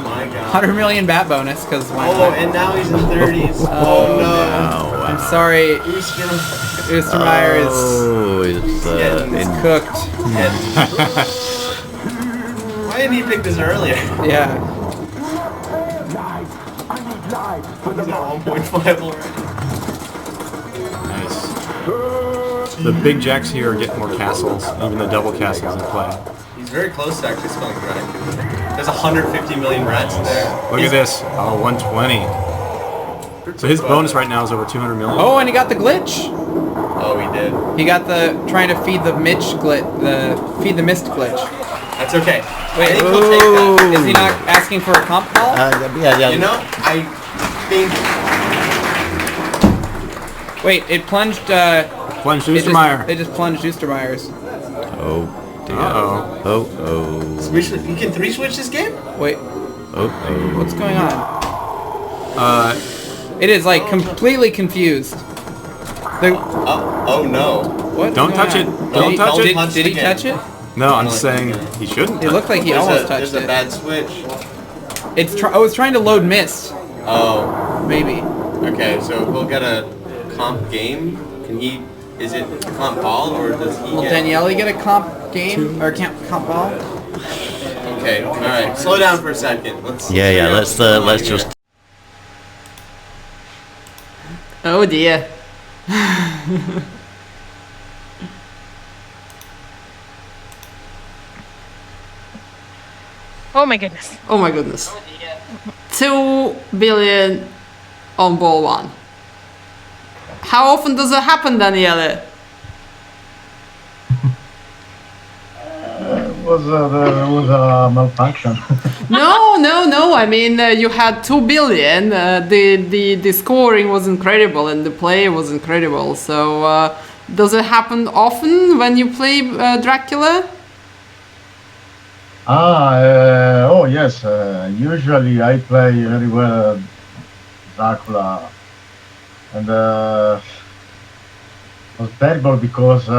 my god. 100 million bat bonus, because why Oh, not? and now he's in 30s. Oh no. Wow. I'm sorry. Ostermeier is cooked. Why didn't he pick this earlier? Yeah. He's at 1.5 already. Nice. The big jacks here are getting more castles, even the double castles in play. He's very close to actually spelling Dracula. There's 150 million rats there. Look at this. Oh, 120. So his bonus right now is over 200 million. Oh, and he got the glitch. Oh, he did. He got the trying to feed the mist glitch. Feed the mist glitch. That's okay. Wait, I think he'll take that. is he not asking for a comp call? Yeah. You know, I think. Wait, it plunged. Plunged Ostermeier. It just plunged Ostermeier's. Oh. Dear. Uh-oh. Oh. You can 3-switch this game? Wait. Oh. What's going on? It is like completely confused. Oh no. What? Don't touch it. Don't touch it. Did he touch it? No, I'm saying he shouldn't. It looked like he almost touched There's it. a bad switch. I was trying to load mist. Oh. Maybe. Okay, so we'll get a comp game. Can he? Is it comp ball or does he? Will get... Daniele get a comp game or comp ball? Okay. All right. Slow down for a second. Let's. Yeah. Let's just. Oh dear. Oh my goodness. Oh my goodness. 2 billion on ball 1. How often does it happen, Daniele? There was a malfunction. No. I mean, you had 2 billion. The scoring was incredible and the play was incredible. So, does it happen often when you play Dracula? Oh yes. Usually I play very well Dracula, and it was terrible because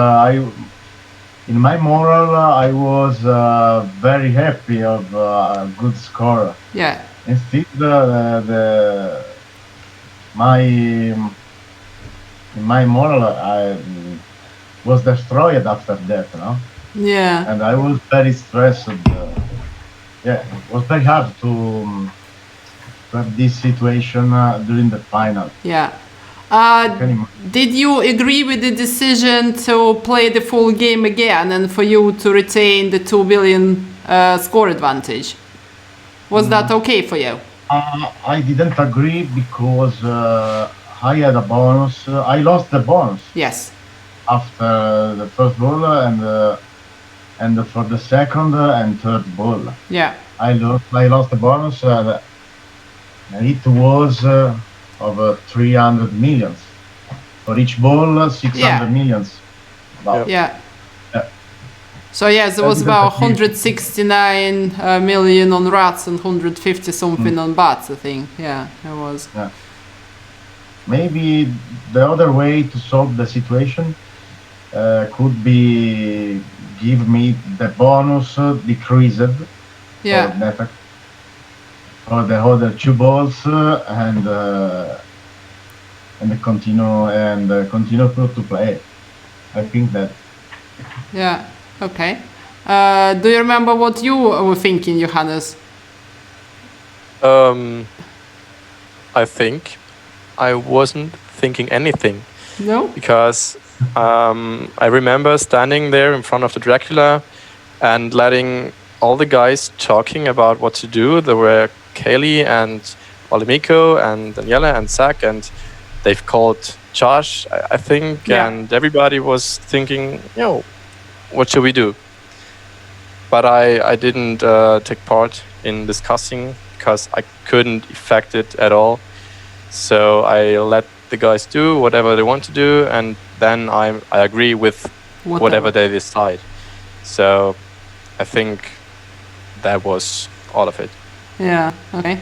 in my moral, I was very happy of a good score. Yeah. Instead, my moral, I was destroyed after that, no? Yeah. And I was very stressed. Yeah, it was very hard to have this situation during the final. Yeah. Did you agree with the decision to play the full game again and for you to retain the 2 billion score advantage? Was that okay for you? I didn't agree because I had a bonus. I lost the bonus. Yes. After the first ball and for the second and third ball. Yeah. I lost the bonus. And it was over 300 millions. For each ball, 600 millions. Wow. Yeah. So yes, it was about 169 million on rats and 150 something on bats, I think. Yeah, it was. Yeah. Maybe the other way to solve the situation could be give me the bonus decreased. Yeah. For the other 2 balls and continue to play. I think that. Yeah. Okay. Do you remember what you were thinking, Johannes? I think I wasn't thinking anything. No? Because I remember standing there in front of the Dracula and letting all the guys talking about what to do. There were Kaylee and Olimiko and Daniele and Zach, and they've called Josh, I think, and everybody was thinking, what should we do? But I didn't take part in discussing because I couldn't affect it at all. So I let the guys do whatever they want to do, and then I agree with whatever they decide. So I think that was all of it. Yeah, okay.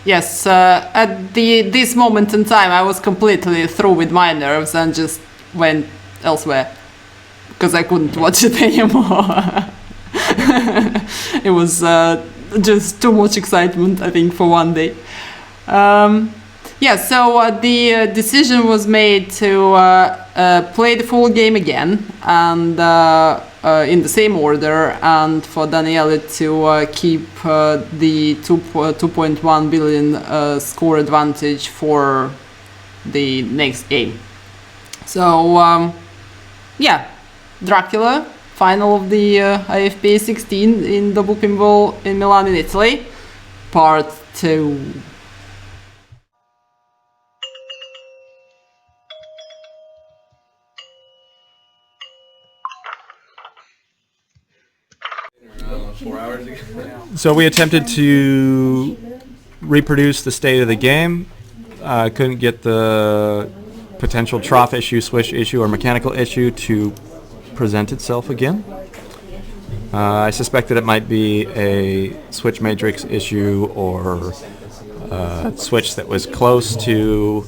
Yes, at this moment in time I was completely through with my nerves and just went elsewhere because I couldn't watch it anymore. It was just too much excitement, I think, for one day. So the decision was made to play the full game again and in the same order, and for Daniele to keep the 2.1 billion score advantage for the next game. So Dracula, final of the IFPA16 in double pinball in Milan in Italy, part 2. So we attempted to reproduce the state of the game. Couldn't get the potential trough issue, switch issue, or mechanical issue to present itself again. I suspect that it might be a switch matrix issue or a switch that was close to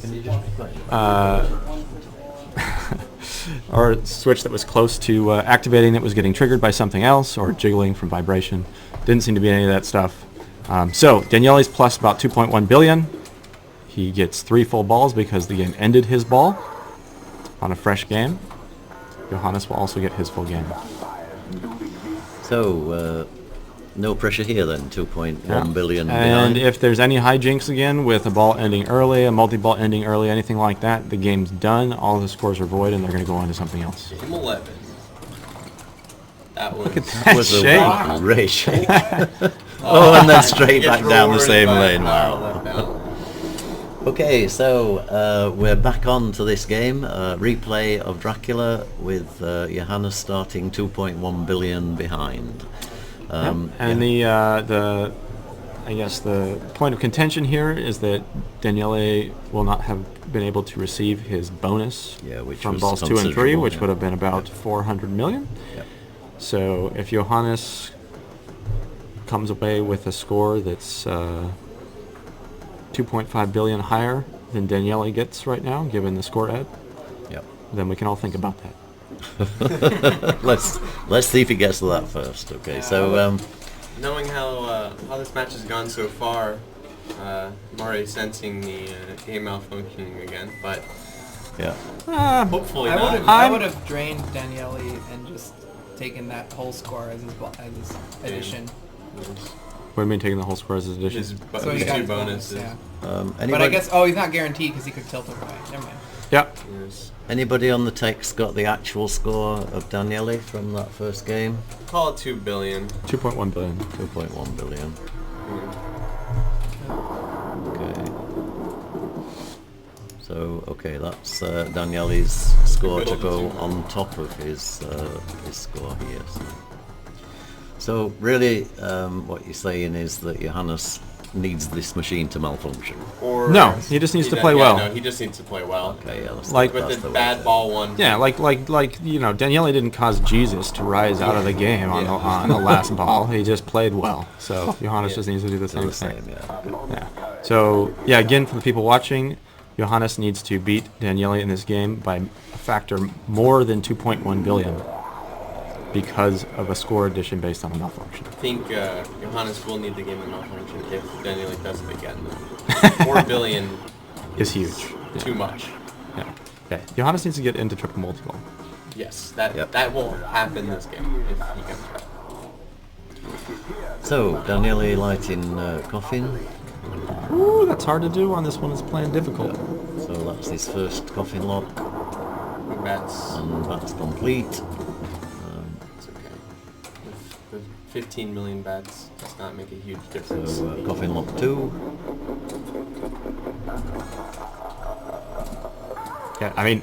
or a switch that was close to activating that was getting triggered by something else, or jiggling from vibration. Didn't seem to be any of that stuff. So Daniele's plus about 2.1 billion. He gets 3 full balls because the game ended his ball on a fresh game. Johannes will also get his full game. So, no pressure here then, 2.1 billion And behind. if there's any hijinks again with a ball ending early, a multi-ball ending early, anything like that, the game's done, all the scores are void, and they're going to go on to something else. Game 11. That was... Look at that was shake. a great shake. And then straight back down the same lane. Wow. Okay, so we're back on to this game. Replay of Dracula with Johannes starting 2.1 billion behind. I guess the point of contention here is that Daniele will not have been able to receive his bonus from balls 2 and 3, which would have been about 400 million. Yep. So if Johannes comes away with a score that's 2.5 billion higher than Daniele gets right now, given the score ad, then we can all think about that. Let's see if he gets to that first. Okay, so knowing how this match has gone so far, I'm already sensing the game malfunctioning again. But hopefully not. I would have drained Daniele and just taken that whole score as his addition. What do you mean taking the whole score as his addition? So he got 2 bonuses. But I guess he's not guaranteed because he could tilt it away. Never mind. Yep. Yes. Anybody on the text got the actual score of Daniele from that first game? Call it 2 billion. 2.1 billion. 2.1 billion. Okay. So, that's Daniele's score to go on top of his score here. So really, what you're saying is that Johannes needs this machine to malfunction. Or no, he just needs to play well. No, he just needs to play well. Okay, like with the bad ball one. Yeah, like Daniele didn't cause Jesus to rise out of the game on the last ball. He just played well. So Johannes just needs to do the same thing. So again, for the people watching, Johannes needs to beat Daniele in this game by a factor more than 2.1 billion. Because of a score addition based on a malfunction. I think Johannes will need the game to malfunction if Daniele does it again. 4 billion is huge. Too much. Yeah. Okay. Johannes needs to get into triple multi-ball. Yes, that Yep. that will happen this game if he comes back. So, Daniele lighting coffin. Ooh, that's hard to do on this one. It's playing difficult. So that's his first coffin lock. That's And that's complete. it's okay. With 15 million bats does not make a huge difference. So, coffin lock 2. Yeah, I mean,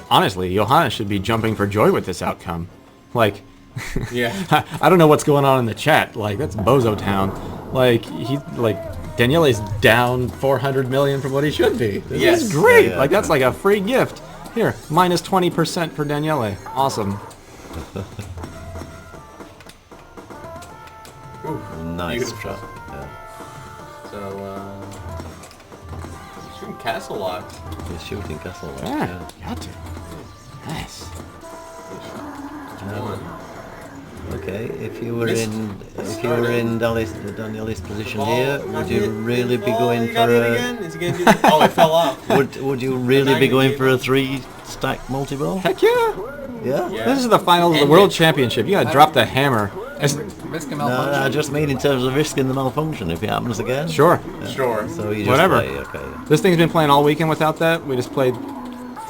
honestly, Johannes should be jumping for joy with this outcome. Like, Yeah. I don't know what's going on in the chat. Like, that's Bozo Town. Like, Daniele's down 400 million from what he should be. This Yes. is great. Yeah, Like, that's like a free gift. Here, minus 20% for Daniele. Awesome. Nice Beautiful. shot. Yeah. So, shooting castle locks. He's shooting castle locks. Yeah, got to. Nice. Okay, if you were Missed. in Daniele's position Ball here, got would you hit. really be Oh, going he for got hit a? again? Is he gonna do that? Oh, it fell off. Would you really be magnet going gave for a up. 3-stack multi-ball? Heck yeah. Yeah. Yeah. This is the finals of the And World it- Championship. You gotta drop the hammer. Risk a No, malfunction. I just mean in terms of risking the malfunction if it happens again. Sure. Sure. So you just Whatever. play, okay. This thing's been playing all weekend without that. We just played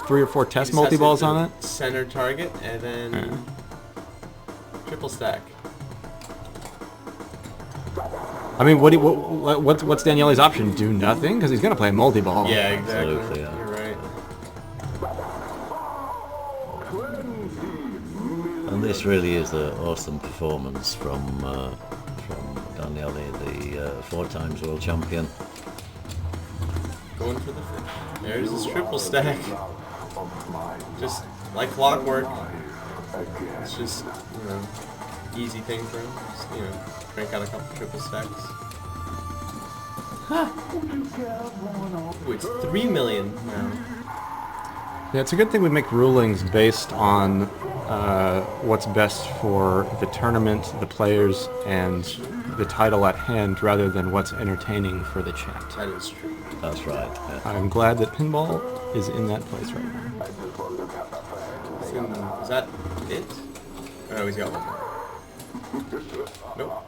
3 or 4 test Just has to multi-balls hit on the it. Center target and then triple stack. I mean, what's Daniele's option? Do nothing? Because he's gonna play a multi-ball. Yeah, exactly. Absolutely, yeah. You're right. And this really is an awesome performance from Daniele, the 4 times world champion. Going for the. There's his triple stack. Just like clockwork. It's just easy thing for him. Just, crank out a couple triple stacks. Ooh, it's 3 million now. Yeah, it's a good thing we make rulings based on what's best for the tournament, the players, and the title at hand, rather than what's entertaining for the chat. That is true. That's right. Yeah. I'm glad that Pinball is in that place right now. Is that it? Oh, he's got one more. Nope.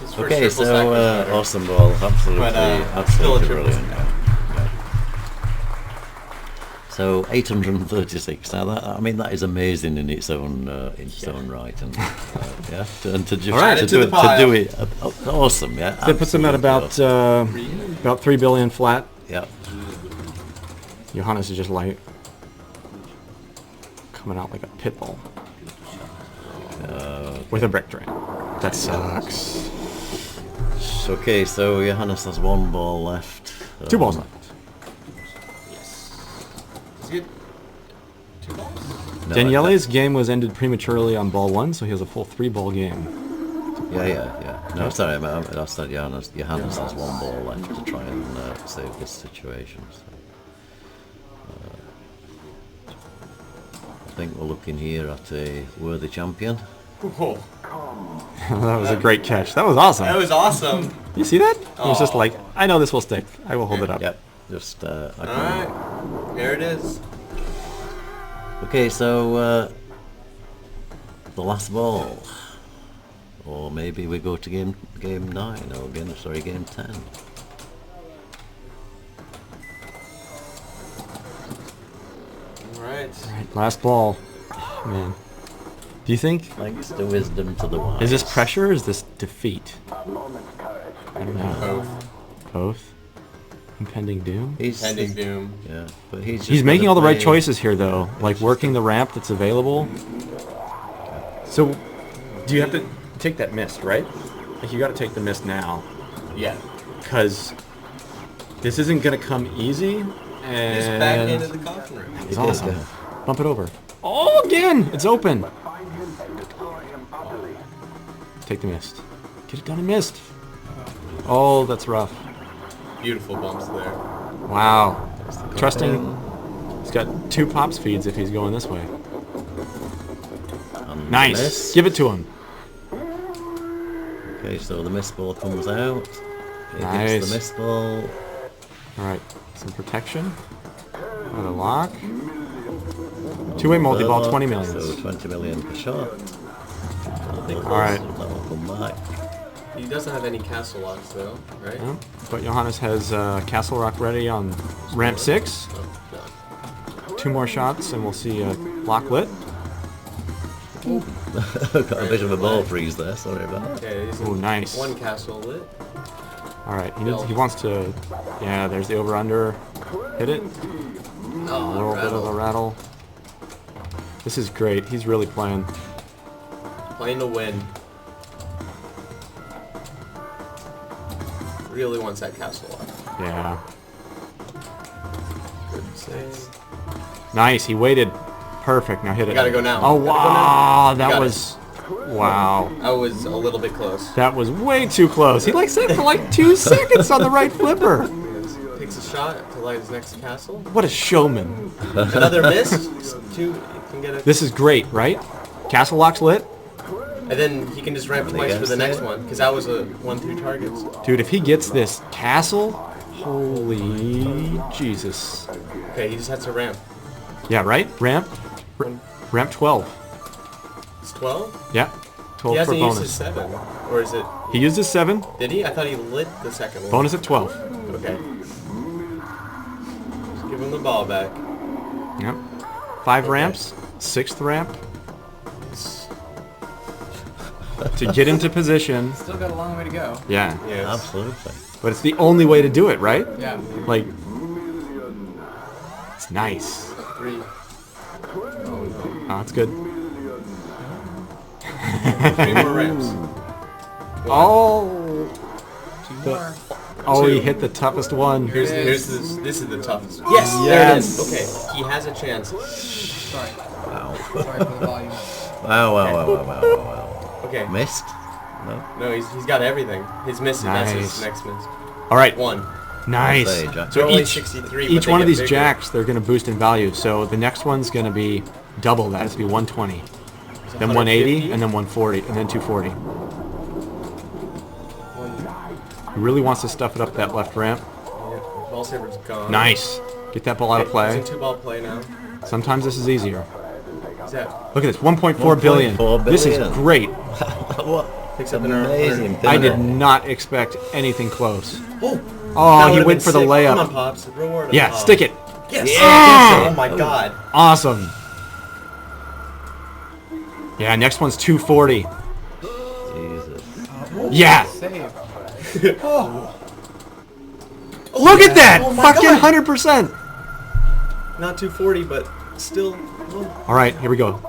His first Okay, triple stack was so better. awesome ball, absolutely, But, still a absolutely triple brilliant. stack. So 836. Now that is amazing in its own right, and yeah, and to just Alright. to Add it do to it, the pile. to do it, awesome, yeah. That puts him at absolutely about 3 billion flat. awesome. Yeah. Johannes is just like coming out like a pit bull with a brick drain. That sucks. Okay, so Johannes has 1 ball left. 2 balls left. Is he good? 2 balls? No, Daniele's game was ended prematurely on ball 1, so he has a full 3-ball game. Yeah. No, sorry, I said Johannes. Johannes has 1 ball left to try and save this situation. So, I think we're looking here at a worthy champion. Whoa. That was a great catch. That was awesome. That was awesome. You see that? It was just like, I know this will stick. I will hold it up. Yep. Just Alright. There it is. Okay, so the last ball, or maybe we go to game 9 or game 10. Alright. Alright, last ball. Man. Do you think, Thanks to wisdom to the wise. is this pressure or is this defeat? I don't know. Both. Both? Impending doom? Pending doom. Yeah, but he's He's making all the right choices here, though. Like working the ramp that's available. So, do you have to take that mist, right? Like, you got to take the mist now. Yeah. Because this isn't going to come easy. And Just back into the coffin room. it's awesome. Bump it over. Oh, again! It's open. Take the mist. Get it done in mist. Oh, that's rough. Beautiful bumps there. Wow. Trusting. He's got 2 pops feeds if he's going this way. And Nice. miss. Give it to him. Okay, so the mist ball comes out. He Nice. hits the mist ball. All right. Some protection. Another lock. Two-way multi-ball, 20 million. So 20 million per shot. All right. That'll come back. He doesn't have any castle locks though, right? Yeah. But Johannes has Castle Rock ready on ramp 6. Two more shots and we'll see lock lit. Got a bit of a ball freeze there, sorry about that. Okay, he's Oh, nice. one castle lit. All right, he wants to, yeah, there's the over-under. Hit it. Oh, A little bit of a rattle. This is great. He's really playing. Playing to win. Really wants that castle lock. Yeah. Good save. Nice, he waited. Perfect, now hit it. You gotta go now. Oh, wow, that Got was, wow. I was a little bit close. That was way too close. He like set for like 2 seconds on the right flipper. Takes a shot to light his next castle. What a showman. Another miss. Two. You can get a. This is great, right? Castle lock's lit. And then he can just ramp twice for the next one, because that was a 1-3 targets. Dude, if he gets this castle, holy Jesus. Okay, he just has to ramp. Yeah, right? Ramp. Ramp 12. It's 12? Yeah. 12 He for hasn't used his bonus. 7, or is it? He used his 7. Did he? I thought he lit the second one. Bonus at 12. Okay. Just give him the ball back. Yep. 5 ramps. 6th ramp. To get into position. Still got a long way to go. Yeah. Yes. Absolutely. But it's the only way to do it, right? Yeah. Like, it's nice. 3. Oh, that's good. 3 more ramps. 1. Oh. 2 more. Oh, he 2. hit the toughest one. Here's this is the toughest. Yes. There it is. Okay. He has a chance. Sorry. Wow. Sorry for the volume. Wow. Okay. Missed? No. No, he's got everything. His miss. That's his Nice. next miss. All right. 1. Nice. Say, Jack. So Only each 63, each but they one of get these bigger. jacks, they're going to boost in value. So the next one's going to be double that. It's going to be 120. Then 180, and then 140, and then 240. He really wants to stuff it up that left ramp. Yeah, ball saver's gone. Nice. Get that ball out of play. He's in 2-ball play now. Sometimes this is easier. What's that? Look at this, 1.4 billion. 1.4 This is billion. great. What? Picks up another Amazing. I did pinball. not expect anything close. Oh, Oh, that he would've went been for the sick. layup. Come on, Pops. Reward him. Yeah, stick it. Yes. Yeah. Oh my God. Awesome. Yeah, next one's 240. Jesus. Yeah. Save. Look at that! Oh my Fucking God. 100%. Not 240, but still. All right, here we go.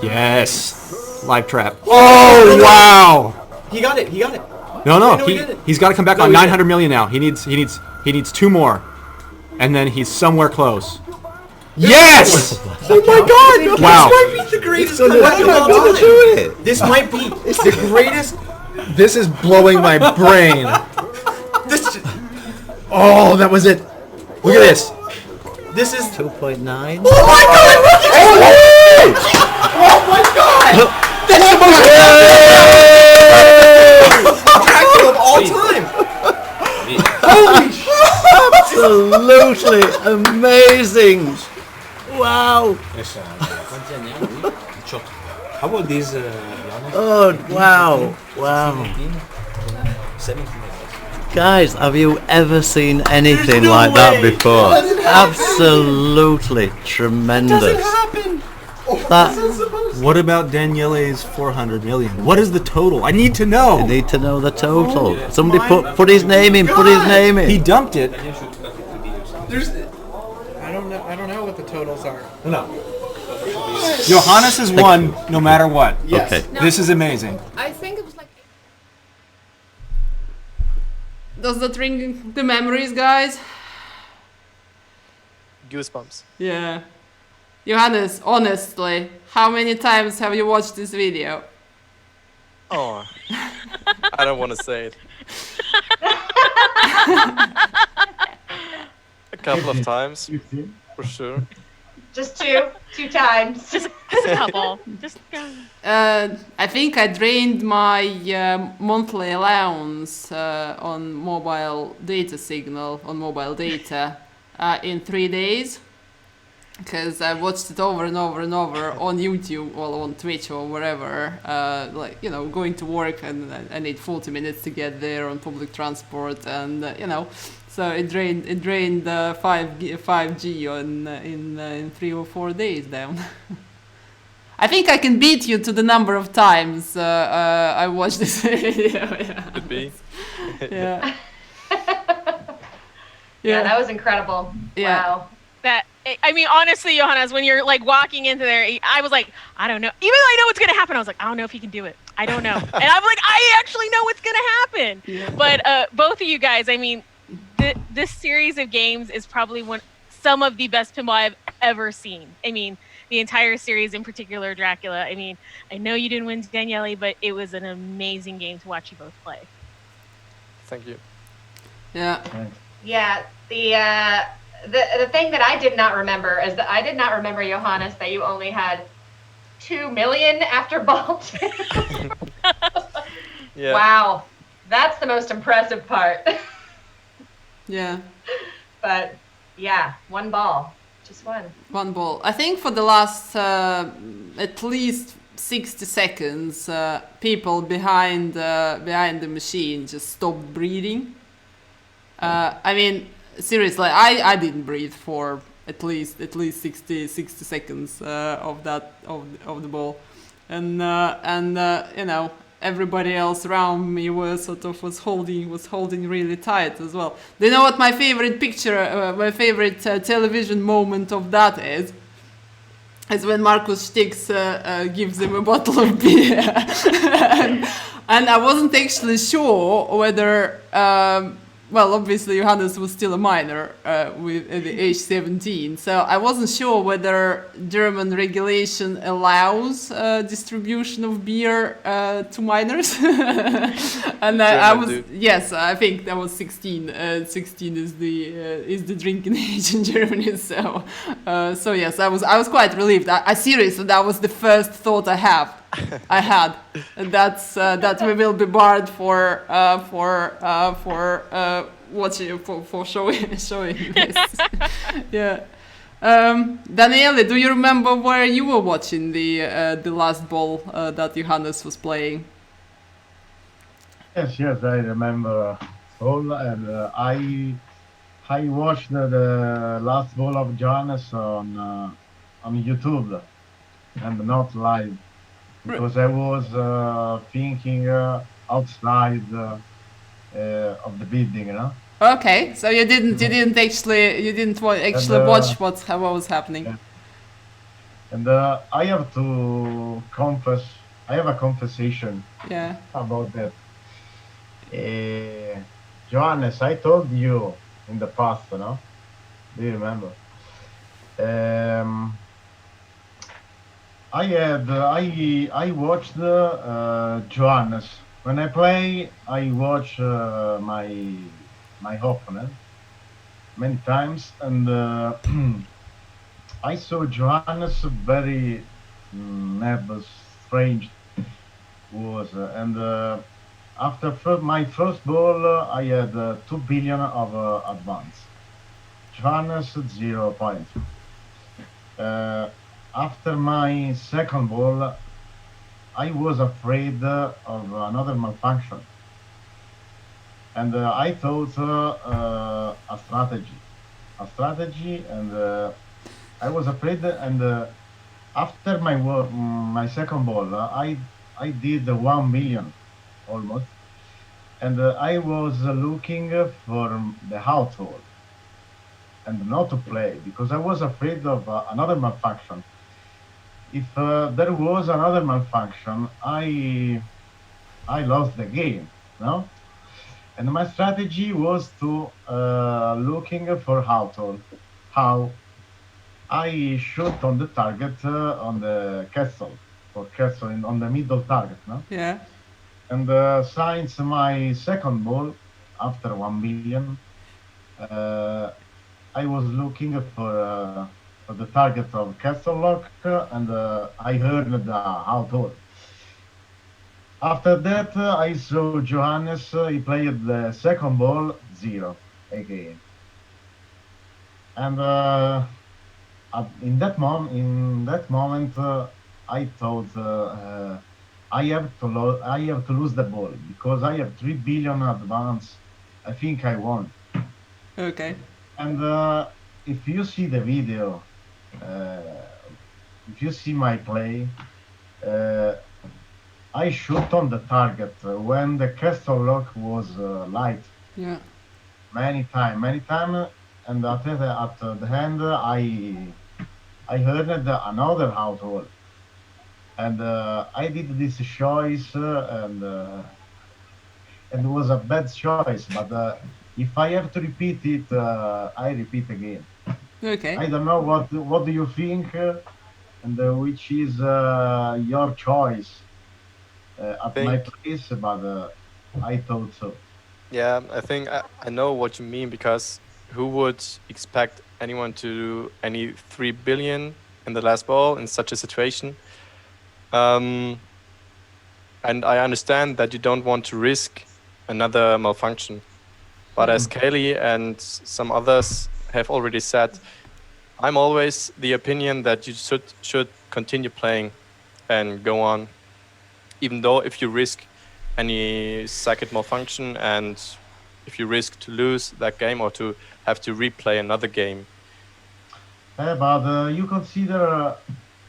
Yes. Live trap. Oh, wow. He got it. He got it. No, No, he didn't. he's got to come back No, on he 900 million now. He needs 2 more. And then he's somewhere close. Yes! Oh my God! Wow. This might be the greatest What comeback am of I all going to time. do it? This might be the greatest. This is blowing my brain. This. Oh, that was it. Look at this. This is. 2.9. Oh my God! Look at this! Oh my God! That's the most Dracula of all time. Holy Absolutely amazing. Wow. How about these, Johannes? Oh, wow. Wow. 17. Guys, have you ever seen anything like that before? Absolutely tremendous. That, What about Daniele's 400 million? What is the total? I need to know. you need to know the total. Somebody put his name in. Put his name in. He dumped it. I don't know what the totals are. No. Johannes has won no matter what. Yes. Okay. This is amazing. I think it was like. Does that ring the memories, guys? Goosebumps. Yeah. Johannes, honestly, how many times have you watched this video? Oh, I don't want to say it. A couple of times, for sure. Just 2 times. Just a couple. Just. I think I drained my monthly allowance on mobile data signal, on mobile data, in 3 days. because I watched it over and over and over on YouTube or on Twitch or wherever. Like, you know, going to work and I need 40 minutes to get there on public transport, and you know, so it drained 5G in 3 or 4 days down. I think I can beat you to the number of times I watched this video. Yeah. Could be. Yeah. Yeah, that was incredible. Yeah. Wow. That, I mean, honestly, Johannes, when you're like walking into there, I was like, I don't know. Even though I know what's gonna happen, I was like, I don't know if he can do it. I don't know. And I'm like, I actually know what's gonna happen. Yeah. But both of you guys, I mean, this series of games is probably some of the best pinball I've ever seen. I mean, the entire series, in particular, Dracula. I mean, I know you didn't win, Daniele, but it was an amazing game to watch you both play. Thank you. Yeah. Yeah. The thing that I did not remember is that I did not remember, Johannes, that you only had 2 million after ball two. Yeah. Wow. That's the most impressive part. Yeah. But yeah, 1 ball. Just 1. 1 ball. I think for the last at least 60 seconds, people behind the machine just stopped breathing. I mean, seriously, I didn't breathe for at least 60 seconds of the ball, and you know, everybody else around me was holding really tight as well. Do you know what my favorite picture, my favorite television moment of that is? Is when Markus Stix gives him a bottle of beer, and I wasn't actually sure whether. Well, obviously Johannes was still a minor with the age 17, so I wasn't sure whether German regulation allows distribution of beer to minors. And I was yes, I think that was 16. 16 is the drinking age in Germany. So yes, I was quite relieved. I seriously, that was the first thought I had. And that's that we will be barred for watching for showing this. Yeah. Daniele, do you remember where you were watching the last ball that Johannes was playing? Yes, I remember all, and I watched the last ball of Johannes on YouTube and not live. Because I was thinking outside of the building, you know. Okay, so you didn't actually watch what was happening. Yeah. And I have to confess, I have a confession. Yeah. About that. Johannes, I told you in the past, you know. Do you remember? I watched Johannes. When I play, I watch my opponent many times, and I saw Johannes very nervous, strange was, and after my first ball, I had 2 billion of advance. Johannes 0 points. After my second ball, I was afraid of another malfunction. And I thought a strategy, and I was afraid. And after my second ball, I did 1 million almost, and I was looking for the household and not to play because I was afraid of another malfunction. If there was another malfunction, I lost the game, no? And my strategy was to looking for how I shoot on the target on the castle, on the middle target, no? Yeah. And since my second ball, after 1 million, I was looking for the target of Castle Lock, and I heard the household. After that, I saw Johannes. He played the second ball 0 again, and in that moment, I thought I have to lose the ball because I have 3 billion advance. I think I won. Okay. And if you see the video, if you see my play, I shoot on the target when the castle lock was light. Yeah. Many time, and after at the end, I heard another household, and I did this choice, and it was a bad choice. But if I have to repeat it, I repeat again. Okay. I don't know what do you think, and which is your choice at my place, but I thought so. Yeah, I think I know what you mean, because who would expect anyone to do any 3 billion in the last ball in such a situation? And I understand that you don't want to risk another malfunction. But as Kaylee and some others have already said, I'm always the opinion that you should continue playing and go on, even though if you risk any second malfunction and if you risk to lose that game or to have to replay another game. But you consider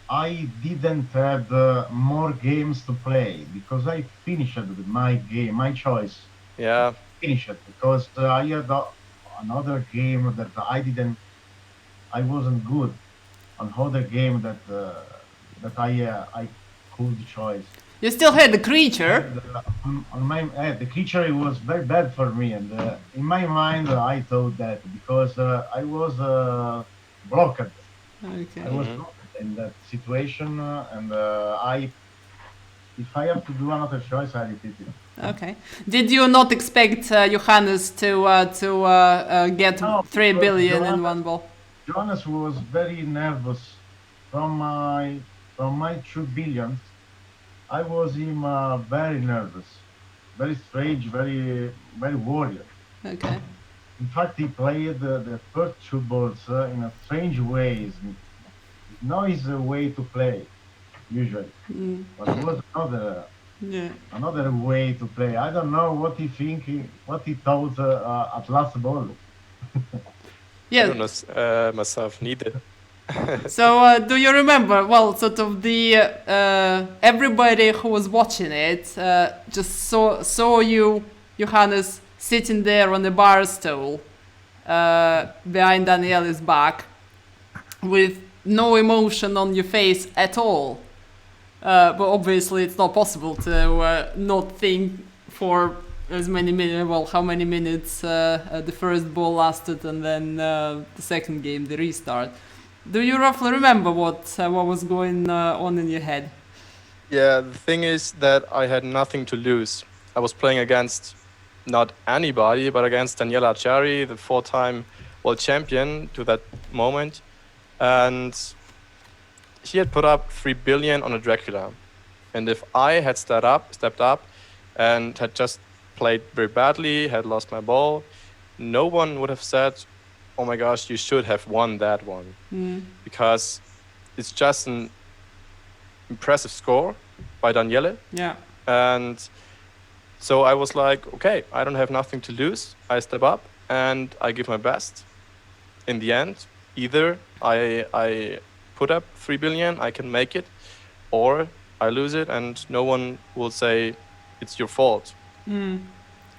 I didn't have more games to play because I finished with my game, my choice. Yeah. Finished because I had another game that I wasn't good. Another game that I could choice. You still had the creature. And, on my the creature, it was very bad for me, and in my mind I thought that because I was blocked. Okay. I was blocked in that situation, and if I have to do another choice, I repeat it. Okay. Did you not expect Johannes to get 3 billion in one ball? Johannes was very nervous from my 2 billion. I was him very nervous, very strange, very worried. Okay. In fact, he played the first 2 balls in a strange ways. No easy way to play, usually. But it was another way to play. I don't know what he thought at last ball. Yeah. I don't know myself neither. So do you remember? Well, sort of the everybody who was watching it just saw you, Johannes, sitting there on the bar stool behind Daniele's back, with no emotion on your face at all. But obviously, it's not possible to not think for as many minutes. Well, how many minutes the first ball lasted, and then the second game, the restart. Do you roughly remember what was going on in your head? Yeah, the thing is that I had nothing to lose. I was playing against not anybody, but against Daniele Acciari, the 4-time world champion to that moment. And he had put up 3 billion on a Dracula. And if I had stepped up and had just played very badly, had lost my ball, no one would have said, oh my gosh, you should have won that one. Because it's just an impressive score by Daniele. Yeah. And so I was like, okay, I don't have nothing to lose. I step up and I give my best. In the end, either I put up 3 billion, I can make it, or I lose it and no one will say it's your fault.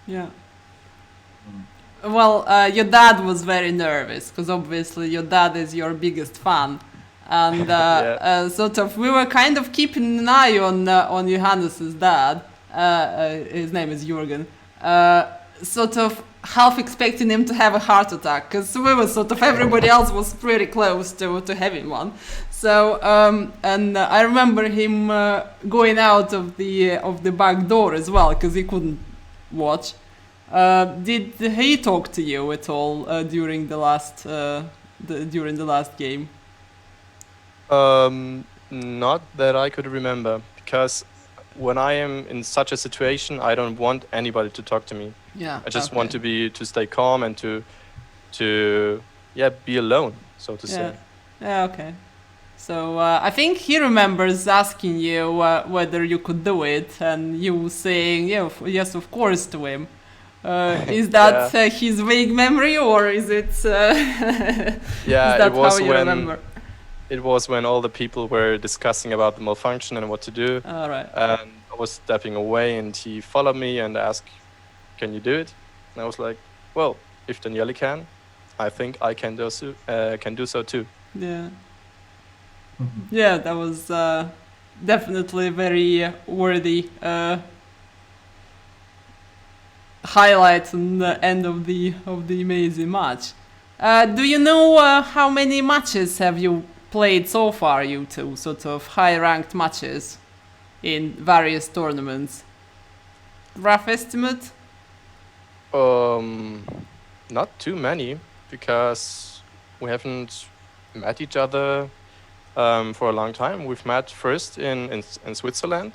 Yeah. Well, your dad was very nervous because obviously your dad is your biggest fan, and sort of we were kind of keeping an eye on Johannes's dad. His name is Jürgen. Sort of half expecting him to have a heart attack because we were sort of everybody else was pretty close to having one. So and I remember him going out of the back door as well because he couldn't watch. Did he talk to you at all during the last game? Not that I could remember, because when I am in such a situation, I don't want anybody to talk to me. Yeah. I just want to stay calm and to be alone, so to say. Yeah, okay. So I think he remembers asking you whether you could do it, and you saying yes, of course, to him. Is that his vague memory, or is it? Yeah, is that it was how you remember? It was when all the people were discussing about the malfunction and what to do. All right. And I was stepping away, and he followed me and asked, "Can you do it?" And I was like, "Well, if Daniele can, I think I can do so too." Yeah. Yeah, that was definitely very worthy highlight and the end of the amazing match. Do you know how many matches have you played so far, you two, sort of high-ranked matches in various tournaments? Rough estimate? Not too many, because we haven't met each other for a long time. We've met first in Switzerland,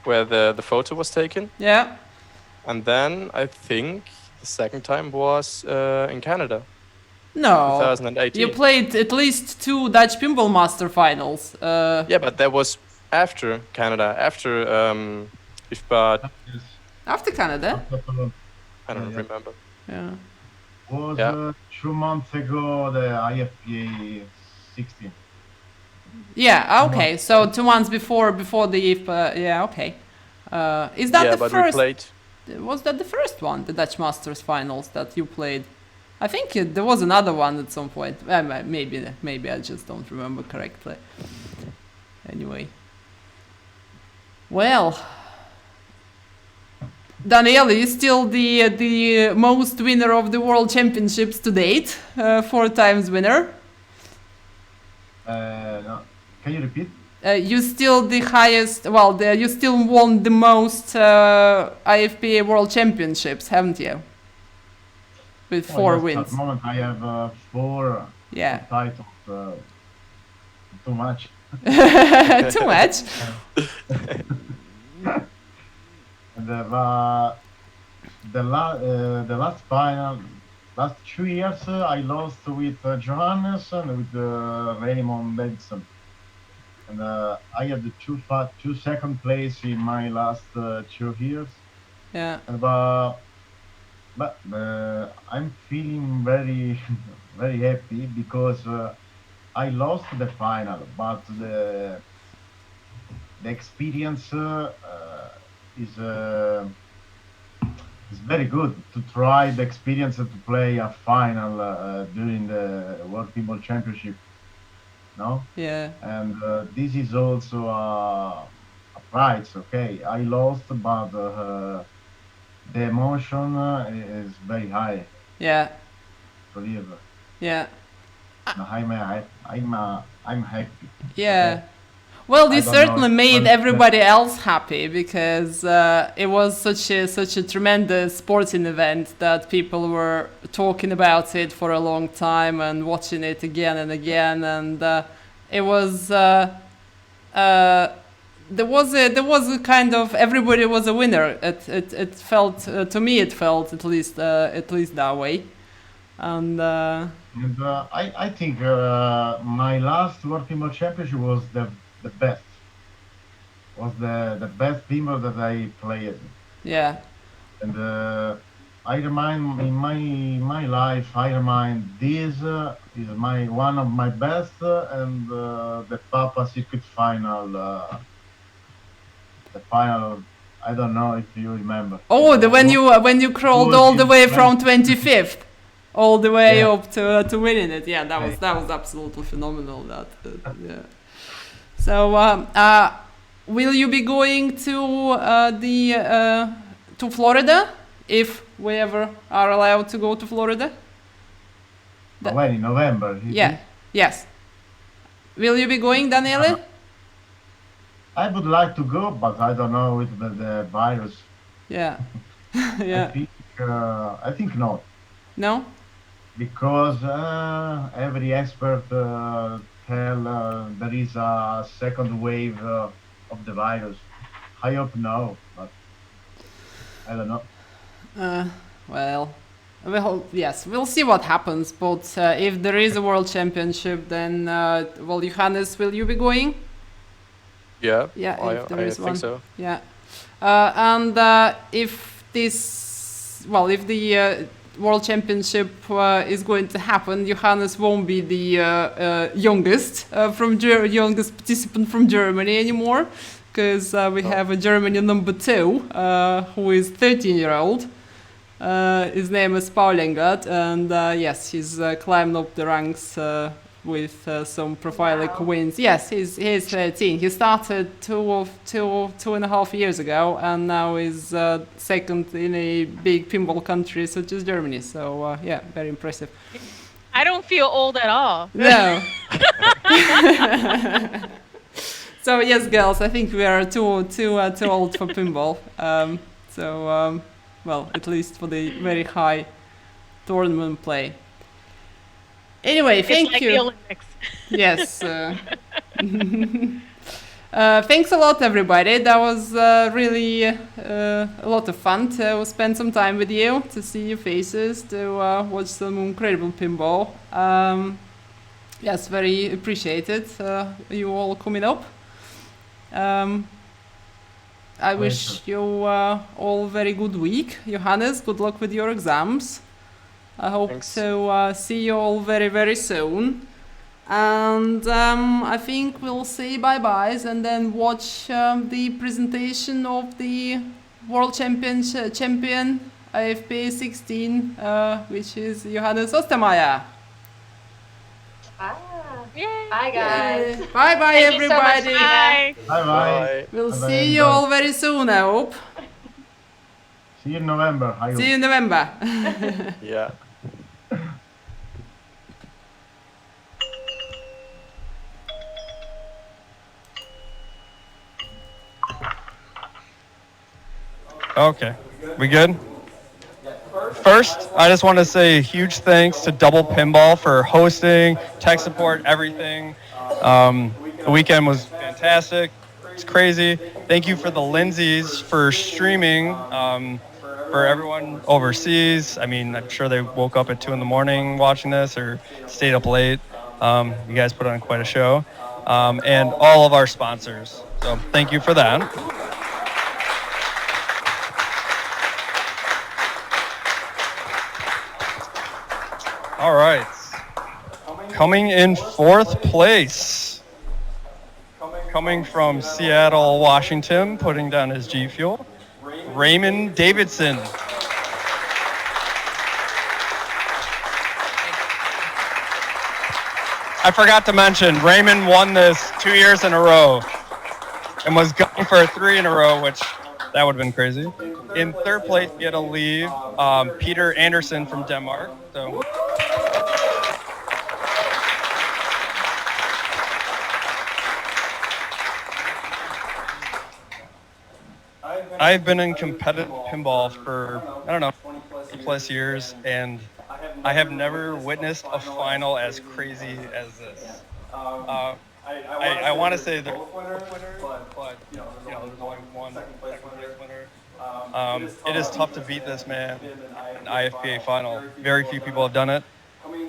where the photo was taken. Yeah. And then I think the second time was in Canada. No. 2018. You played at least 2 Dutch Pinball Master finals. Yeah, but that was after Canada, after IFPA. After Canada? I don't remember. Yeah. Was 2 months ago the IFPA16. Yeah, okay. So 2 months before the IFPA. Yeah, okay. Is that the first? We played. Was that the first one, the Dutch Masters finals that you played? I think there was another one at some point. Maybe I just don't remember correctly. Anyway. Well, Daniele is still the most winner of the World Championships to date, 4 times winner. No. Can you repeat? You still the highest. Well, you still won the most IFPA World Championships, haven't you? With 4 wins. At the moment, I have 4 titles. Too much. Too much. The last final, last 2 years, I lost with Johannes and with Raymond Benson. And I had the 2 second place in my last 2 years. Yeah. And, but I'm feeling very, very happy because I lost the final, but the experience is very good to try the experience to play a final during the World Pinball Championship. No? Yeah. And this is also a prize. Okay, I lost, but the emotion is very high. Yeah. Believe. Yeah. I'm happy. Yeah. Okay? Well, this certainly made everybody else happy because it was such a tremendous sporting event that people were talking about it for a long time and watching it again and again, and it was there was a kind of everybody was a winner. It felt to me at least that way, and I think my last World Pinball Championship was the best. Was the best pinball that I played. Yeah. And I remind in my life, I remind this is one of my best, and the Papa Circuit final. The final. I don't know if you remember. Oh, when you crawled all the way from 25th, all the way up to winning it. Yeah, that was absolutely phenomenal. Yeah. So, will you be going to to Florida if we ever are allowed to go to Florida? When in November? Yeah. Yes. Will you be going, Daniele? I would like to go, but I don't know with the virus. Yeah. Yeah. I think not. No. Because every expert tell there is a second wave of the virus. I hope no, but I don't know. Well, Well, yes, we'll see what happens. But if there is a world championship, then well, Johannes, will you be going? Yeah. Yeah, if there is think one. so. Yeah, and if this, well, if the world championship is going to happen, Johannes won't be the youngest youngest participant from Germany anymore, because we have a Germany number 2 who is 13-year-old. His name is Paul Engert, and yes, he's climbed up the ranks with some Profilic wins. Yes, he's 13. He started two and a half years ago, and now is second in a big pinball country such as Germany. So yeah, very impressive. I don't feel old at all. No. So yes, girls, I think we are too old for pinball. Well, at least for the very high tournament play. Anyway, thank it's like you. The Olympics. Yes. Thanks a lot, everybody. That was really a lot of fun to spend some time with you, to see your faces, to watch some incredible pinball. Yes, very appreciated. You all coming up. I wish you all very good week. Johannes, good luck with your exams. I hope to see you all very, very soon. And I think we'll say bye-byes and then watch the presentation of the World Champion IFPA16, which is Johannes Ostermeier. Bye, guys. Bye-bye, Thank you so much, everybody. Dina. Bye-bye. We'll see you all very soon, I hope. See you in November. I hope. See you in November. Yeah. Okay, we good? First, I just want to say huge thanks to Double Pinball for hosting, tech support, everything. The weekend was fantastic. It's crazy. Thank you for the Lindsays for streaming. For everyone overseas, I mean, I'm sure they woke up at 2 a.m. watching this or stayed up late. You guys put on quite a show. And all of our sponsors. So thank you for that. All right. Coming in 4th place. Coming from Seattle, Washington, putting down his G Fuel. Raymond Davidson. I forgot to mention, Raymond won this 2 years in a row and was going for a 3 in a row, which that would have been crazy. In 3rd place, we had to leave Peter Anderson from Denmark. So. I've been in competitive pinball for, I don't know, 20 plus years, and I have never witnessed a final as crazy as this. I want to say the winner, but you know, there's only one second place winner. It is tough to beat this man in an IFPA final. Very few people have done it.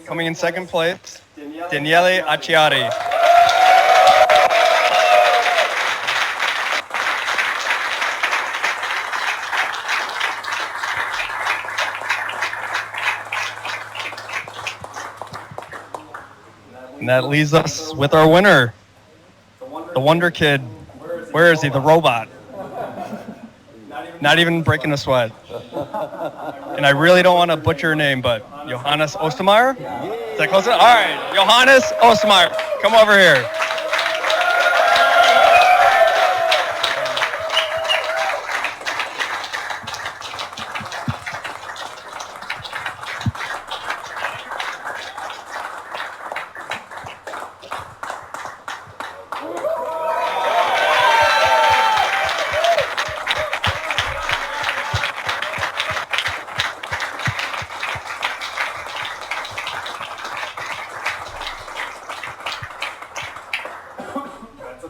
Coming in 2nd place, Daniele Acciari. And that leaves us with our winner, the Wonder Kid. Where is he? The robot. Not even breaking a sweat. And I really don't want to butcher your name, but Johannes Ostermeier? Is that close enough? All right, Johannes Ostermeier, come over here.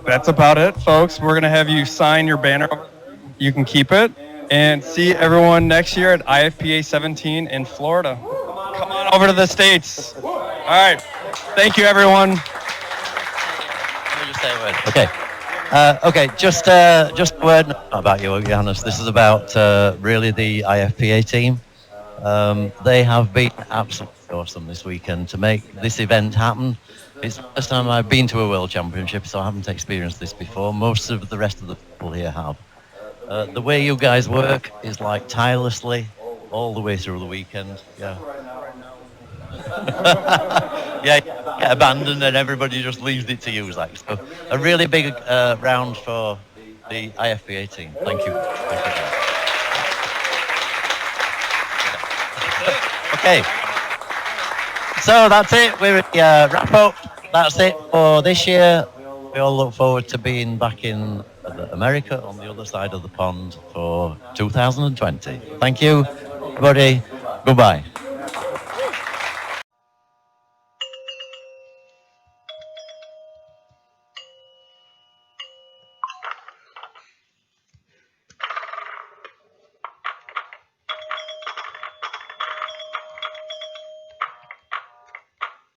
That's about it, folks. We're going to have you sign your banner. You can keep it. and see everyone next year at IFPA17 in Florida. Come on over to the States. All right. Thank you, everyone. Let me just say a word. Okay. Okay, just a word about you, Johannes. This is about really the IFPA team. They have been absolutely awesome this weekend to make this event happen. It's the first time I've been to a World Championship, so I haven't experienced this before. Most of the rest of the people here have. The way you guys work is like tirelessly all the way through the weekend. Yeah. Yeah, get abandoned and everybody just leaves it to you. Like, so a really big round for the IFPA team. Thank you. Okay. So that's it. We're wrap up. That's it for this year. We all look forward to being back in America on the other side of the pond for 2020. Thank you, everybody. Goodbye.